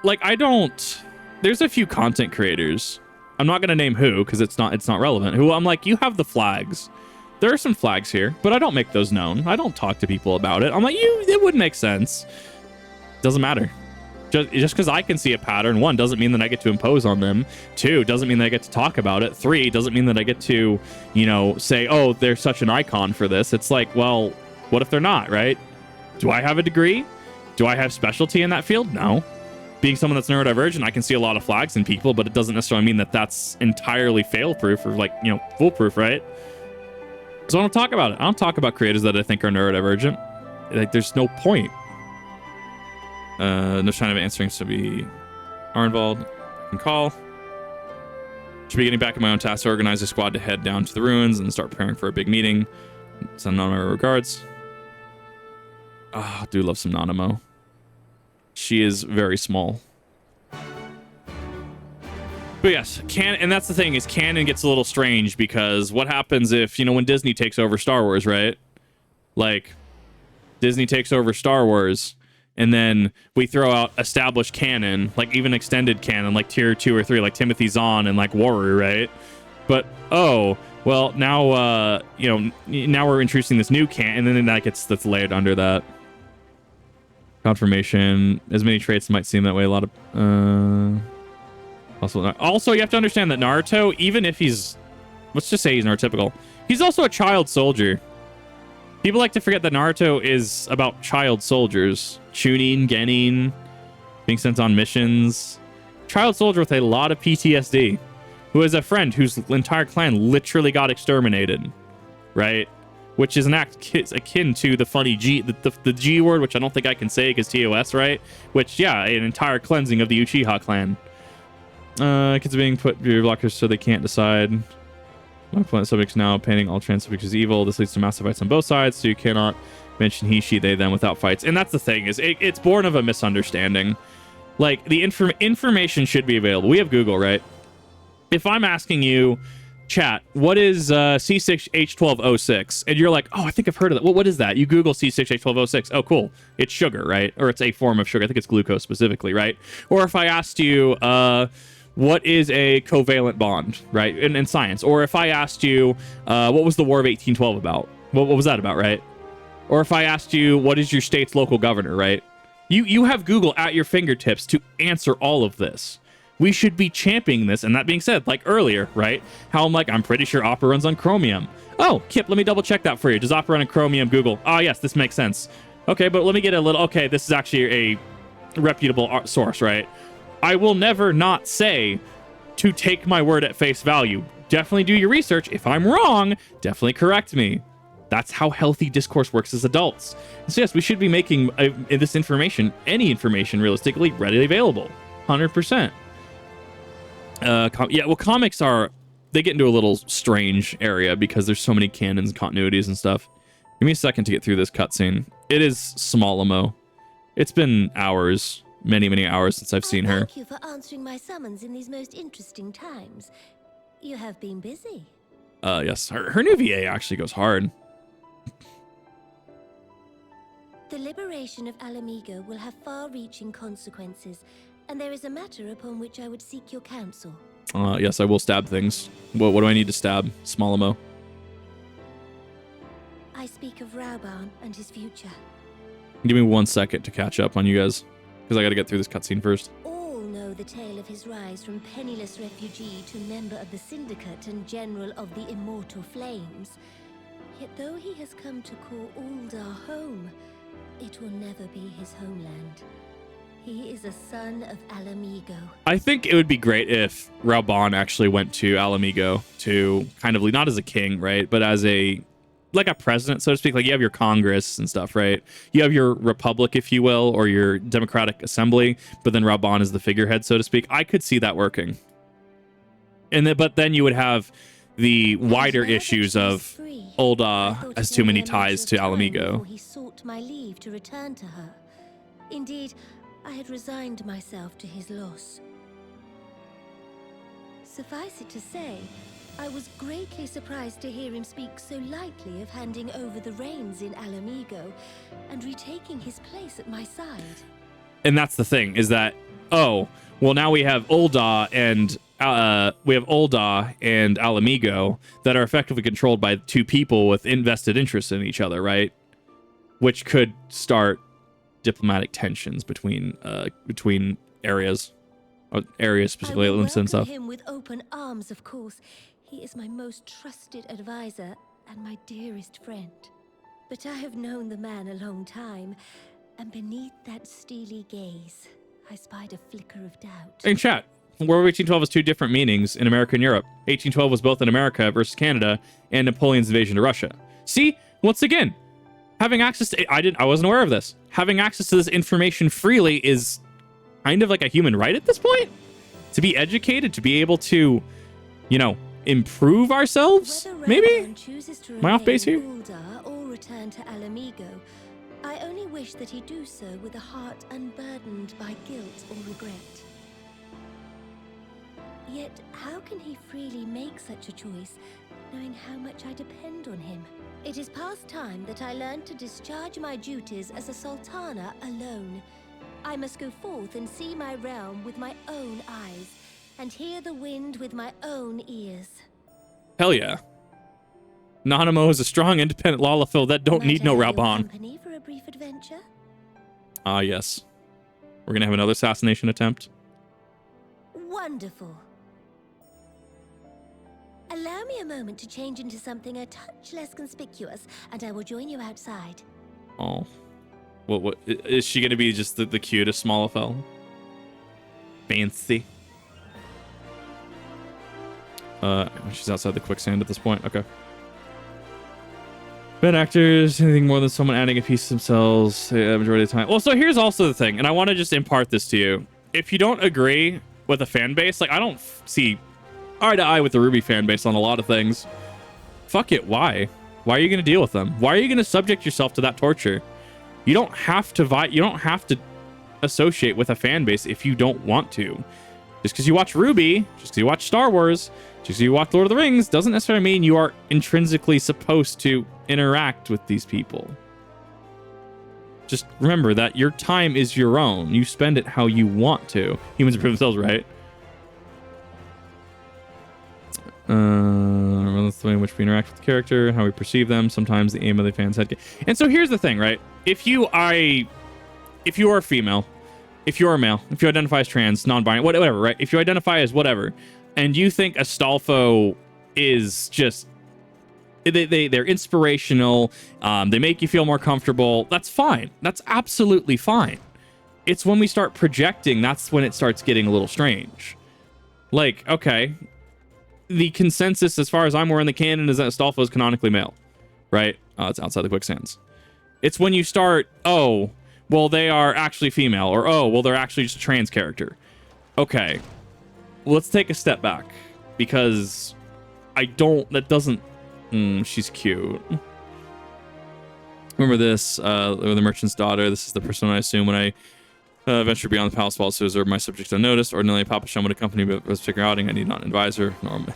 like, there's a few content creators. I'm not gonna name who because it's not relevant. Who I'm like, you have the flags. There are some flags here, but I don't make those known. I don't talk to people about it. I'm like, it wouldn't make sense. Doesn't matter. Just because I can see a pattern, 1, doesn't mean that I get to impose on them. 2, doesn't mean that I get to talk about it. 3, doesn't mean that I get to, you know, say, oh, they're such an icon for this. It's like, well, what if they're not, right? Do I have a degree? Do I have specialty in that field? No. Being someone that's neurodivergent, I can see a lot of flags in people, but it doesn't necessarily mean that that's entirely fail-proof or, like, you know, foolproof, right? So I don't talk about it. I don't talk about creators that I think are neurodivergent. Like, there's no point. No sign of answering, so we are involved. I can call. Should be getting back in my own task to organize a squad to head down to the ruins and start preparing for a big meeting. Send on my regards. Oh, I do love some Nanamo. She is very small. But yes, and that's the thing, is canon gets a little strange, because what happens if, you know, when Disney takes over Star Wars, right? Like, Disney takes over Star Wars, and then we throw out established canon, like even extended canon, like tier 2 or 3, like Timothy Zahn and like Warrior, right? But, oh, well, now, you know, now we're introducing this new canon, and then that's layered under that. Confirmation. As many traits might seem that way, a lot of, also, you have to understand that Naruto, even if he's, let's just say he's neurotypical, he's also a child soldier. People like to forget that Naruto is about child soldiers. Chunin, Genin, being sent on missions. Child soldier with a lot of PTSD, who has a friend whose entire clan literally got exterminated, right? Which is an act akin to the funny G, the G word, which I don't think I can say because TOS, right? Which, yeah, an entire cleansing of the Uchiha clan. Kids are being put behavior blockers so they can't decide. My planet subjects now painting all trans subjects as evil. This leads to massive fights on both sides, so you cannot mention he, she, they, them without fights. And that's the thing, is it's born of a misunderstanding. Like, the information should be available. We have Google, right? If I'm asking you, chat, what is C6H12O6? And you're like, oh, I think I've heard of that. Well, what is that? You Google C6H12O6. Oh, cool. It's sugar, right? Or it's a form of sugar. I think it's glucose specifically, right? Or if I asked you, what is a covalent bond, right? In science. Or if I asked you, what was the War of 1812 about? What was that about, right? Or if I asked you, what is your state's local governor, right? You have Google at your fingertips to answer all of this. We should be championing this. And that being said, like earlier, right? How I'm pretty sure Opera runs on Chromium. Oh, Kip, let me double check that for you. Does Opera run on Chromium? Google. Oh, yes, this makes sense. Okay, but let me get a little, okay, this is actually a reputable source, right? I will never not say to take my word at face value. Definitely do your research. If I'm wrong, definitely correct me. That's how healthy discourse works as adults. So yes, we should be making this information, any information realistically, readily available. 100%. Yeah, well, comics they get into a little strange area because there's so many canons and continuities and stuff. Give me a second to get through this cutscene. It is Smallamo. It's been hours. Many hours since I've seen her. Thank you for answering my summons in these most interesting times. You have been busy. Yes, her new VA actually goes hard. The liberation of Alamigo will have far-reaching consequences, and there is a matter upon which I would seek your counsel. Yes, I will stab things. What do I need to stab, Smallamo? I speak of Rauban and his future. Give me 1 second to catch up on you guys, because I got to get through this cutscene first. All know the tale of his rise from penniless refugee to member of the Syndicate and General of the Immortal Flames. Yet though he has come to call Ul'dah home, it will never be his homeland. He is a son of Alamigo. I think it would be great if Rauban actually went to Alamigo to kind of lead, not as a king, right, but as a president, so to speak. Like, you have your Congress and stuff, right? You have your Republic, if you will, or your Democratic Assembly, but then Rauban is the figurehead, so to speak. I could see that working. But then you would have the wider issues of Ul'dah has too many ties to Alamigo. He sought my leave to return to her. Indeed, I had resigned myself to his loss. Suffice it to say, I was greatly surprised to hear him speak so lightly of handing over the reins in Alamigo and retaking his place at my side. And that's the thing, is that, oh, well, now we have Ul'dah and Alamigo that are effectively controlled by two people with invested interest in each other, right? Which could start diplomatic tensions between areas, or areas specifically I will and stuff. welcome him with open arms, of course. He is my most trusted advisor and my dearest friend. But I have known the man a long time, and beneath that steely gaze, I spied a flicker of doubt. In chat, War of 1812 has two different meanings in America and Europe. 1812 was both in America versus Canada and Napoleon's invasion to Russia. See, once again, having access to I wasn't aware of this. Having access to this information freely is kind of like a human right at this point. To be educated, to be able to, improve ourselves, maybe? Am I off base here? Or return to Alamigo, I only wish that he do so with a heart unburdened by guilt or regret. Yet, how can he freely make such a choice, knowing how much I depend on him? It is past time that I learned to discharge my duties as a sultana alone. I must go forth and see my realm with my own eyes, and hear the wind with my own ears. Hell yeah. Nanamo is a strong, independent Lalafell that don't need no Raubon. Company for a brief adventure? Ah, yes. We're gonna have another assassination attempt. Wonderful. Allow me a moment to change into something a touch less conspicuous, and I will join you outside. Oh. What is she gonna be, just the cutest Smallafell? Fancy. She's outside the quicksand at this point. Okay. Bad actors, anything more than someone adding a piece of themselves majority of the time. Well, so here's also the thing, and I want to just impart this to you. If you don't agree with a fan base, like I don't see eye to eye with the RWBY fan base on a lot of things. Fuck it, why? Why are you going to deal with them? Why are you going to subject yourself to that torture? You don't have to associate with a fan base if you don't want to. Just because you watch RWBY, just because you watch Star Wars, just because you watch Lord of the Rings, doesn't necessarily mean you are intrinsically supposed to interact with these people. Just remember that your time is your own. You spend it how you want to. Humans improve themselves, right? That's the way in which we interact with the character, how we perceive them, sometimes the aim of the fan's head. And so here's the thing, right? If you are female, if you're a male, if you identify as trans, non-binary, whatever, right? If you identify as whatever, and you think Astolfo is just they're inspirational, they make you feel more comfortable, that's fine. That's absolutely fine. It's when we start projecting, that's when it starts getting a little strange. Like, okay, the consensus, as far as I'm aware in the canon, is that Astolfo is canonically male, right? It's outside the quicksands. It's when you start, oh, well, they are actually female, or oh, well, they're actually just a trans character. Okay, let's take a step back, because she's cute. Remember this, the merchant's daughter. This is the person I assume when I venture beyond the palace walls to observe my subject unnoticed. Ordinarily, Papa Shum would accompany me, but for this particular outing, I need not an advisor. Norman.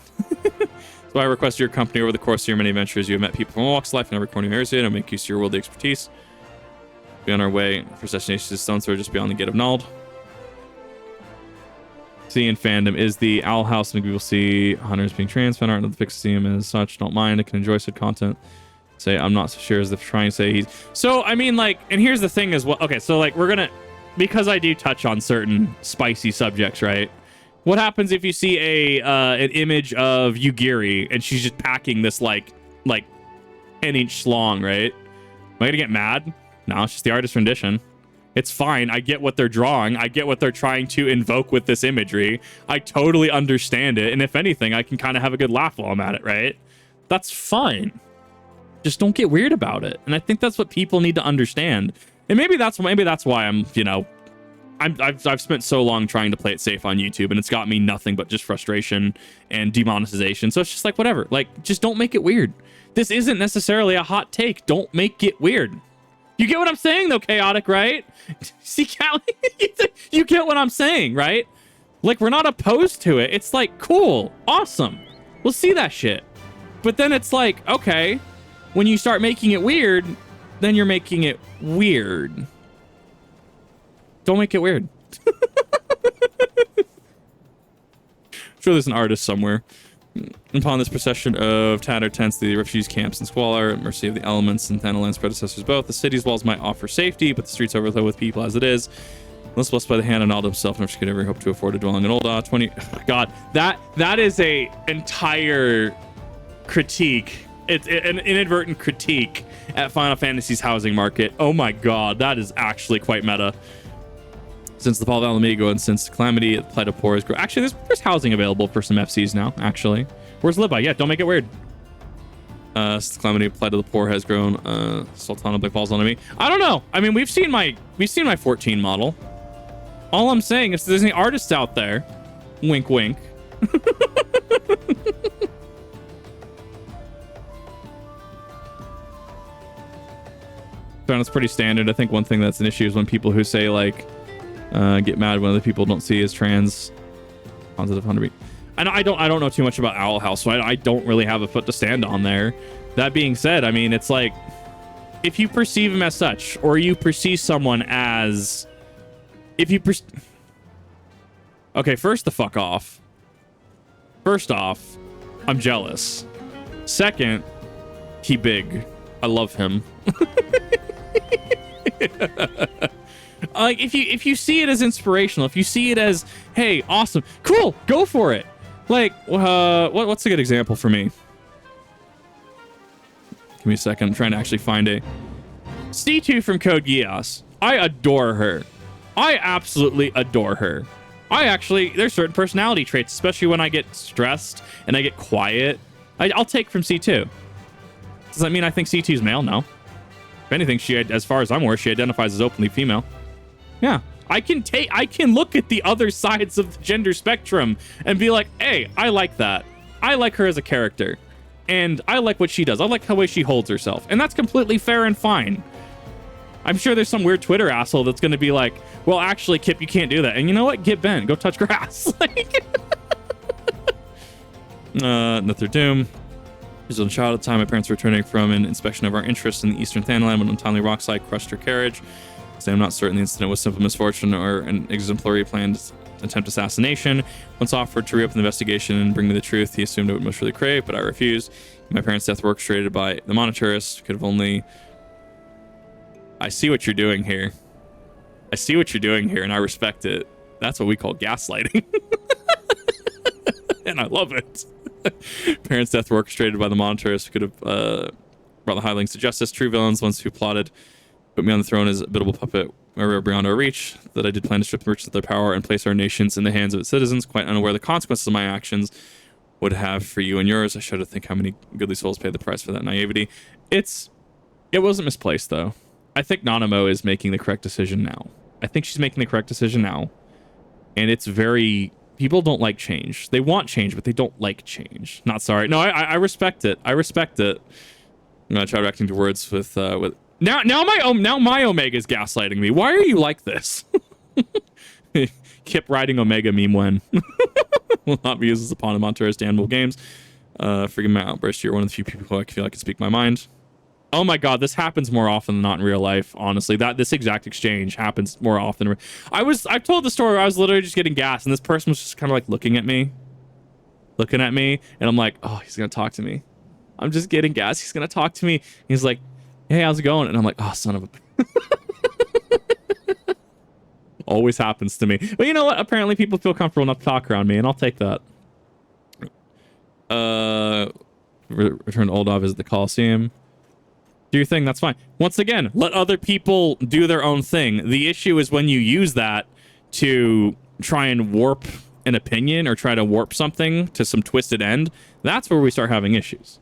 So I request your company over the course of your many adventures. You have met people from all walks of life in every corner of Erzia, and make use of your worldly expertise. Be on our way for destination to Stone Throw, just beyond the Gate of Nald. See in fandom is the Owl House, and people see hunters being trans. Fan art of the pixie him as such. Don't mind. I can enjoy said content. Say I'm not so sure as if trying to say he's. So I mean, like, and here's the thing as well. Okay, so like we're gonna, because I do touch on certain spicy subjects, right? What happens if you see an image of Yugiri and she's just packing this like 10-inch slong, right? Am I gonna get mad? No, it's just the artist's rendition. It's fine. I get what they're drawing. I get what they're trying to invoke with this imagery. I totally understand it. And if anything, I can kind of have a good laugh while I'm at it, right? That's fine. Just don't get weird about it. And I think that's what people need to understand. And maybe that's why I'm, I've spent so long trying to play it safe on YouTube, and it's got me nothing but just frustration and demonetization. So it's just like, whatever. Like, just don't make it weird. This isn't necessarily a hot take. Don't make it weird. You get what I'm saying, though, Chaotic, right? See, Callie? You get what I'm saying, right? Like, we're not opposed to it. It's like, cool, awesome. We'll see that shit. But then it's like, okay, when you start making it weird, then you're making it weird. Don't make it weird. I'm sure there's an artist somewhere. Upon this procession of tattered tents, the refugees camps and squalor, at mercy of the elements and Thanalan's predecessors both. The city's walls might offer safety, but the streets overflow with people as it is. Unless blessed by the hand of Nald himself, never could ever hope to afford a dwelling in Ul'dah. 20. God, that is a entire critique. It's an inadvertent critique at Final Fantasy's housing market. Oh my God, that is actually quite meta. Since the fall of Alamigo and since Calamity, Plight of Poor has grown. Actually, there's housing available for some FCs now, actually. Where's Libai? Yeah, don't make it weird. Since Calamity, Plight of the Poor has grown. Sultana Blake falls on me. I don't know. I mean, we've seen my 14 model. All I'm saying is if there's any artists out there, wink, wink. Found it's pretty standard. I think one thing that's an issue is when people who say like get mad when other people don't see as trans positive 100. And I don't know too much about Owl House, so I don't really have a foot to stand on there. That being said, I mean, it's like if you perceive him as such, or you perceive someone as okay, first the fuck off. First off, I'm jealous. Second, he big. I love him. Like if you see it as inspirational, if you see it as, hey, awesome, cool, go for it. Like, what's a good example for me? Give me a second. I'm trying to actually find a C2 from Code Geass. I adore her. I absolutely adore her. There's certain personality traits, especially when I get stressed and I get quiet. I'll take from C2. Does that mean I think C2's male? No. If anything, as far as I'm aware, she identifies as openly female. Yeah. I can look at the other sides of the gender spectrum and be like, hey, I like that. I like her as a character. And I like what she does. I like the way she holds herself. And that's completely fair and fine. I'm sure there's some weird Twitter asshole that's going to be like, well, actually, Kip, you can't do that. And you know what? Get bent. Go touch grass. Nether Doom. As a child at the time, my parents were returning from an inspection of our interests in the eastern Thanalan when an untimely rock slide crushed her carriage. So I'm not certain the incident was simple misfortune or an exemplary planned attempt assassination. Once offered to reopen the investigation and bring me the truth, he assumed I would most really crave, but I refused. My parents' death were orchestrated by the Monetarist. Could have only... I see what you're doing here. I see what you're doing here, and I respect it. That's what we call gaslighting. And I love it. Parents' death were orchestrated by the Monetarist. Could have brought the Highlings to justice. True villains, ones who plotted, put me on the throne as a biddable puppet wherever beyond our reach. That I did plan to strip the merchants of their power and place our nations in the hands of its citizens, quite unaware of the consequences of my actions would have for you and yours. I shudder to think how many goodly souls paid the price for that naivety. It wasn't misplaced, though. I think Nanamo is making the correct decision now. I think she's making the correct decision now. And it's very... People don't like change. They want change, but they don't like change. Not sorry. No, I respect it. I respect it. I'm gonna try reacting to words with now my Omega's gaslighting me. Why are you like this? Kip riding Omega meme when will not be used as a pawn in Montero's Danville games. Forgive my outburst. You're one of the few people who I feel I can speak my mind. Oh my God, this happens more often than not in real life. Honestly, this exact exchange happens more often. I've told the story where I was literally just getting gas, and this person was just kind of like looking at me, and I'm like, oh, he's gonna talk to me. I'm just getting gas. He's gonna talk to me. He's like, hey, how's it going? And I'm like, oh, son of a. Always happens to me. But you know what? Apparently, people feel comfortable enough to talk around me, and I'll take that. Return to Ul'dah, visit the Coliseum. Do your thing, that's fine. Once again, let other people do their own thing. The issue is when you use that to try and warp an opinion or try to warp something to some twisted end. That's where we start having issues.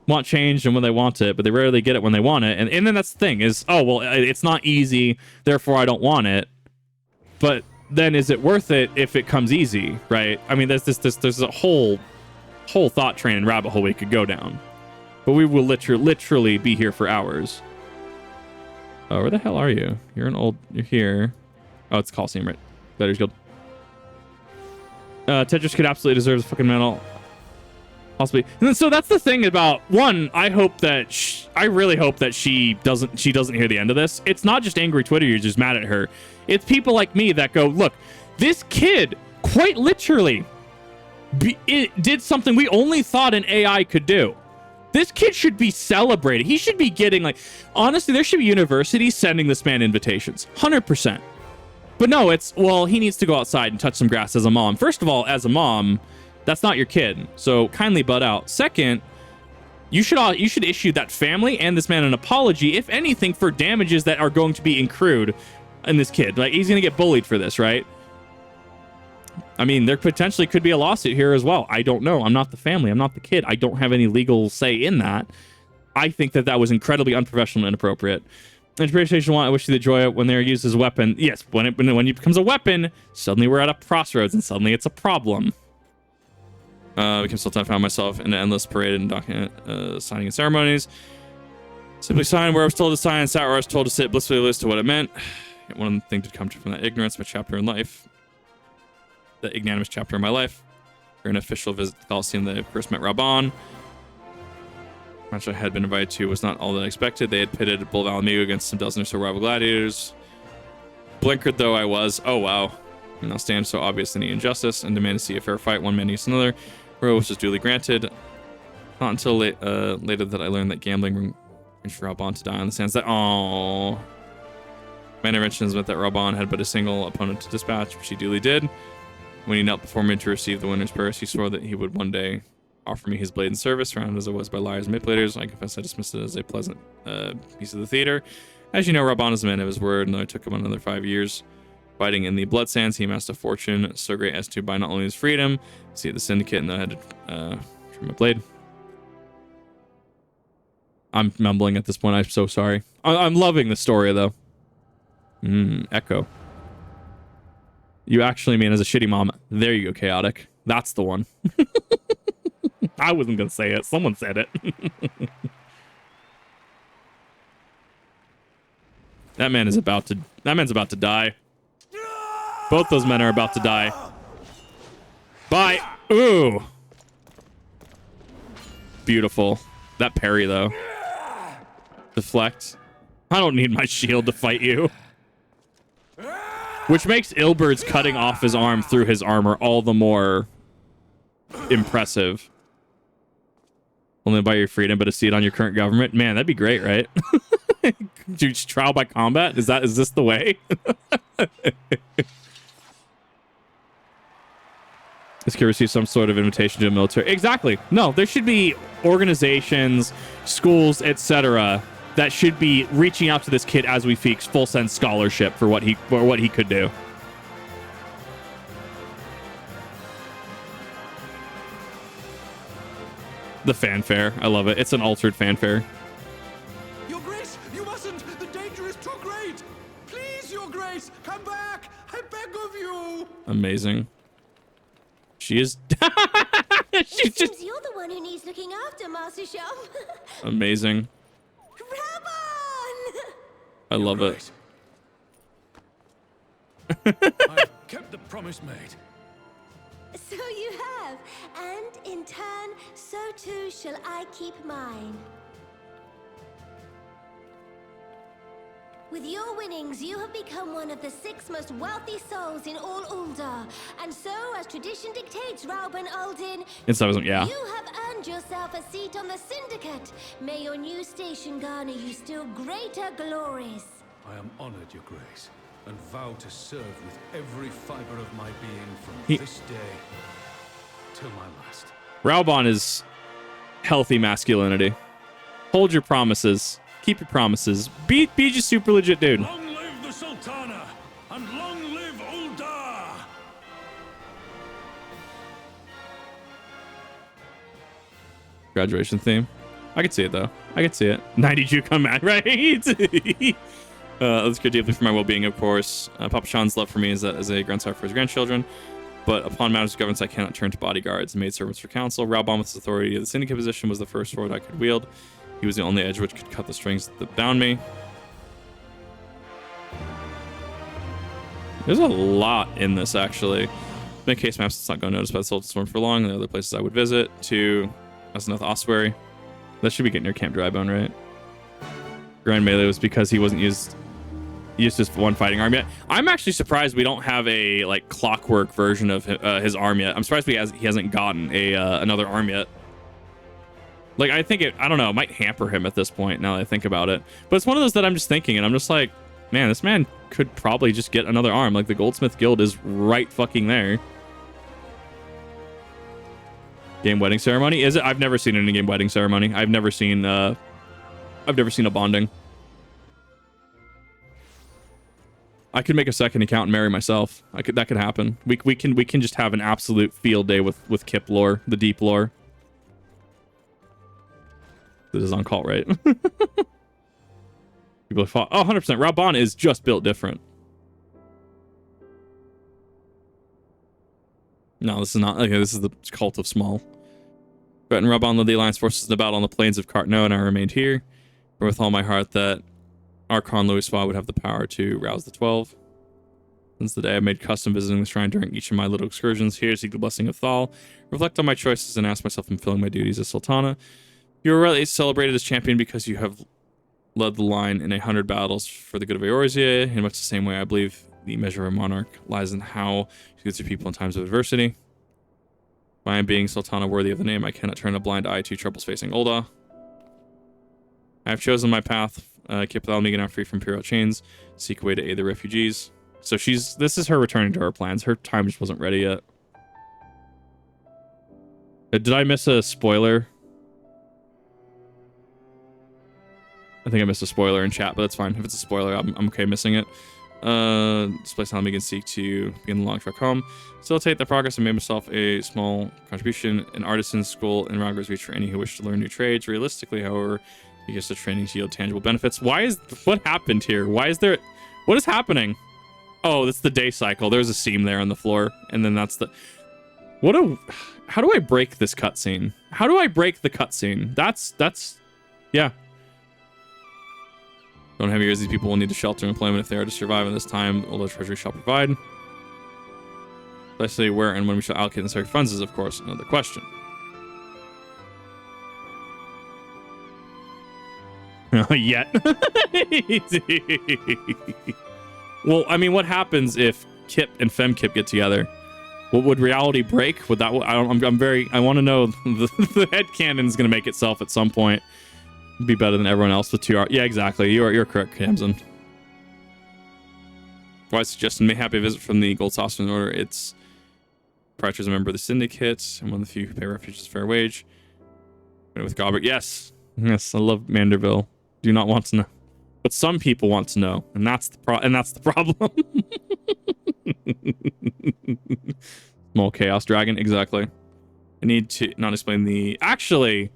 Want change and when they want it, but they rarely get it when they want it. And then that's the thing is, oh, well, it's not easy, therefore I don't want it. But then is it worth it if it comes easy, right? I mean, there's a whole thought train and rabbit hole we could go down. But we will literally be here for hours. Oh, where the hell are you? You're here. Oh, it's Coliseum, right? Veterans Guild. Tetris could absolutely deserve the fucking medal. Possibly. And then, so that's the thing about one. I hope that I really hope that she doesn't hear the end of this. It's not just angry Twitter users mad at her. It's people like me that go, look, this kid quite literally it did something we only thought an AI could do. This kid should be celebrated. He should be getting, like, honestly, there should be universities sending this man invitations. 100%. But no, it's, well, he needs to go outside and touch some grass as a mom. First of all, as a mom, that's not your kid. So kindly butt out. Second, you should issue that family and this man an apology, if anything, for damages that are going to be accrued in this kid. Like, he's going to get bullied for this, right? I mean, there potentially could be a lawsuit here as well. I don't know. I'm not the family. I'm not the kid. I don't have any legal say in that. I think that that was incredibly unprofessional and inappropriate. Interpretation 1, I wish you the joy when they're used as a weapon. Yes, when it becomes a weapon, suddenly we're at a crossroads and suddenly it's a problem. Became Sultan, I found myself in an endless parade and document signing and ceremonies. Simply signed where I was told to sign and sat where I was told to sit, blissfully oblivious to what it meant. One thing did come from that ignorance, my chapter in life. The ignanimous chapter in my life. For an official visit to the Coliseum that I first met Raban. Match I had been invited to was not all that I expected. They had pitted Bull of Alamigo against some dozen or so rival gladiators. Blinkered though I was, oh wow. And now stand so obvious in the injustice and demand to see a fair fight, one man against another. Royal was just duly granted. Not until later that I learned that gambling arranged for Raban to die on the sands. That, aww. My interventions meant that Raban had but a single opponent to dispatch, which he duly did. When he knelt before me to receive the winner's purse, he swore that he would one day offer me his blade in service. Surrounded as I was by liars and manipulators, I confess I dismissed it as a pleasant piece of the theater. As you know, Raban is a man of his word, and though it took him another 5 years fighting in the blood sands, he amassed a fortune so great as to buy not only his freedom, see the syndicate, and then I had to trim a blade. I'm mumbling at this point. I'm so sorry. I'm loving the story, though. Echo. You actually mean as a shitty mom. There you go, Chaotic. That's the one. I wasn't gonna say it. Someone said it. That man's about to die. Both those men are about to die. Bye. Ooh. Beautiful. That parry, though. Deflect. I don't need my shield to fight you. Which makes Ilberd's cutting off his arm through his armor all the more impressive. Only by your freedom, but a seat on your current government. Man, that'd be great, right? Dude, trial by combat? Is this the way? This kid received some sort of invitation to a military. Exactly. No, there should be organizations, schools, etc., that should be reaching out to this kid as we speak, full send scholarship for what he could do. The fanfare, I love it. It's an altered fanfare. Your Grace, you mustn't. The danger is too great. Please, Your Grace, come back. I beg of you. Amazing. She is. She's just. You're the one who needs looking after, Master Shah. Amazing. Raban! I love it. I've kept the promise made. So you have, and in turn, so too shall I keep mine. With your winnings, you have become one of the 6 most wealthy souls in all Uldar, and so, as tradition dictates, Rauban Aldin, yeah. you have earned yourself a seat on the Syndicate. May your new station garner you still greater glories. I am honored, Your Grace, and vow to serve with every fiber of my being from this day till my last. Rauban is healthy masculinity. Hold your promises. Keep your promises. Be just super legit, dude. Long live the Sultana, and long live Uldar! Graduation theme. I could see it, though. I could see it. 90 Jew come mad, right? Let's go deeply for my well-being, of course. Papa Sean's love for me is a grandsire for his grandchildren. But upon matters of governance, I cannot turn to bodyguards and maidservants for counsel. Rauban, with his authority of the syndicate position, was the first sword I could wield. He was the only edge which could cut the strings that bound me. There's a lot in this, actually. Make case maps, it's not going to notice by the Sultan Storm for long. The other places I would visit to Asnath Ossuary. That should be getting near Camp Drybone, right? Grand Melee was because he wasn't used He's just one fighting arm yet. I'm actually surprised we don't have a like clockwork version of his arm yet. I'm surprised he hasn't gotten a another arm yet. Like I think I don't know, it might hamper him at this point now that I think about it. But it's one of those that I'm just thinking, and I'm just like, man, this man could probably just get another arm. Like the Goldsmith Guild is right fucking there. Game wedding ceremony? Is it? I've never seen an in-game wedding ceremony. I've never seen a bonding. I could make a second account and marry myself. That could happen. We can just have an absolute field day with Kip lore, the deep lore. This is on call, right? People fought. Oh, 100%. Raban is just built different. No, this is not. Okay, this is the Cult of Small. Brett and Raban led the Alliance forces in the battle on the plains of Cartno, and I remained here. For with all my heart that Archon Louis would have the power to rouse the 12. Since the day I made custom visiting the shrine during each of my little excursions here, seek the blessing of Thal, reflect on my choices, and ask myself if I'm fulfilling my duties as Sultana. You are rightly celebrated as champion because you have led the line in 100 battles for the good of Eorzea. In much the same way, I believe the measure of a monarch lies in how she leads her people in times of adversity. By being Sultana worthy of the name, I cannot turn a blind eye to troubles facing Ul'dah. I have chosen my path. Kip Almegan are free from imperial chains. Seek a way to aid the refugees. So this is her returning to her plans. Her time just wasn't ready yet. Did I miss a spoiler? I think I missed a spoiler in chat, but that's fine. If it's a spoiler, I'm okay missing it. Display how we can seek to begin the long trek home. Facilitate the progress and made myself a small contribution. An artisan school in Rogers Reach for any who wish to learn new trades. Realistically, however, you get the training to yield tangible benefits. What happened here? What is happening? Oh, that's the day cycle. There's a seam there on the floor. And then that's how do I break this cutscene? How do I break the cutscene? Yeah. Don't have ears. These people will need to shelter and employment if they are to survive in this time. Although Treasury shall provide. Especially where and when we shall allocate necessary funds is, of course, another question. Yet. Well, I mean, what happens if Kip and Femkip get together? What would reality break? Would that? I want to know. The headcanon is going to make itself at some point. Be better than everyone else with 2 hours. Yeah, exactly. You're correct, Camson. Why suggestion? May happy visit from the Gold Saucer in order. It's Pratcher is a member of the Syndicate and one of the few who pay refugees fair wage. With Gobert, yes, I love Manderville. Do not want to know, but some people want to know, and that's the problem. Small Chaos Dragon, exactly. I need to not explain the actually.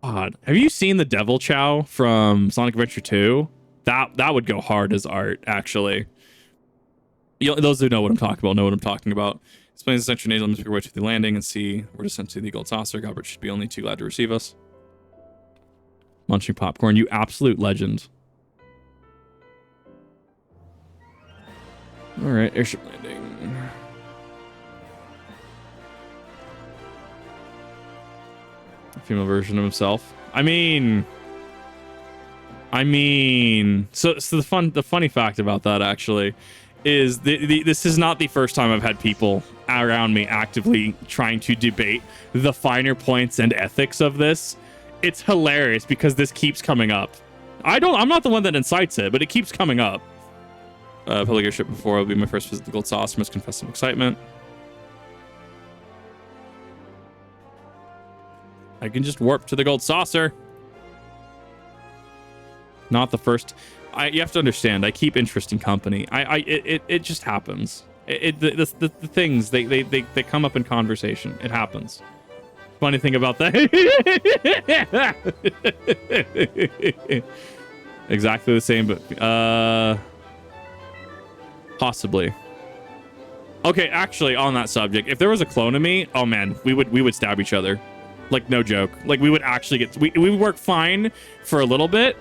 God, have you seen the Devil Chow from Sonic Adventure 2? That would go hard as art, actually. Those who know what I'm talking about know what I'm talking about. Explains the Central Nasal must be way to the landing and see we're descent to the Gold Saucer. Gobert should be only too glad to receive us. Munching popcorn, you absolute legend. All right, airship landing. Female version of himself. I mean, so the funny fact about that actually is this is not the first time I've had people around me actively trying to debate the finer points and ethics of this. It's hilarious because this keeps coming up. I'm not the one that incites it, but it keeps coming up. Public airship before will be my first visit to the Gold Saucer. Must confess some excitement. I can just warp to the Gold Saucer. Not the first. You have to understand. I keep interesting company. It just happens. The things they come up in conversation. It happens. Funny thing about that. Exactly the same, but possibly. Okay, actually, on that subject, if there was a clone of me, oh man, we would stab each other. Like, no joke. Like, we would actually we would work fine for a little bit,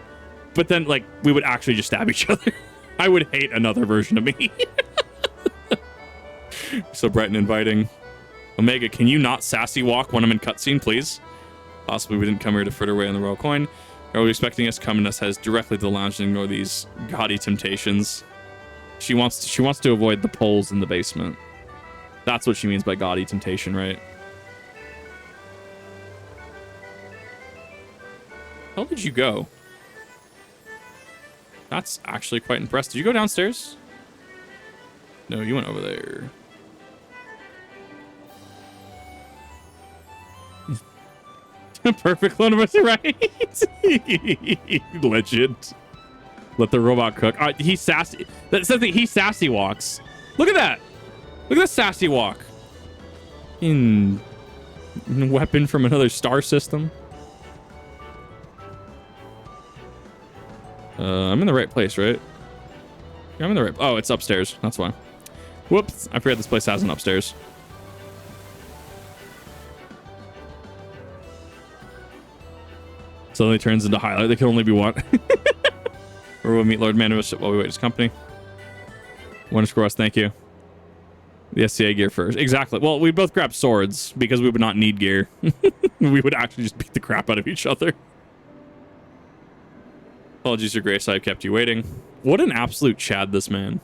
but then, like, we would actually just stab each other. I would hate another version of me. So bright and inviting. Omega, can you not sassy walk when I'm in cutscene, please? Possibly we didn't come here to fritter away on the royal coin. Are we expecting us coming us heads directly to the lounge and ignore these gaudy temptations? She wants to avoid the poles in the basement. That's what she means by gaudy temptation, right? How did you go? That's actually quite impressive. Did you go downstairs? No, you went over there. Perfect clone of us, right? Legend. Let the robot cook. He's sassy. That's the thing. He sassy walks. Look at that. Look at that sassy walk. In weapon from another star system. I'm in the right place, right? Yeah, I'm in the right. Oh, it's upstairs. That's why. Whoops. I forgot this place has an upstairs. Suddenly turns into highlight. There can only be one. Or we'll meet Lord Manus while we wait his company. One score us, thank you. The SCA gear first. Exactly. Well, we both grab swords because we would not need gear. We would actually just beat the crap out of each other. Apologies, Your Grace. I've kept you waiting. What an absolute Chad, this man.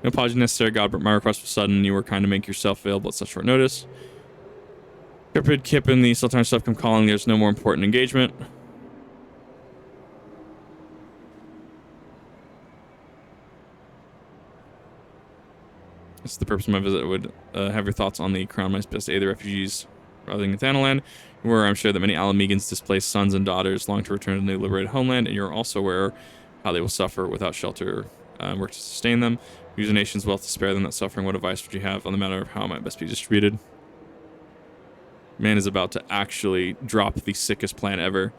No apology necessary, God, but my request was sudden. You were kind to make yourself available at such short notice. Kip and the Sultan stuff come calling. There's no more important engagement. This is the purpose of my visit. I would have your thoughts on the Crown Mice best aid the refugees rather than Thanalan, where I'm sure that many Alamegans displaced sons and daughters long to return to the liberated homeland, and you're also aware how they will suffer without shelter work to sustain them. Use a nation's wealth to spare them that suffering. What advice would you have on the matter of how it might best be distributed? Man is about to actually drop the sickest plan ever.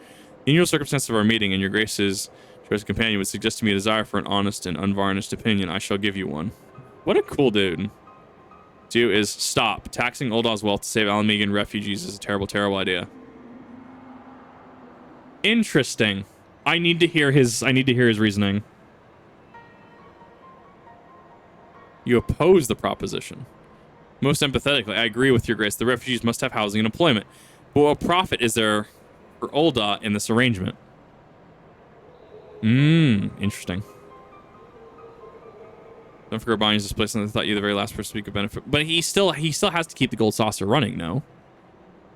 The unusual circumstance of our meeting and Your Grace's choice companion would suggest to me a desire for an honest and unvarnished opinion. I shall give you one. What a cool dude. 2 is stop. Taxing Ulda's wealth to save Alamegan refugees is a terrible, terrible idea. Interesting. I need to hear his reasoning. You oppose the proposition. Most empathetically, I agree with Your Grace. The refugees must have housing and employment. But what profit is there for Ulda in this arrangement? Interesting. Don't forget Bonnie's displacement. I thought you the very last person to speak of benefit. But he still has to keep the gold saucer running, no?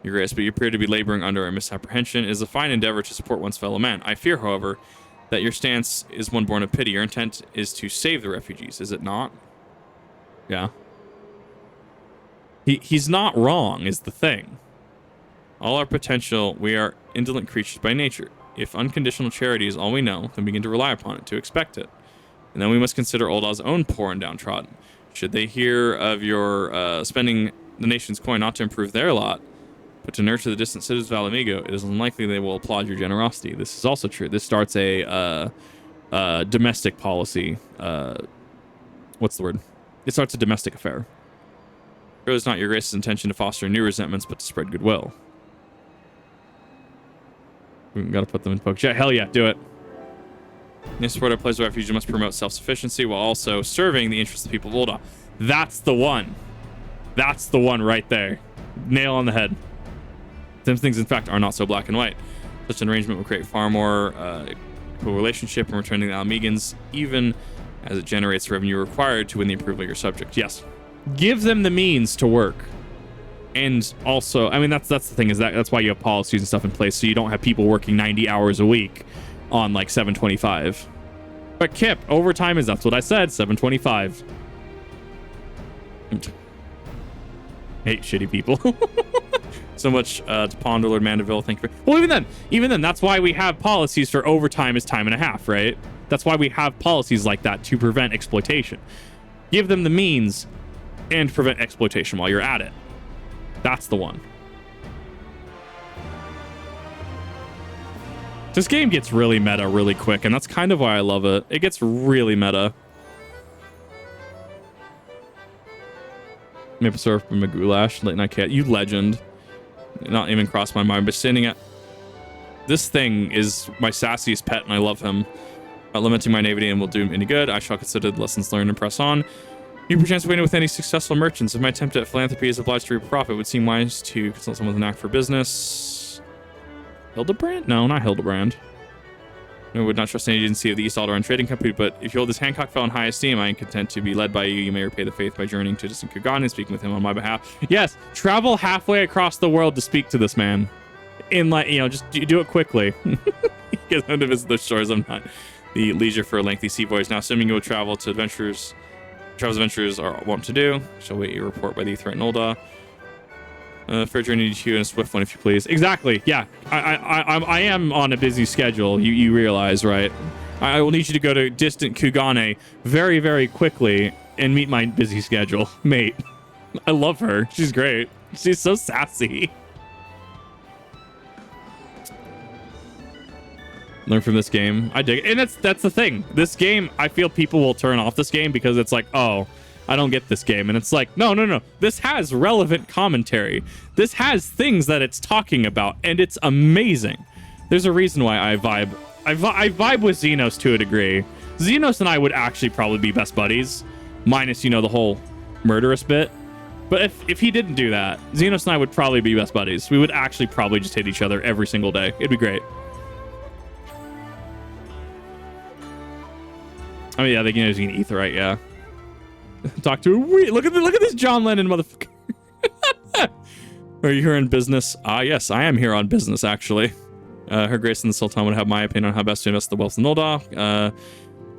Your Grace, but you appear to be laboring under a misapprehension. It is a fine endeavor to support one's fellow man. I fear, however, that your stance is one born of pity. Your intent is to save the refugees, is it not? Yeah. He's not wrong, is the thing. All our potential, we are indolent creatures by nature. If unconditional charity is all we know, then we begin to rely upon it, to expect it. And then we must consider Ulda's own poor and downtrodden. Should they hear of your spending the nation's coin not to improve their lot, but to nurture the distant citizens of Alamigo, it is unlikely they will applaud your generosity. This is also true. This starts a domestic policy. What's the word? It starts a domestic affair. It is not Your Grace's intention to foster new resentments, but to spread goodwill. We gotta put them in poke. Yeah, hell yeah, do it. In this support our place of refuge must promote self-sufficiency while also serving the interests of the people of Ulda. That's the one. That's the one right there. Nail on the head. Some things, in fact, are not so black and white. Such an arrangement will create far more equal relationship in returning the Alamegans, even as it generates the revenue required to win the approval of your subject. Yes. Give them the means to work. And also, I mean, that's the thing, is that's why you have policies and stuff in place, so you don't have people working 90 hours a week on like 725. But Kip, overtime is, that's what I said, 725. Hate shitty people. So much to ponder, Lord Mandeville. Thank you. Well, even then, that's why we have policies for overtime is time and a half, right? That's why we have policies like that, to prevent exploitation. Give them the means and prevent exploitation while you're at it. That's the one. This game gets really meta really quick, and that's kind of why I love it. It gets really meta. Maple syrup and Magulash, late night cat. You legend. Not even crossed my mind, but standing at... This thing is my sassiest pet, and I love him. Lamenting my naivety and will do him any good. I shall consider the lessons learned and press on. You perchance acquainted with any successful merchants. If my attempt at philanthropy is obliged to reap profit, it would seem wise to consult someone with a knack for business. Hildebrand? No, not Hildebrand. I would not trust any agency of the East Alderaan Trading Company, but if you hold this Hancock fellow in high esteem, I am content to be led by you. You may repay the faith by journeying to distant Kugan and speaking with him on my behalf. Yes, travel halfway across the world to speak to this man. In like, you know, just do it quickly. Because I'm to visit those shores. I'm not the leisure for a lengthy sea voyage. Now, assuming you will travel to adventures, travel's adventures are wont to do. Shall wait your report by the Aetherite Nolda. Fair journey to you and a swift one, if you please. Exactly. Yeah, I am on a busy schedule. You realize, right? I will need you to go to distant Kugane very, very quickly and meet my busy schedule, mate. I love her. She's great. She's so sassy. Learn from this game. I dig it. And that's the thing. This game, I feel people will turn off this game because it's like, oh, I don't get this game. And it's like, no. This has relevant commentary. This has things that it's talking about, and it's amazing. There's a reason why I vibe with Xenos to a degree. Xenos and I would actually probably be best buddies, minus, you know, the whole murderous bit. But if he didn't do that, Xenos and I would probably be best buddies. We would actually probably just hit each other every single day. It'd be great. I mean, yeah, they can use an Aetherite, yeah. Talk to her. Look at this John Lennon motherfucker. Are you here on business? Yes, I am here on business, actually. Her Grace and the Sultan would have my opinion on how best to invest the wealth of Nolda.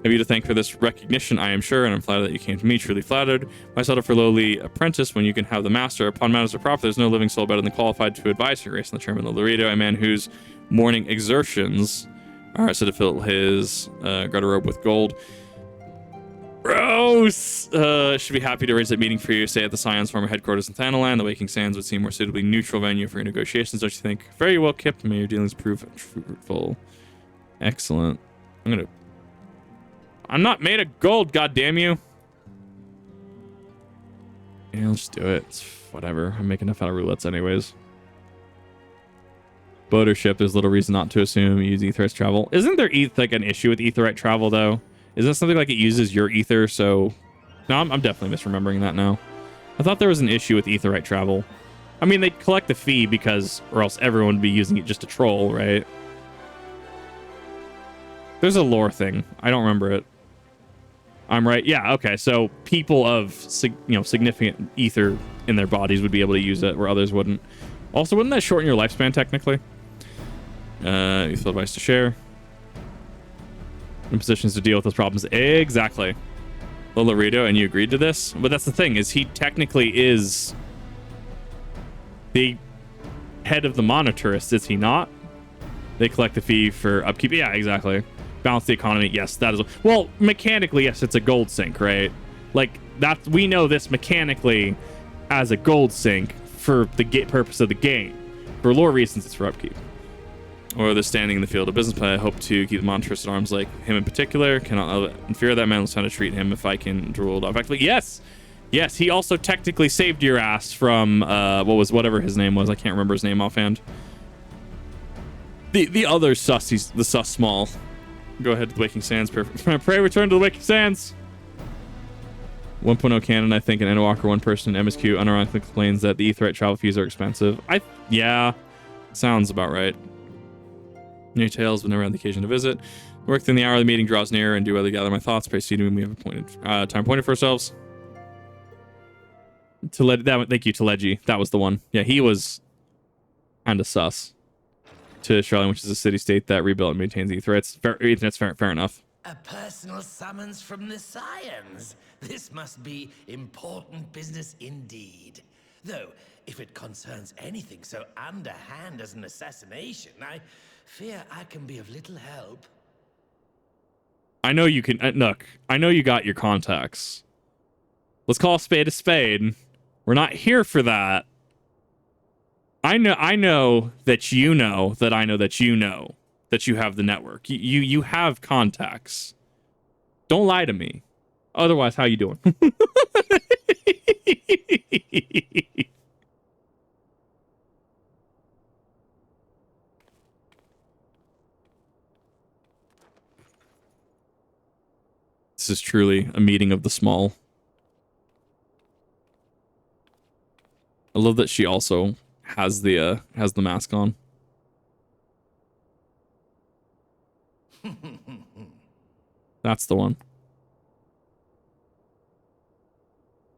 Have you to thank for this recognition, I am sure, and I'm flattered that you came to me, truly flattered. Why settle for lowly apprentice when you can have the master? Upon matters of profit, there's no living soul better than qualified to advise Her Grace and the Chairman of Laredo, a man whose morning exertions are said to fill his garderobe with gold. Gross! Should be happy to arrange that meeting for you. Stay at the Scion's former headquarters in Thanalan. The Waking Sands would seem more suitably neutral venue for your negotiations, don't you think? Very well kept. May your dealings prove fruitful. Excellent. I'm not made of gold, goddamn you. Yeah, let's do it. It's whatever. I'm making enough out of roulettes anyways. Boat or ship, there's little reason not to assume you use Aetherite travel. Isn't there like an issue with Aetherite travel though? Isn't it something like it uses your ether? So, no, I'm definitely misremembering that now. I thought there was an issue with Aetherite travel. I mean, they'd collect the fee because, or else everyone would be using it just to troll, right? There's a lore thing. I don't remember it. I'm right. Yeah. Okay. So people of significant ether in their bodies would be able to use it, where others wouldn't. Also, wouldn't that shorten your lifespan technically? Useful advice to share. In positions to deal with those problems. Exactly. Laredo, and you agreed to this? But that's the thing, is he technically is the head of the monetarists, is he not? They collect the fee for upkeep. Yeah, exactly. Balance the economy. Yes, that is. Well, mechanically, yes, it's a gold sink, right? Like, that, we know this mechanically as a gold sink for the purpose of the game. For lore reasons, it's for upkeep. Or the standing in the field of business, but I hope to keep the monetarist at arms, like him in particular. Cannot fear that man. Will try to treat him if I can rule it effectively. Yes, yes. He also technically saved your ass from whatever his name was. I can't remember his name offhand. The other sus, he's the sus small. Go ahead to the Waking Sands. Perfect. Pray return to the Waking Sands. 1.0 canon, I think, an Endwalker one person MSQ unironically complains that the Aetherite travel fees are expensive. Yeah, sounds about right. New tales, but never had the occasion to visit. Work within the hour of the meeting draws near and do other gather my thoughts. Proceed when we have appointed time appointed for ourselves. Thank you, Teleji. That was the one. Yeah, he was kind of sus. To Charlotte, which is a city-state that rebuilt and maintains Aetherites. That's fair enough. A personal summons from the Scions. This must be important business indeed. Though, if it concerns anything so underhand as an assassination, I fear I can be of little help. I know you can. Look, I know you got your contacts. Let's call a spade. We're not here for that. I know that you know that I know that you know that you have the network. You have contacts. Don't lie to me. Otherwise, how you doing? This is truly a meeting of the small. I love that she also has the mask on. That's the one.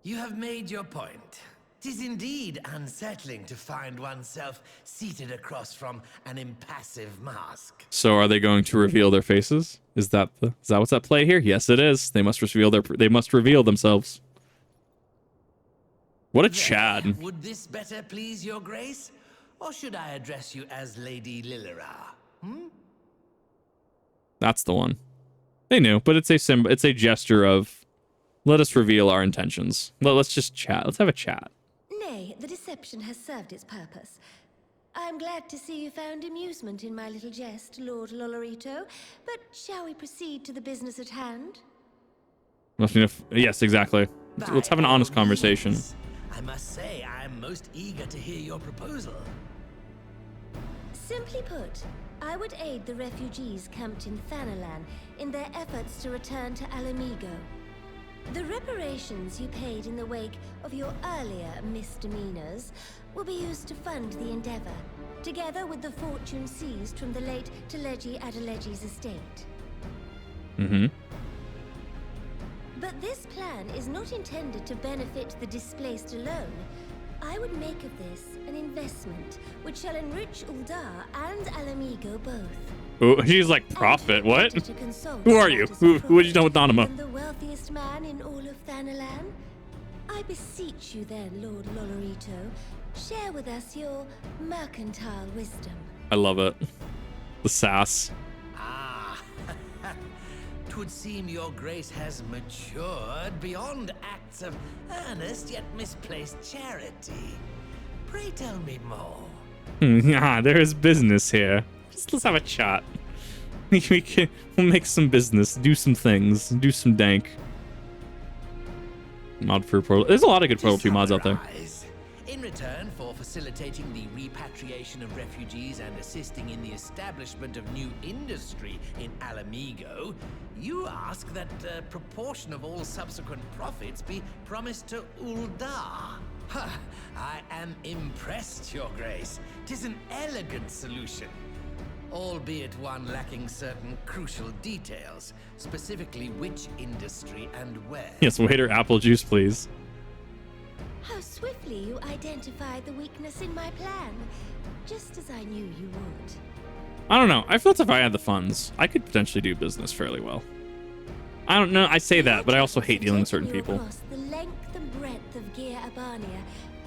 You have made your point. 'Tis indeed unsettling to find oneself seated across from an impassive mask. So are they going to reveal their faces? Is that what's at play here? Yes, it is. They must reveal themselves. What a Chad. Would this better please your grace? Or should I address you as Lady Lilira? That's the one. They knew, but it's a gesture of, let us reveal our intentions. Let's just chat. Let's have a chat. Nay, the deception has served its purpose. I'm glad to see you found amusement in my little jest, Lord Lolorito. But shall we proceed to the business at hand? Yes, exactly. Let's have an honest conversation. I must say, I am most eager to hear your proposal. Simply put, I would aid the refugees camped in Thanalan in their efforts to return to Alamigo. The reparations you paid in the wake of your earlier misdemeanors will be used to fund the endeavor, together with the fortune seized from the late Teleji Adeleji's estate. But this plan is not intended to benefit the displaced alone. I would make of this an investment which shall enrich Uldar and Alamigo both. Ooh, she's like, profit, what? Who are you? Who have you done with Donima? The wealthiest man in all of Thanalan? I beseech you then, Lord Lolorito, share with us your mercantile wisdom. I love it. The sass. Ah, 'twould seem your grace has matured beyond acts of earnest yet misplaced charity. Pray tell me more. There is business here. Let's have a chat. We'll make some business, do some things, do some dank. Mod for Portal. There's a lot of good Portal 2 mods out there. In return for facilitating the repatriation of refugees and assisting in the establishment of new industry in Alamigo, you ask that a proportion of all subsequent profits be promised to Uldar. I am impressed, Your Grace. 'Tis an elegant solution, albeit one lacking certain crucial details, specifically which industry and where. Yes, waiter, apple juice, please. How swiftly you identified the weakness in my plan, just as I knew you would. I don't know. I felt if I had the funds, I could potentially do business fairly well. I don't know. I say that, but I also hate dealing with certain people. Across the length and breadth of Gear Abania,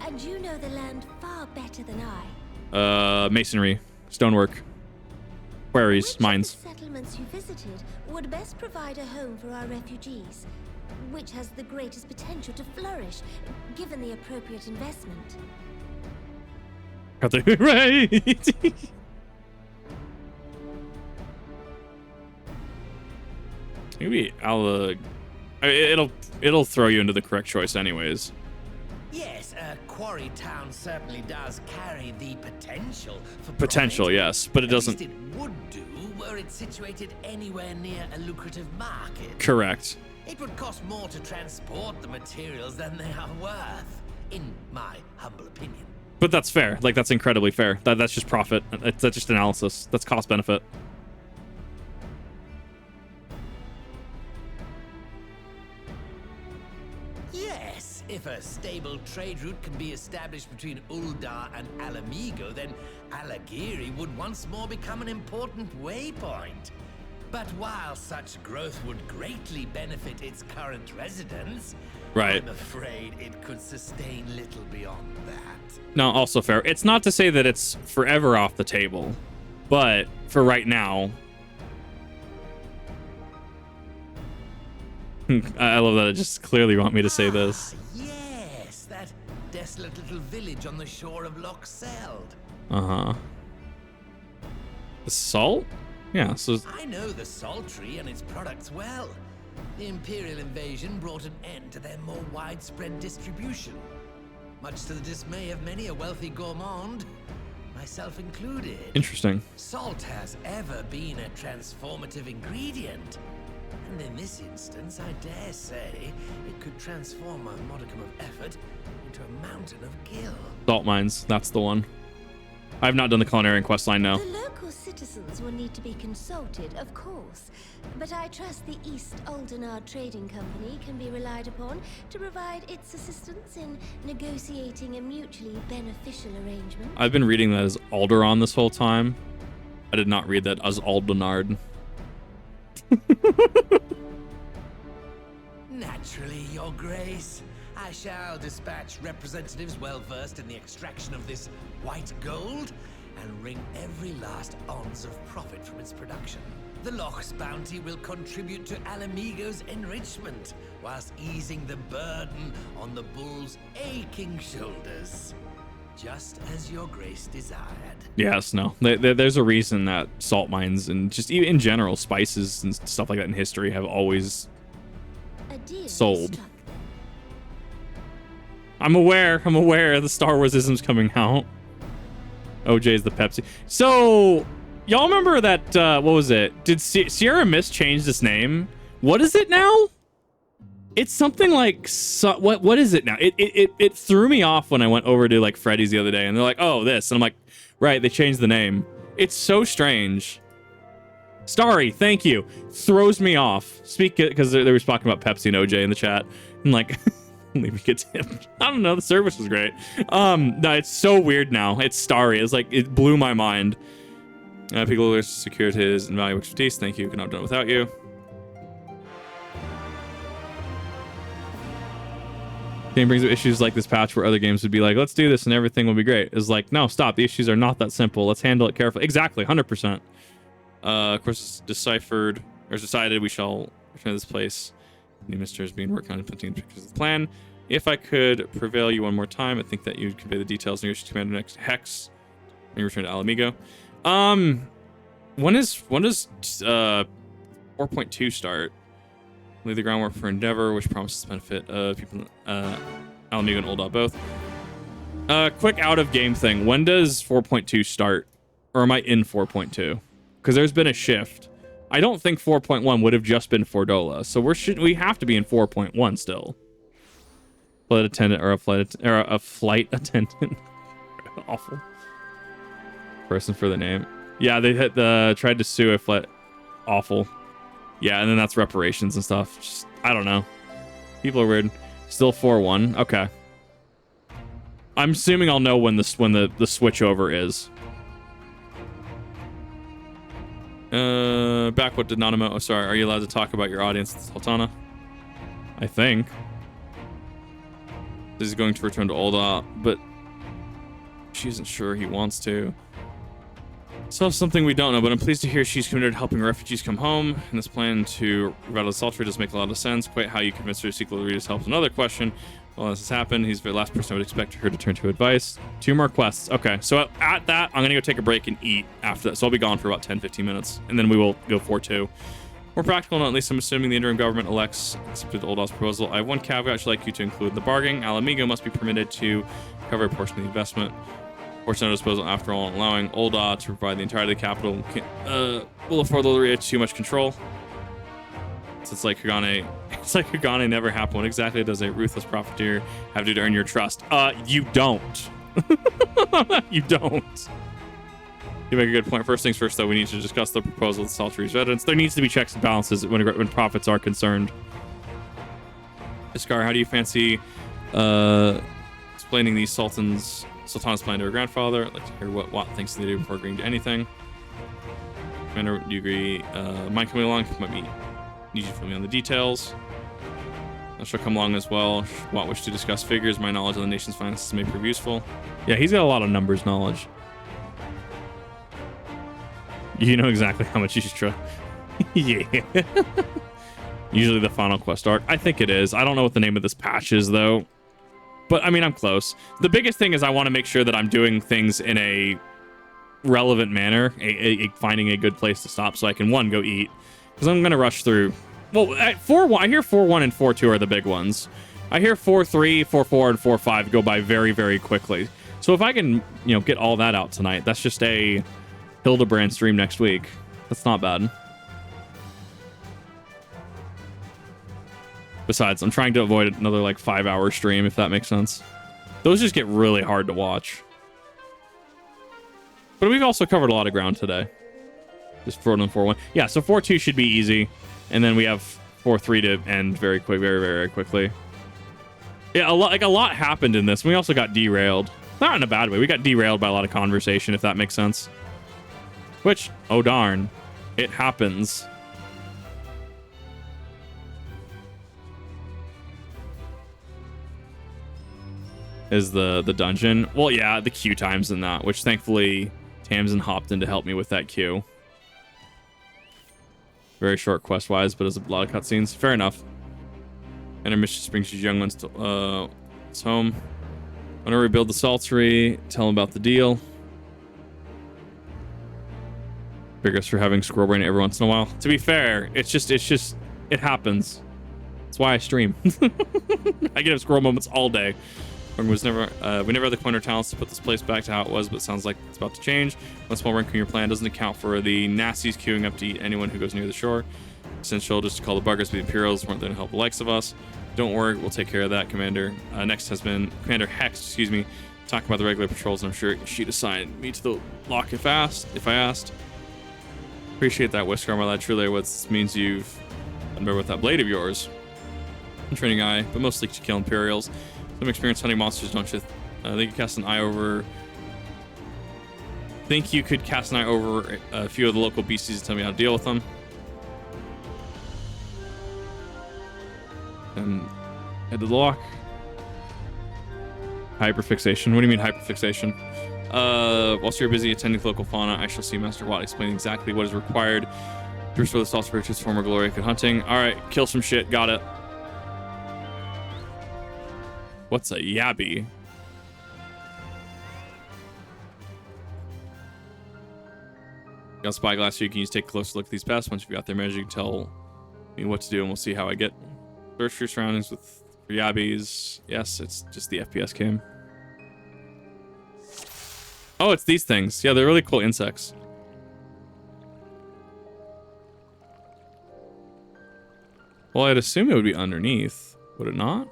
and you know the land far better than I. Masonry, stonework, quarries, mines. Which of the settlements you visited would best provide a home for our refugees? Which has the greatest potential to flourish, given the appropriate investment? Right. Maybe it'll throw you into the correct choice anyways. Yes, Quarry Town certainly does carry the potential for potential, profit. yes, but it doesn't. At least it would do were it situated anywhere near a lucrative market. Correct. It would cost more to transport the materials than they are worth, in my humble opinion. But that's fair. Like, that's incredibly fair. That's just profit. That's just analysis. That's cost benefit. Yes, if a stable trade route can be established between Uldar and Alamigo, then Alagiri would once more become an important waypoint. But while such growth would greatly benefit its current residents, right, I'm afraid it could sustain little beyond that. No, also fair. It's not to say that it's forever off the table, but for right now, I love that it just clearly want me to say this. Yes, that desolate little village on the shore of Loch Seld. Uh-huh. The salt? Yeah, so... I know the salt tree and its products well. The Imperial invasion brought an end to their more widespread distribution, much to the dismay of many a wealthy gourmand, myself included. Interesting. Salt has ever been a transformative ingredient, and in this instance, I dare say, it could transform a modicum of effort into a mountain of gil. Salt mines, that's the one. I've not done the Culinarian questline, no. The local citizens will need to be consulted, of course. But I trust the East Aldenard Trading Company can be relied upon to provide its assistance in negotiating a mutually beneficial arrangement. I've been reading that as Alderon this whole time. I did not read that as Aldenard. Naturally, Your Grace. I shall dispatch representatives well versed in the extraction of this white gold and wring every last ounce of profit from its production. The Loch's bounty will contribute to Alamigo's enrichment, whilst easing the burden on the bull's aching shoulders. Just as Your Grace desired. Yes, no. There's a reason that salt mines and just even in general, spices and stuff like that in history have always sold. I'm aware of the Star Wars isms coming out. OJ's the Pepsi. So, y'all remember that, what was it? Did Sierra Mist change this name? What is it now? It's something like, what is it now? It threw me off when I went over to like Freddy's the other day and they're like, oh, this. And I'm like, right, they changed the name. It's so strange. Starry, thank you. Throws me off. Because they were talking about Pepsi and OJ in the chat. I'm like, leave me a tip. I don't know. The service was great. No, it's so weird now. It's Starry. It's like, it blew my mind. People secured his invaluable expertise. Thank you. Could not have done it without you. Game brings up issues like this patch where other games would be like, let's do this and everything will be great. It's like, no, stop. The issues are not that simple. Let's handle it carefully. Exactly. 100%. Of course, it's deciphered or decided we shall return to this place. New minister is being worked on implementing pictures of the plan. If I could prevail you one more time, I think that you'd convey the details. Negotiate Commander next Hex. And you return to Alamigo. When does 4.2 start? Lay the groundwork for Endeavor, which promises to benefit people Alamigo and Ul'dah both. Quick out of game thing. When does 4.2 start? Or am I in 4.2? Because there's been a shift. I don't think 4.1 would have just been Fordola, so we have to be in 4.1 still. Flight attendant or a flight attendant. Awful. Person for the name. Yeah, they tried to sue a flight. Awful. Yeah, and then that's reparations and stuff. Just, I don't know. People are weird. Still 4.1. Okay. I'm assuming I'll know when the switch over is. Back what did Nanamo? Oh, sorry. Are you allowed to talk about your audience, Sultana? I think. This is going to return to Ul'dah, but she isn't sure he wants to. So something we don't know, but I'm pleased to hear she's committed to helping refugees come home. And this plan to revitalize Sultry does make a lot of sense. Quite how you convince her to seek Lorita's help is another question. Well, this has happened. He's the last person I would expect her to turn to advice. 2 more quests. Okay, so at that, I'm going to go take a break and eat after that. So I'll be gone for about 10-15 minutes, and then we will go 4-2. More practical note, at least I'm assuming the interim government accepted Uldah's proposal. I have one caveat I'd like you to include. The bargaining Alamigo must be permitted to cover a portion of the investment. Portion of the disposal, after all, allowing Ul'dah to provide the entirety of the capital will afford Lorita too much control. So it's like Hagane never happened. What exactly does a ruthless profiteer have to do to earn your trust? You don't. You don't. You make a good point. First things first, though, we need to discuss the proposal with Sultry's veterans. There needs to be checks and balances when profits are concerned. Iskar, how do you fancy explaining these Sultan's plan to her grandfather? I'd like to hear what Watt thinks they do before agreeing to anything. Commander, do you agree? Mind coming along? Might be need you to fill me on the details. I shall come along as well. Watt wish to discuss figures. My knowledge of the nation's finances may prove useful. Yeah, he's got a lot of numbers knowledge. You know exactly how much you should try. Yeah. Usually the final quest arc. I think it is. I don't know what the name of this patch is, though. But, I mean, I'm close. The biggest thing is I want to make sure that I'm doing things in a relevant manner, finding a good place to stop so I can, one, go eat. Because I'm going to rush through. Well, at 4.1, I hear 4.1 and 4.2 are the big ones. I hear 4.3, 4.4, and 4.5 go by very, very quickly. So if I can, get all that out tonight, that's just a Hildebrand stream next week. That's not bad. Besides, I'm trying to avoid another, 5-hour stream, if that makes sense. Those just get really hard to watch. But we've also covered a lot of ground today. Just 4-1, 4-1. Yeah, so 4-2 should be easy. And then we have 4-3 to end very quick, very, very quickly. Yeah, a lot happened in this. We also got derailed. Not in a bad way. We got derailed by a lot of conversation, if that makes sense. Which, oh darn, it happens. Is the dungeon. Well, yeah, the queue times in that, which thankfully Tamsin hopped in to help me with that queue. Very short quest-wise, but there's a lot of cutscenes. Fair enough. Intermission brings you young ones to it's home. Want to rebuild the saltery, tell them about the deal. Big us for having squirrel brain every once in a while. To be fair, it happens. That's why I stream. I get squirrel moments all day. We never had the coin talents to put this place back to how it was, but it sounds like it's about to change. One small wrinkle in your plan doesn't account for the nasties queuing up to eat anyone who goes near the shore. Essential just to call the buggers, but the Imperials weren't there to help the likes of us. Don't worry, we'll take care of that, Commander. Next has been Commander Hex, excuse me, talking about the regular patrols, and I'm sure she'd assign me to the lock if I asked. Appreciate that, Whisker Armor lad. Truly, what this means you've done better with that blade of yours. I'm training eye, but mostly to kill Imperials. Some experience hunting monsters, don't you? Think you could cast an eye over a few of the local beasties and tell me how to deal with them. And head to the lock. Hyperfixation. What do you mean hyperfixation? Whilst you're busy attending to local fauna, I shall see Master Watt explain exactly what is required to restore the salt spirit to its former glory. Good hunting. All right, kill some shit. Got it. What's a yabby? Got spyglass so you can use take a closer look at these pests. Once you've got their measure, you can tell me what to do and we'll see how I get. Search your surroundings with yabbies. Yes, it's just the FPS cam. Oh, it's these things. Yeah, they're really cool insects. Well, I'd assume it would be underneath. Would it not?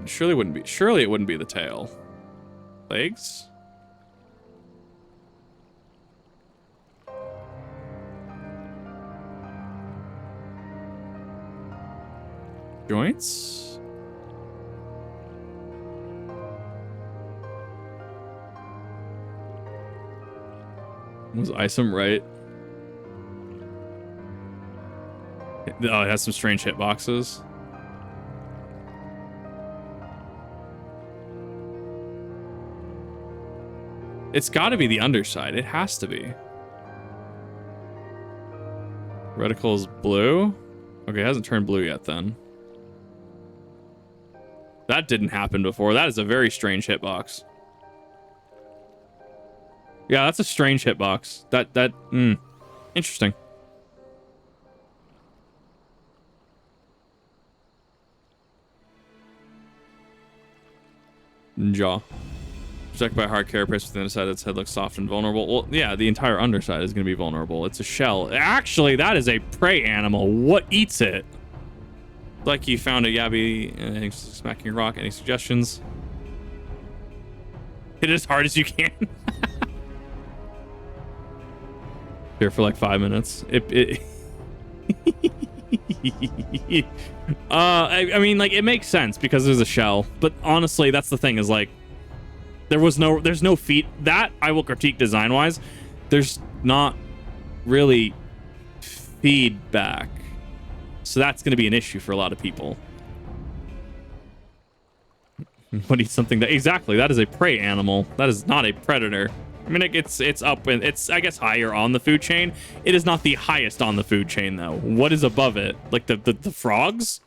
Surely it wouldn't be the tail. Legs? Joints? Was Isom right? Oh, it has some strange hitboxes. It's got to be the underside. It has to be. Reticle is blue? Okay, it hasn't turned blue yet then. That didn't happen before. That is a very strange hitbox. Yeah, that's a strange hitbox. Interesting. Jaw. Protected by a hard carapace with the underside of its head looks soft and vulnerable. Well, yeah, the entire underside is going to be vulnerable. It's a shell. Actually, that is a prey animal. What eats it? Like you found a yabby smacking a rock. Any suggestions? Hit it as hard as you can. Here for like 5 minutes. I mean, like, it makes sense because there's a shell. But honestly, that's the thing is like, there's no feet that I will critique design wise. There's not really feedback, so that's going to be an issue for a lot of people. What eats something that exactly that is a prey animal. That is not a predator. I mean, it's up and it's I guess higher on the food chain. It is not the highest on the food chain though. What is above it? Like the frogs?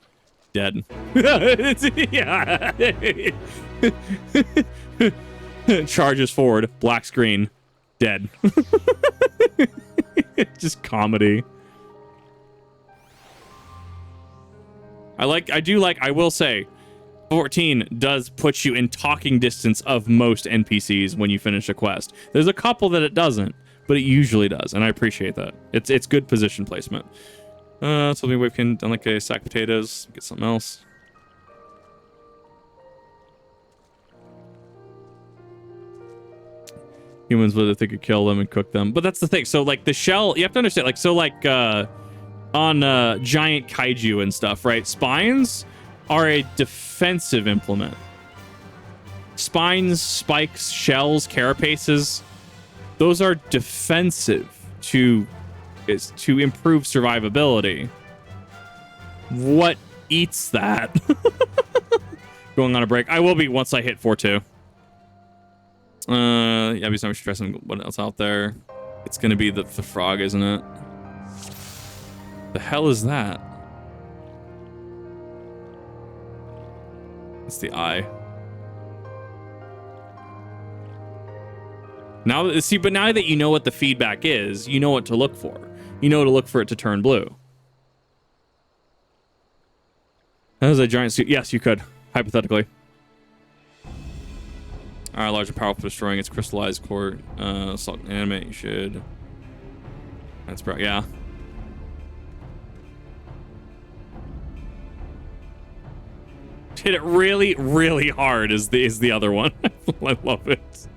Dead. Yeah. Charges forward, black screen, dead. Just comedy. I will say 14 does put you in talking distance of most NPCs when you finish a quest. There's a couple that it doesn't, but it usually does, and I appreciate that. It's good position placement. Something we can done like a sack potatoes, get something else. Humans would think could kill them and cook them, but that's the thing. So like the shell, you have to understand. Like so, like on giant kaiju and stuff, right? Spines are a defensive implement. Spines, spikes, shells, carapaces, those are defensive to improve survivability. What eats that? Going on a break. I will be once I hit 4-2. Yeah, be so much stressing what else out there. It's gonna be the frog, isn't it? The hell is that? It's the eye. Now, see, but now that you know what the feedback is, you know what to look for. You know to look for it to turn blue. That is a giant suit. Yes, you could, hypothetically. Alright, large and powerful for destroying its crystallized core. Assault and animate, you should. That's probably, yeah. Hit it really, really hard is the other one. I love it.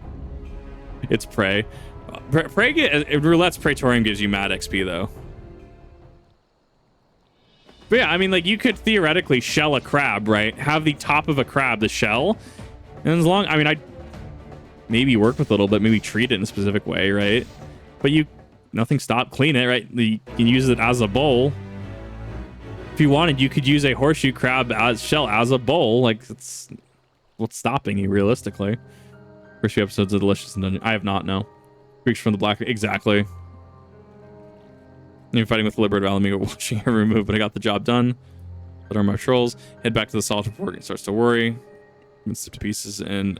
It's prey. Roulette's Praetorium gives you mad XP though. But yeah, I mean, like you could theoretically shell a crab, right? Have the top of a crab the shell, and as long, I mean, I'd maybe work with it a little bit, maybe treat it in a specific way, right? But nothing stopped, clean it, right? You can use it as a bowl. If you wanted, you could use a horseshoe crab shell as a bowl. Like, it's what's stopping you realistically? First few episodes of Delicious and Dungeon. I have not, no. Creatures from the Black. Exactly. You're fighting with the Liberator Alamigo, watching every move, but I got the job done. But are my trolls. Head back to the Salt Report. It starts to worry. Been snipped to pieces and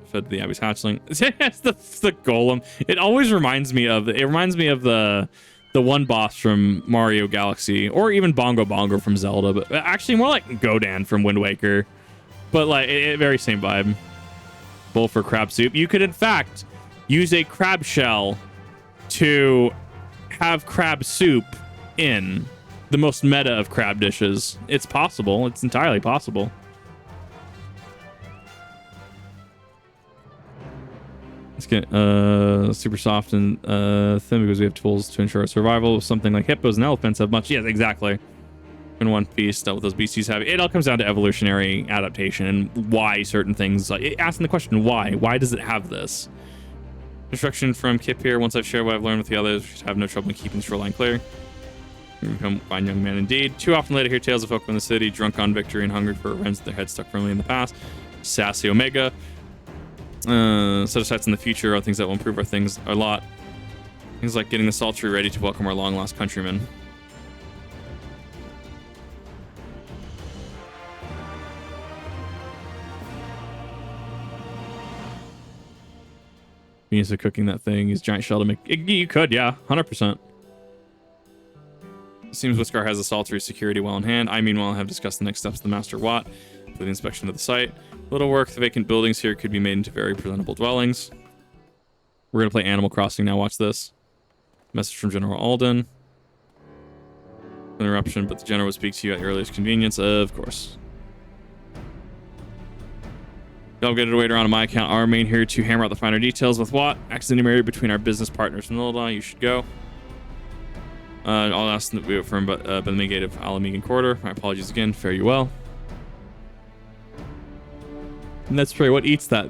fed to the Abbey's hatchling. It's the golem. It always reminds me of the one boss from Mario Galaxy, or even Bongo Bongo from Zelda, but actually more like Godan from Wind Waker. But like very same vibe. Bowl for crab soup. You could in fact use a crab shell to have crab soup in the most meta of crab dishes. It's possible. It's entirely possible. Let's get super soft and thin because we have tools to ensure our survival. Something like hippos and elephants have much. Yes, exactly. In one piece, dealt with those beasties have. It all comes down to evolutionary adaptation and why certain things. Asking the question why. Why does it have this? Instruction from Kip here. Once I've shared what I've learned with the others, we should have no trouble in keeping the shoreline clear. You become a fine young man indeed. Too often later hear tales of folk in the city, drunk on victory and hungry for revenge with their heads stuck firmly in the past. Sassy Omega. Set of sights in the future are things that will improve our things a lot. Things like getting the sultry ready to welcome our long-lost countrymen. Means of cooking that thing. Use giant shell to make. You could, yeah, 100%. Seems Whiskar has the sultry security well in hand. I meanwhile have discussed the next steps of the Master Watt for the inspection of the site. Little work. The vacant buildings here could be made into very presentable dwellings. We're gonna play Animal Crossing now. Watch this. Message from General Alden. Interruption, but the General will speak to you at your earliest convenience. Of course. Y'all get it away around on my account. Our main here to hammer out the finer details with Watt. Accidentally married between our business partners from Nilda. You should go. I'll ask them to be from but the Miqo'te of Alamegan Quarter. My apologies again. Fare you well. And that's true. What eats that?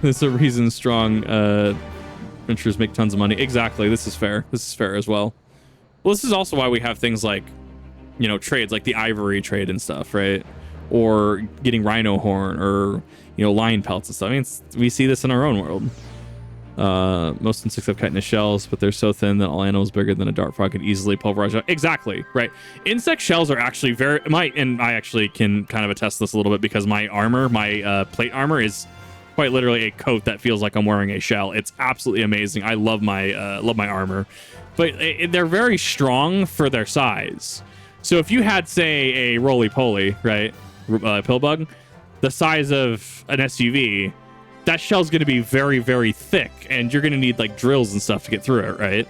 There's a reason strong adventurers make tons of money. Exactly. This is fair. This is fair as well. Well, this is also why we have things like, you know, trades like the ivory trade and stuff, right? Or getting rhino horn or, you know, lion pelts and stuff. I mean, we see this in our own world. Most insects have chitinous shells, but they're so thin that all animals bigger than a dart frog could easily pulverize. Exactly, right. Insect shells are actually and I actually can kind of attest this a little bit because my armor, my plate armor is quite literally a coat that feels like I'm wearing a shell. It's absolutely amazing. I love my armor, but they're very strong for their size. So if you had, say, a roly-poly, right, pill bug, the size of an SUV, that shell's going to be very, very thick, and you're going to need like drills and stuff to get through it, right?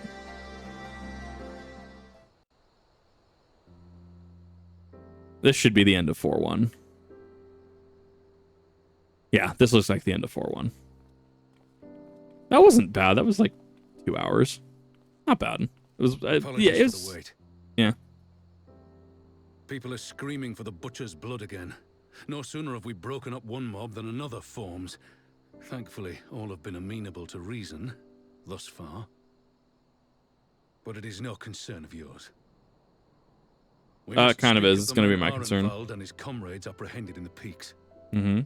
This should be the end of 4-1. Yeah, this looks like the end of 4-1. That wasn't bad. That was like 2 hours. Not bad. It was, yeah, it was, yeah. People are screaming for the butcher's blood again. No sooner have we broken up one mob than another forms. Thankfully, all have been amenable to reason, thus far. But it is no concern of yours. It kind of is. It's going to be my concern. And his comrades apprehended in the peaks. Mm-hmm.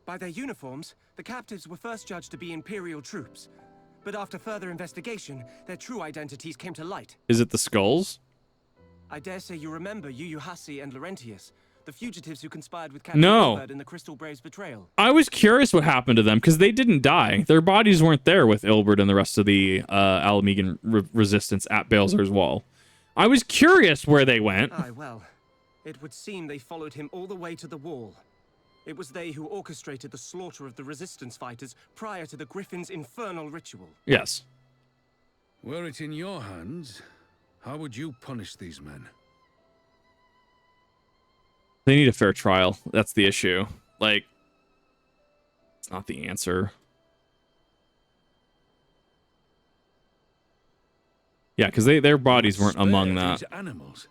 By their uniforms, the captives were first judged to be Imperial troops. But after further investigation, their true identities came to light. Is it the skulls? I dare say you remember Yu and Laurentius, the fugitives who conspired with Captain No. Ilberd in the Crystal Brave's betrayal. I was curious what happened to them, because they didn't die. Their bodies weren't there with Ilberd and the rest of the Alamegan resistance at Balzar's Wall. I was curious where they went. Aye, well, it would seem they followed him all the way to the wall. It was they who orchestrated the slaughter of the resistance fighters prior to the Griffin's infernal ritual. Yes. Were it in your hands, how would you punish these men? They need a fair trial. That's the issue. Like, it's not the answer. Yeah, because their bodies weren't among that. Animals.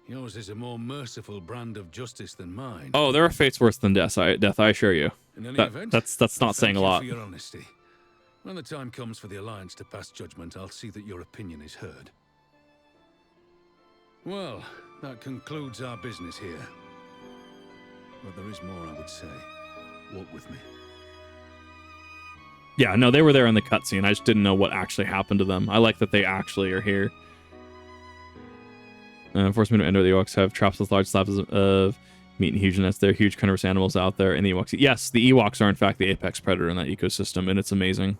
Yours is a more merciful brand of justice than mine. Oh, there are fates worse than death. I assure you. In any That, event, that's not saying a lot. Thank you for your honesty. When the time comes for the Alliance to pass judgment, I'll see that your opinion is heard. Well, that concludes our business here. But there is more, I would say. Walk with me. Yeah, no, they were there in the cutscene. I just didn't know what actually happened to them. I like that they actually are here. Force me to enter. The Ewoks have traps with large slabs of meat and huge nests. There are huge carnivorous animals out there. And the Ewoks... Yes, the Ewoks are in fact the apex predator in that ecosystem, and it's amazing.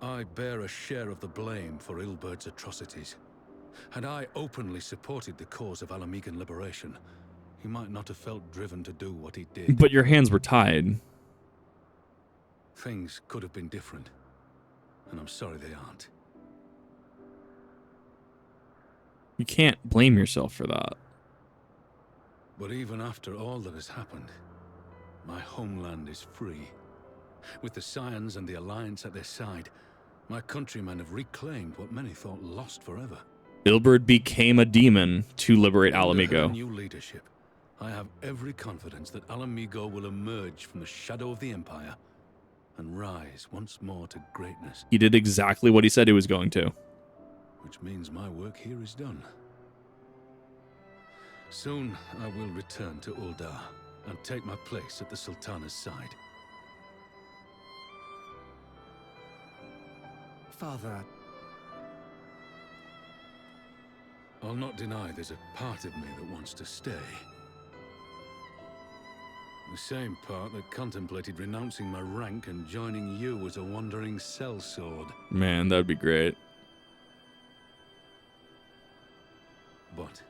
I bear a share of the blame for Ilberd's atrocities. Had I openly supported the cause of Alamegan liberation, he might not have felt driven to do what he did. But your hands were tied. Things could have been different, and I'm sorry they aren't. You can't blame yourself for that. But even after all that has happened, my homeland is free. With the Scions and the Alliance at their side, my countrymen have reclaimed what many thought lost forever. Ilberd became a demon to liberate Under her Alamigo. new leadership, I have every confidence that Alamigo will emerge from the shadow of the Empire and rise once more to greatness. He did exactly what he said he was going to. Which means my work here is done. Soon I will return to Ul'dah and take my place at the Sultana's side. Father... I'll not deny there's a part of me that wants to stay. The same part that contemplated renouncing my rank and joining you as a wandering sellsword. Man, that'd be great. But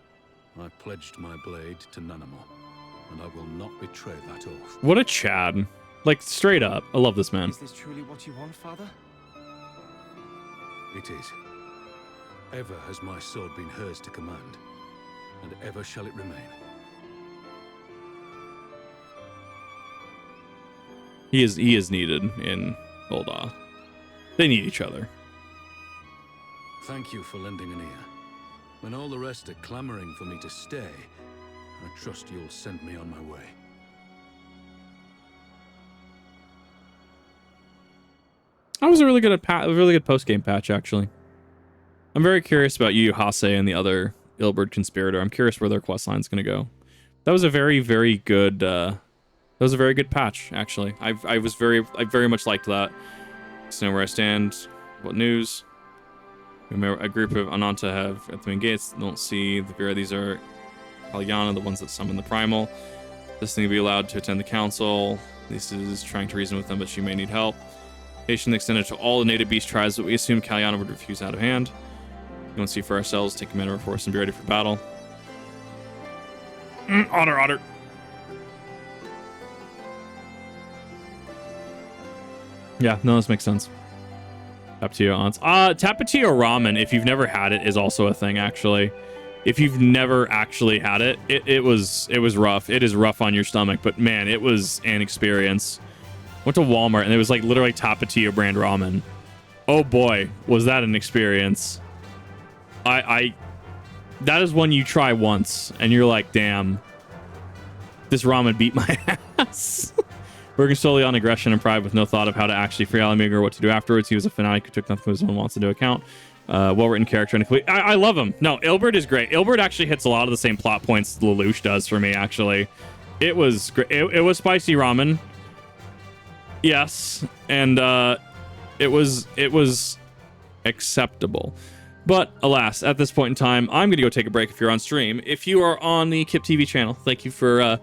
I pledged my blade to Nanamo, and I will not betray that oath. What a Chad. Like, straight up. I love this man. Is this truly what you want, Father? It is. Ever has my sword been hers to command, and ever shall it remain. He is needed in Ul'dah. They need each other. Thank you for lending an ear. When all the rest are clamoring for me to stay, I trust you'll send me on my way. That was a really good post-game patch, actually. I'm very curious about Yu and the other Ilberd conspirator. I'm curious where their questline's going to go. That was a very, very good. That was a very good patch, actually. I very much liked that. So know where I stand. What news? A group of Ananta have at the main gates. Don't see the Vera. These are Kalyana, the ones that summon the Primal. This thing will be allowed to attend the council. This is trying to reason with them, but she may need help. Nation extended to all the native beast tribes, but we assume Kalyana would refuse out of hand. We want to see for ourselves. Take command of our force and be ready for battle. Otter. Yeah, no, this makes sense. Tapatio aunts. Tapatio ramen, if you've never had it, is also a thing, actually. If you've never actually had it, it was rough. It is rough on your stomach, but man, it was an experience. Went to Walmart, and it was like literally Tapatio brand ramen. Oh boy, was that an experience. That is one you try once, and you're like, damn, this ramen beat my ass. Working solely on aggression and pride with no thought of how to actually free Alamigo or what to do afterwards. He was a fanatic who took nothing from his own wants into account. Well-written character. And I love him. No, Ilbert is great. Ilbert actually hits a lot of the same plot points Lelouch does for me, actually. It was great. It was spicy ramen. Yes. And it was acceptable. But alas, at this point in time, I'm going to go take a break if you're on stream. If you are on the Kip TV channel, thank you for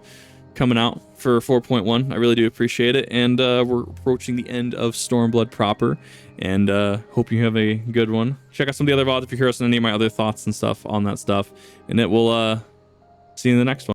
coming out for 4.1. I really do appreciate it. And we're approaching the end of Stormblood proper. And hope you have a good one. Check out some of the other VODs if you're curious on any of my other thoughts and stuff on that stuff. And it will see you in the next one.